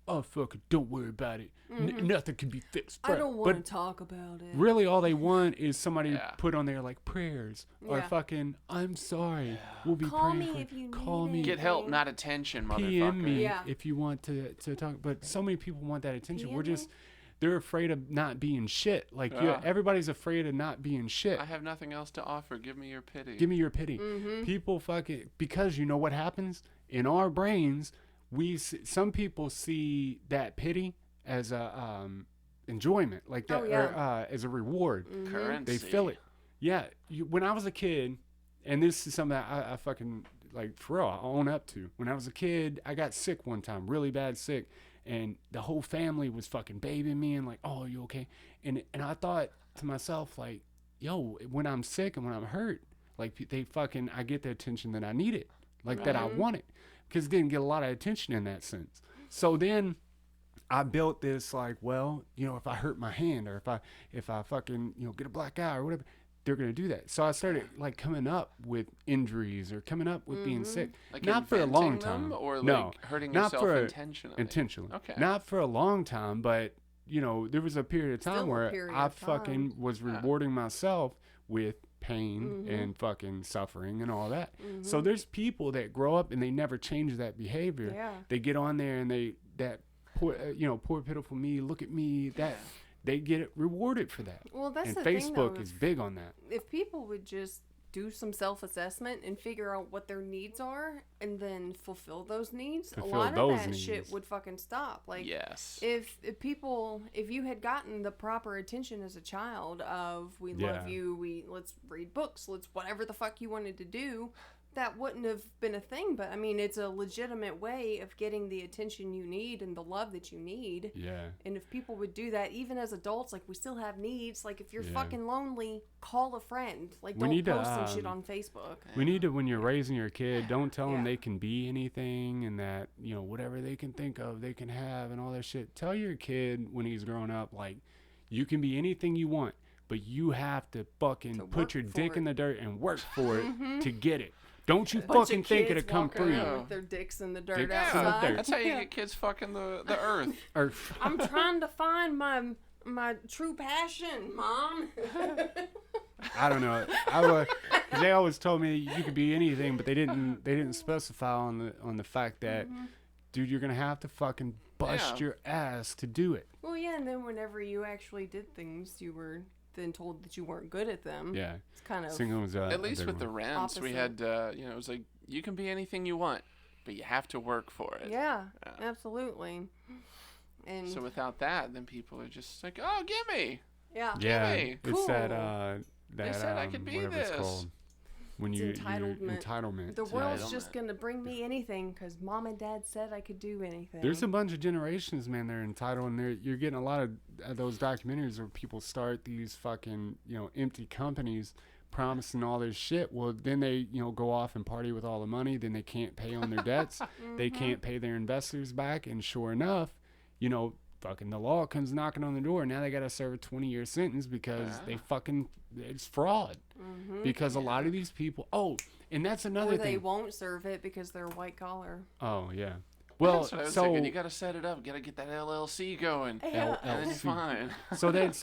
Speaker 2: oh, fuck it, don't worry about it. Nothing can be fixed.
Speaker 1: I
Speaker 2: bro."
Speaker 1: don't
Speaker 2: But
Speaker 1: want to talk about it.
Speaker 2: really all they want is somebody to
Speaker 3: Yeah.
Speaker 2: put on there like prayers or
Speaker 1: Yeah.
Speaker 2: fucking, I'm sorry. We'll be
Speaker 1: Call
Speaker 2: praying
Speaker 1: me
Speaker 2: for
Speaker 1: if you
Speaker 2: Call
Speaker 1: need
Speaker 2: me.
Speaker 1: it.
Speaker 3: Get help, not attention, motherfucker.
Speaker 2: PM me
Speaker 1: Yeah.
Speaker 2: if you want to talk. But so many people want that attention.
Speaker 1: PM
Speaker 2: We're just, they're afraid of not being shit. Like
Speaker 3: Yeah.
Speaker 2: everybody's afraid of not being shit.
Speaker 3: I have nothing else to offer. Give me your pity.
Speaker 2: Give me your pity.
Speaker 1: Mm-hmm.
Speaker 2: People fucking, because you know what happens in our brains, some people see that pity as a enjoyment, like that,
Speaker 1: Oh, yeah.
Speaker 2: or as a reward.
Speaker 3: Currency.
Speaker 2: They feel it. Yeah. When I was a kid, and this is something that I fucking, like, for real, I own up to. When I was a kid, I got sick one time, really bad sick, and the whole family was fucking babying me and like, oh, are you okay? And I thought to myself, like, yo, when I'm sick and when I'm hurt, like, I get the attention that I needed, like, that I wanted, because it didn't get a lot of attention in that sense. So then I built this, like, well, you know, if I hurt my hand or if I fucking, you know, get a black eye or whatever, they're going to do that. So I started like coming up with injuries or coming up with being sick.
Speaker 3: Like
Speaker 2: Not for a long
Speaker 3: inventing them,
Speaker 2: time.
Speaker 3: or
Speaker 2: No,
Speaker 3: like hurting
Speaker 2: not
Speaker 3: yourself
Speaker 2: for
Speaker 3: intentionally.
Speaker 2: intentionally.
Speaker 3: Okay.
Speaker 2: Not for a long time, but you know, there was a period of time
Speaker 1: Still a
Speaker 2: where
Speaker 1: period
Speaker 2: I
Speaker 1: of time.
Speaker 2: fucking was rewarding myself with pain and fucking suffering and all that. So there's people that grow up and they never change that behavior.
Speaker 1: Yeah.
Speaker 2: They get on there and poor, poor pitiful me, look at me, that they get it rewarded for that.
Speaker 1: Well, that's
Speaker 2: And
Speaker 1: the thing,
Speaker 2: Facebook
Speaker 1: though,
Speaker 2: is big on that.
Speaker 1: if people would just do some self-assessment and figure out what their needs are and then fulfill those needs, a
Speaker 2: Fulfill
Speaker 1: lot of
Speaker 2: those
Speaker 1: that
Speaker 2: needs.
Speaker 1: shit would fucking stop. Like,
Speaker 3: Yes.
Speaker 1: if you had gotten the proper attention as a child of we love
Speaker 2: Yeah.
Speaker 1: you, let's read books, let's whatever the fuck you wanted to do, that wouldn't have been a thing. But I mean, it's a legitimate way of getting the attention you need and the love that you need.
Speaker 2: Yeah.
Speaker 1: And if people would do that, even as adults, like, we still have needs. Like, if you're
Speaker 2: Yeah.
Speaker 1: fucking lonely, call a friend. Like,
Speaker 2: We
Speaker 1: don't
Speaker 2: need to,
Speaker 1: post some shit on Facebook.
Speaker 2: We need to, when you're raising your kid, don't tell them
Speaker 1: Yeah.
Speaker 2: they can be anything and that, you know, whatever they can think of, they can have and all that shit. Tell your kid when he's growing up, like, you can be anything you want, but you have to fucking
Speaker 1: To
Speaker 2: put
Speaker 1: work
Speaker 2: your
Speaker 1: for
Speaker 2: dick in
Speaker 1: it.
Speaker 2: the dirt and work for it to get it. Don't you
Speaker 1: Bunch of
Speaker 2: fucking think
Speaker 1: kids
Speaker 2: it'll come
Speaker 1: walking
Speaker 2: free.
Speaker 1: around with their dicks in the dirt
Speaker 2: Dicks in the
Speaker 1: outside.
Speaker 2: dirt.
Speaker 3: That's how you get kids fucking the earth.
Speaker 2: Or,
Speaker 1: I'm trying to find my true passion, Mom.
Speaker 2: I don't know. Cause they always told me you could be anything, but they didn't specify on the fact that, dude, you're gonna have to fucking bust
Speaker 3: Yeah.
Speaker 2: your ass to do it.
Speaker 1: Well, yeah, and then whenever you actually did things, you were then told that you weren't good at them.
Speaker 2: Yeah.
Speaker 1: It's kind of
Speaker 2: Singing was
Speaker 3: At least with the rents, we
Speaker 1: Opposite.
Speaker 3: had, it was like, you can be anything you want, but you have to work for it.
Speaker 1: yeah,
Speaker 3: Yeah.
Speaker 1: absolutely. And
Speaker 3: So without that, then people are just like, oh, gimme.
Speaker 1: yeah,
Speaker 2: Yeah,
Speaker 3: Gimme.
Speaker 2: it's that
Speaker 1: Cool.
Speaker 2: that
Speaker 3: said I could be
Speaker 2: whatever
Speaker 3: this.
Speaker 2: it's called. When
Speaker 1: It's
Speaker 2: you
Speaker 1: entitlement.
Speaker 2: entitlement.
Speaker 1: the
Speaker 2: to-
Speaker 1: world's
Speaker 3: Entitlement.
Speaker 1: just gonna bring me anything because Mom and Dad said I could do anything.
Speaker 2: There's a bunch of generations, man. They're entitled, and you're getting a lot of those documentaries where people start these fucking empty companies, promising all this shit. Well, then they, go off and party with all the money. Then they can't pay on their debts. They can't pay their investors back. And sure enough, fucking the law comes knocking on the door. Now they got to serve a 20-year sentence because it's fraud. Because a lot of these people, and that's another
Speaker 1: or they
Speaker 2: thing.
Speaker 1: won't serve it because they're white collar.
Speaker 2: Oh, yeah. Well,
Speaker 3: that's what I was thinking. You got to set it up. You got to get that LLC going.
Speaker 1: Yeah.
Speaker 3: And then you're fine.
Speaker 2: So that's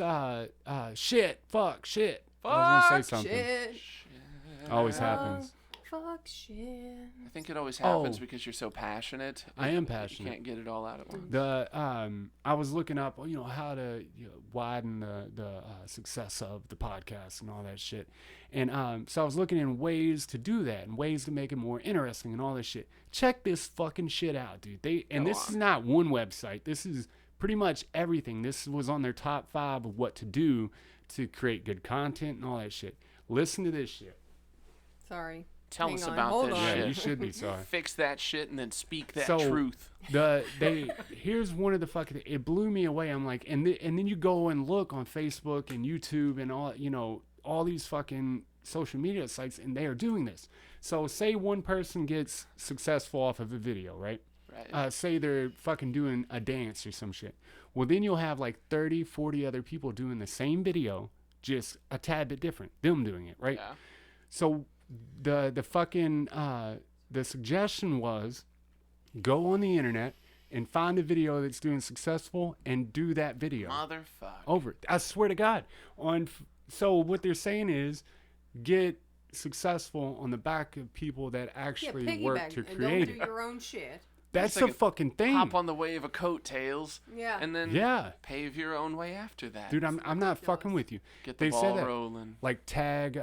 Speaker 2: shit, fuck, shit. I was
Speaker 1: Fuck
Speaker 2: gonna say something.
Speaker 1: shit.
Speaker 2: Always happens.
Speaker 1: Fuck shit.
Speaker 3: I think it always happens because you're so passionate.
Speaker 2: I am passionate.
Speaker 3: You can't get it all out at once.
Speaker 2: I was looking up, how to widen the success of the podcast and all that shit. And so I was looking in ways to do that and ways to make it more interesting and all this shit. Check this fucking shit out, dude. This is not one website. This is pretty much everything. This was on their top 5 of what to do to create good content and all that shit. Listen to this shit.
Speaker 1: Sorry.
Speaker 3: Tell us about this shit.
Speaker 2: Yeah, you should be sorry.
Speaker 3: Fix that shit and then speak that
Speaker 2: So,
Speaker 3: truth.
Speaker 2: Here's one of the fucking, it blew me away. I'm like, and then you go and look on Facebook and YouTube and all these fucking social media sites, and they are doing this. So say one person gets successful off of a video, right?
Speaker 3: Right.
Speaker 2: Say they're fucking doing a dance or some shit. Well, then you'll have like 30, 40 other people doing the same video, just a tad bit different. Them doing it, right?
Speaker 3: Yeah.
Speaker 2: So the fucking the suggestion was go on the internet and find a video that's doing successful and do that video.
Speaker 3: Motherfucker.
Speaker 2: Over. I swear to God. So what they're saying is get successful on the back of people that actually work to create
Speaker 1: it. Don't do your own shit.
Speaker 2: That's
Speaker 3: like
Speaker 2: the fucking thing.
Speaker 3: Hop on the wave of coattails.
Speaker 1: Yeah.
Speaker 3: And then pave your own way after that.
Speaker 2: Dude, I'm not fucking with you.
Speaker 3: Get the ball
Speaker 2: said that,
Speaker 3: rolling.
Speaker 2: Like tag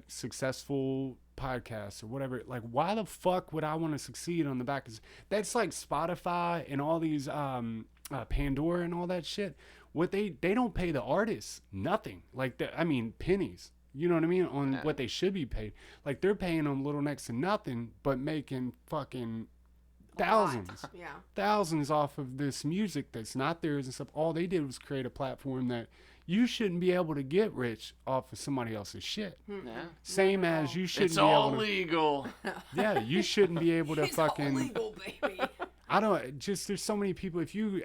Speaker 2: successful podcasts or whatever. Like, why the fuck would I want to succeed on the back of that's like Spotify and all these Pandora and all that shit. What they don't pay the artists nothing. Like pennies. You know what I mean? On what they should be paid. Like they're paying them little next to nothing, but making fucking thousands off of this music that's not theirs and stuff. All they did was create a platform that you shouldn't be able to get rich off of somebody else's shit.
Speaker 3: Yeah.
Speaker 2: Same as you shouldn't
Speaker 3: it's
Speaker 2: be
Speaker 3: all
Speaker 2: able to,
Speaker 3: legal.
Speaker 2: Yeah, you shouldn't be able to
Speaker 1: it's
Speaker 2: fucking
Speaker 1: all legal, baby.
Speaker 2: I don't just there's so many people. If you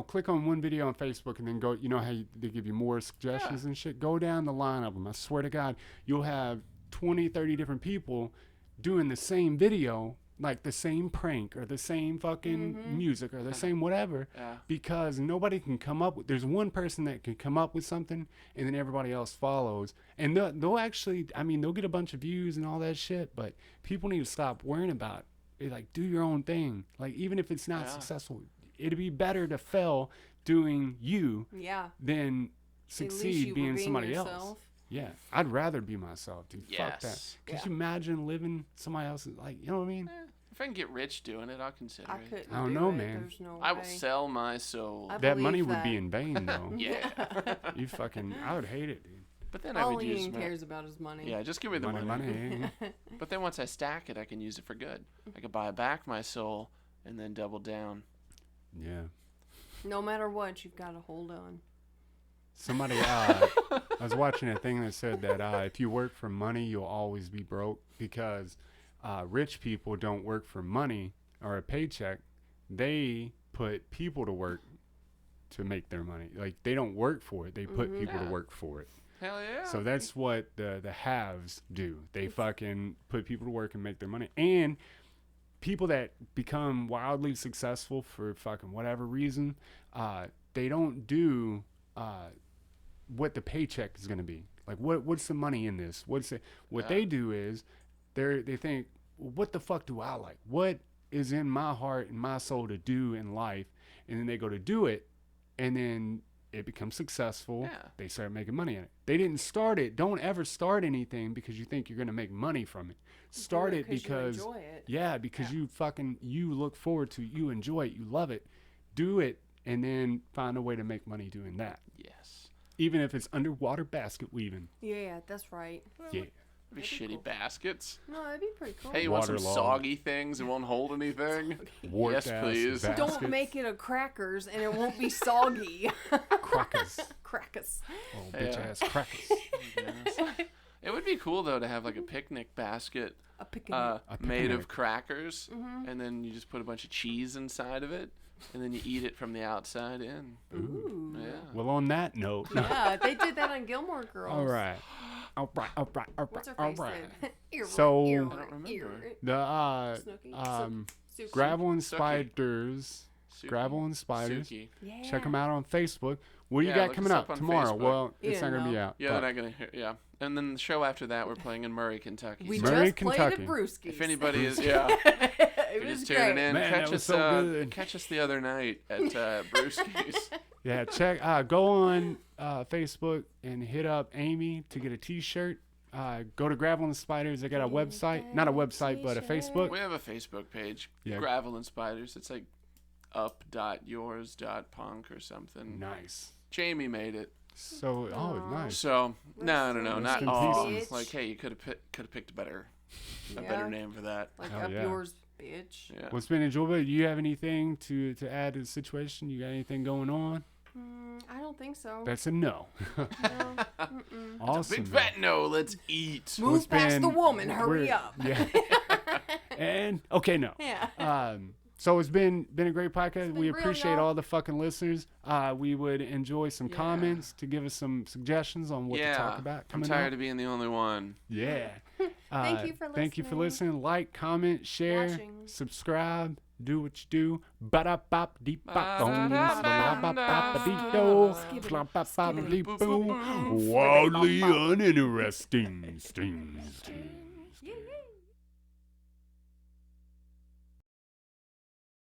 Speaker 2: click on one video on Facebook and then go, how they give you more suggestions and shit, go down the line of them. I swear to God, you'll have 20, 30 different people doing the same video, like the same prank or the same fucking music or the same whatever, because nobody can come up with, there's one person that can come up with something and then everybody else follows. And they'll actually, they'll get a bunch of views and all that shit, but people need to stop worrying about it. Like, do your own thing. Like, even if it's not successful, it'd be better to fail doing you than succeed being somebody else. Yeah, I'd rather be myself, dude.
Speaker 3: Yes.
Speaker 2: Fuck that. Could you imagine living somebody else's, like, you know what I mean?
Speaker 3: If I can get rich doing it, I'll consider it.
Speaker 2: I don't know, man.
Speaker 1: There's no
Speaker 3: I
Speaker 1: way.
Speaker 3: will sell my soul.
Speaker 2: That money would be in vain, though.
Speaker 3: Yeah.
Speaker 2: I would hate it, dude.
Speaker 3: But then
Speaker 1: all
Speaker 3: I would use
Speaker 1: Ian cares about is money.
Speaker 3: Yeah, just give me the money.
Speaker 2: Money.
Speaker 3: But then once I stack it, I can use it for good. I could buy back my soul and then double down.
Speaker 2: Yeah.
Speaker 1: No matter what, you've got to hold on.
Speaker 2: Somebody, I was watching a thing that said that if you work for money, you'll always be broke, because rich people don't work for money or a paycheck. They put people to work to make their money. Like, they don't work for it. They put people to work for it.
Speaker 3: Hell yeah.
Speaker 2: So that's what the haves do. They fucking put people to work and make their money. And people that become wildly successful for fucking whatever reason, they don't do what the paycheck is going to be. Like, what's the money in this? What they do is they think, well, what the fuck do I like? What is in my heart and my soul to do in life? And then they go to do it, and then it becomes successful.
Speaker 3: Yeah.
Speaker 2: They start making money in it. They didn't start it. Don't ever start anything because you think you're going to make money from it. Start it because
Speaker 1: you enjoy it.
Speaker 2: Yeah, because you look forward to, you enjoy it, you love it. Do it, and then find a way to make money doing that.
Speaker 3: Yes.
Speaker 2: Even if it's underwater basket weaving.
Speaker 1: Yeah, that's right.
Speaker 2: Yeah.
Speaker 3: Maybe shitty baskets.
Speaker 1: No, that'd be pretty cool.
Speaker 3: Hey, you want some soggy things that won't hold anything?
Speaker 2: Warped
Speaker 3: Yes, please.
Speaker 2: baskets.
Speaker 1: Don't make it a crackers and it won't be crackers.
Speaker 2: Crackers.
Speaker 1: Crackers.
Speaker 2: Oh, bitch ass crackers.
Speaker 3: It would be cool though to have like a picnic basket
Speaker 1: A picnic.
Speaker 3: made of crackers, and then you just put a bunch of cheese inside of it, and then you eat it from the outside in.
Speaker 1: Ooh.
Speaker 3: Yeah.
Speaker 2: Well, on that note.
Speaker 1: Yeah, they did that on Gilmore Girls.
Speaker 2: All right.
Speaker 1: What's her face did?
Speaker 2: So-
Speaker 3: I don't remember.
Speaker 2: The
Speaker 1: Snooki? Suki.
Speaker 2: Gravel and
Speaker 3: Suki.
Speaker 2: Spiders.
Speaker 3: Suki.
Speaker 2: Gravel and Spiders.
Speaker 3: Suki.
Speaker 1: Yeah.
Speaker 2: Check them out on Facebook. What do you
Speaker 3: Yeah,
Speaker 2: got
Speaker 3: look
Speaker 2: coming
Speaker 3: us
Speaker 2: up
Speaker 3: up on
Speaker 2: tomorrow?
Speaker 3: Facebook.
Speaker 2: Well,
Speaker 1: You
Speaker 2: it's not
Speaker 1: didn't
Speaker 2: gonna be
Speaker 1: know.
Speaker 2: out.
Speaker 3: Yeah,
Speaker 2: but
Speaker 3: they're not gonna hear. Yeah, and then the show after that, we're playing in Murray, Kentucky.
Speaker 1: We
Speaker 3: So
Speaker 2: Murray,
Speaker 1: just played
Speaker 2: Kentucky.
Speaker 1: at Brewski's.
Speaker 3: if anybody is, yeah,
Speaker 1: it
Speaker 3: if you're
Speaker 1: was
Speaker 3: just tuning
Speaker 1: great.
Speaker 3: in,
Speaker 2: Man, that
Speaker 3: catch
Speaker 2: was
Speaker 3: us.
Speaker 2: so good.
Speaker 3: Catch us the other night at Brewski's.
Speaker 2: yeah, check. Go on Facebook and hit up Amy to get a T-shirt. Go to Gravel and Spiders. They got a website, not a website, but a Facebook.
Speaker 3: We have a Facebook page,
Speaker 2: Yeah.
Speaker 3: Gravel and Spiders. It's like up.yours.punk or something.
Speaker 2: Nice.
Speaker 3: Jamie made it.
Speaker 2: So,
Speaker 1: Aw.
Speaker 2: nice.
Speaker 3: So no,
Speaker 1: Rest
Speaker 3: not
Speaker 2: in
Speaker 3: all.
Speaker 2: peace.
Speaker 3: Like, hey, you could have picked a better
Speaker 1: Yeah.
Speaker 3: name for that.
Speaker 1: Like
Speaker 2: Hell
Speaker 1: up
Speaker 2: yeah.
Speaker 1: yours, bitch.
Speaker 3: Yeah.
Speaker 2: Well, it's been enjoyable. Do you have anything to add to the situation? You got anything going on?
Speaker 1: I don't think so.
Speaker 2: That's a no.
Speaker 1: No. Mm-mm.
Speaker 2: Awesome.
Speaker 3: Big fat no. Let's eat.
Speaker 2: Well, it's
Speaker 1: Move past the
Speaker 2: been-
Speaker 1: woman. Hurry
Speaker 2: we're-
Speaker 1: up.
Speaker 2: Yeah. And okay, no.
Speaker 1: Yeah.
Speaker 2: So it's been a great podcast.
Speaker 1: been
Speaker 2: We
Speaker 1: real,
Speaker 2: appreciate
Speaker 1: y'all.
Speaker 2: all the fucking listeners. We would enjoy some
Speaker 3: Yeah.
Speaker 2: comments to give us some suggestions on what to talk about.
Speaker 3: I'm
Speaker 2: Coming
Speaker 3: tired
Speaker 2: up.
Speaker 3: of being the only one.
Speaker 2: Yeah.
Speaker 1: Thank you for
Speaker 2: Thank you for
Speaker 1: listening.
Speaker 2: listening. Like, comment, share,
Speaker 1: Watching.
Speaker 2: subscribe. Do what you do. Ba-da-bop-dee-bop.
Speaker 1: Skibbity.
Speaker 2: Wildly uninteresting. Sting.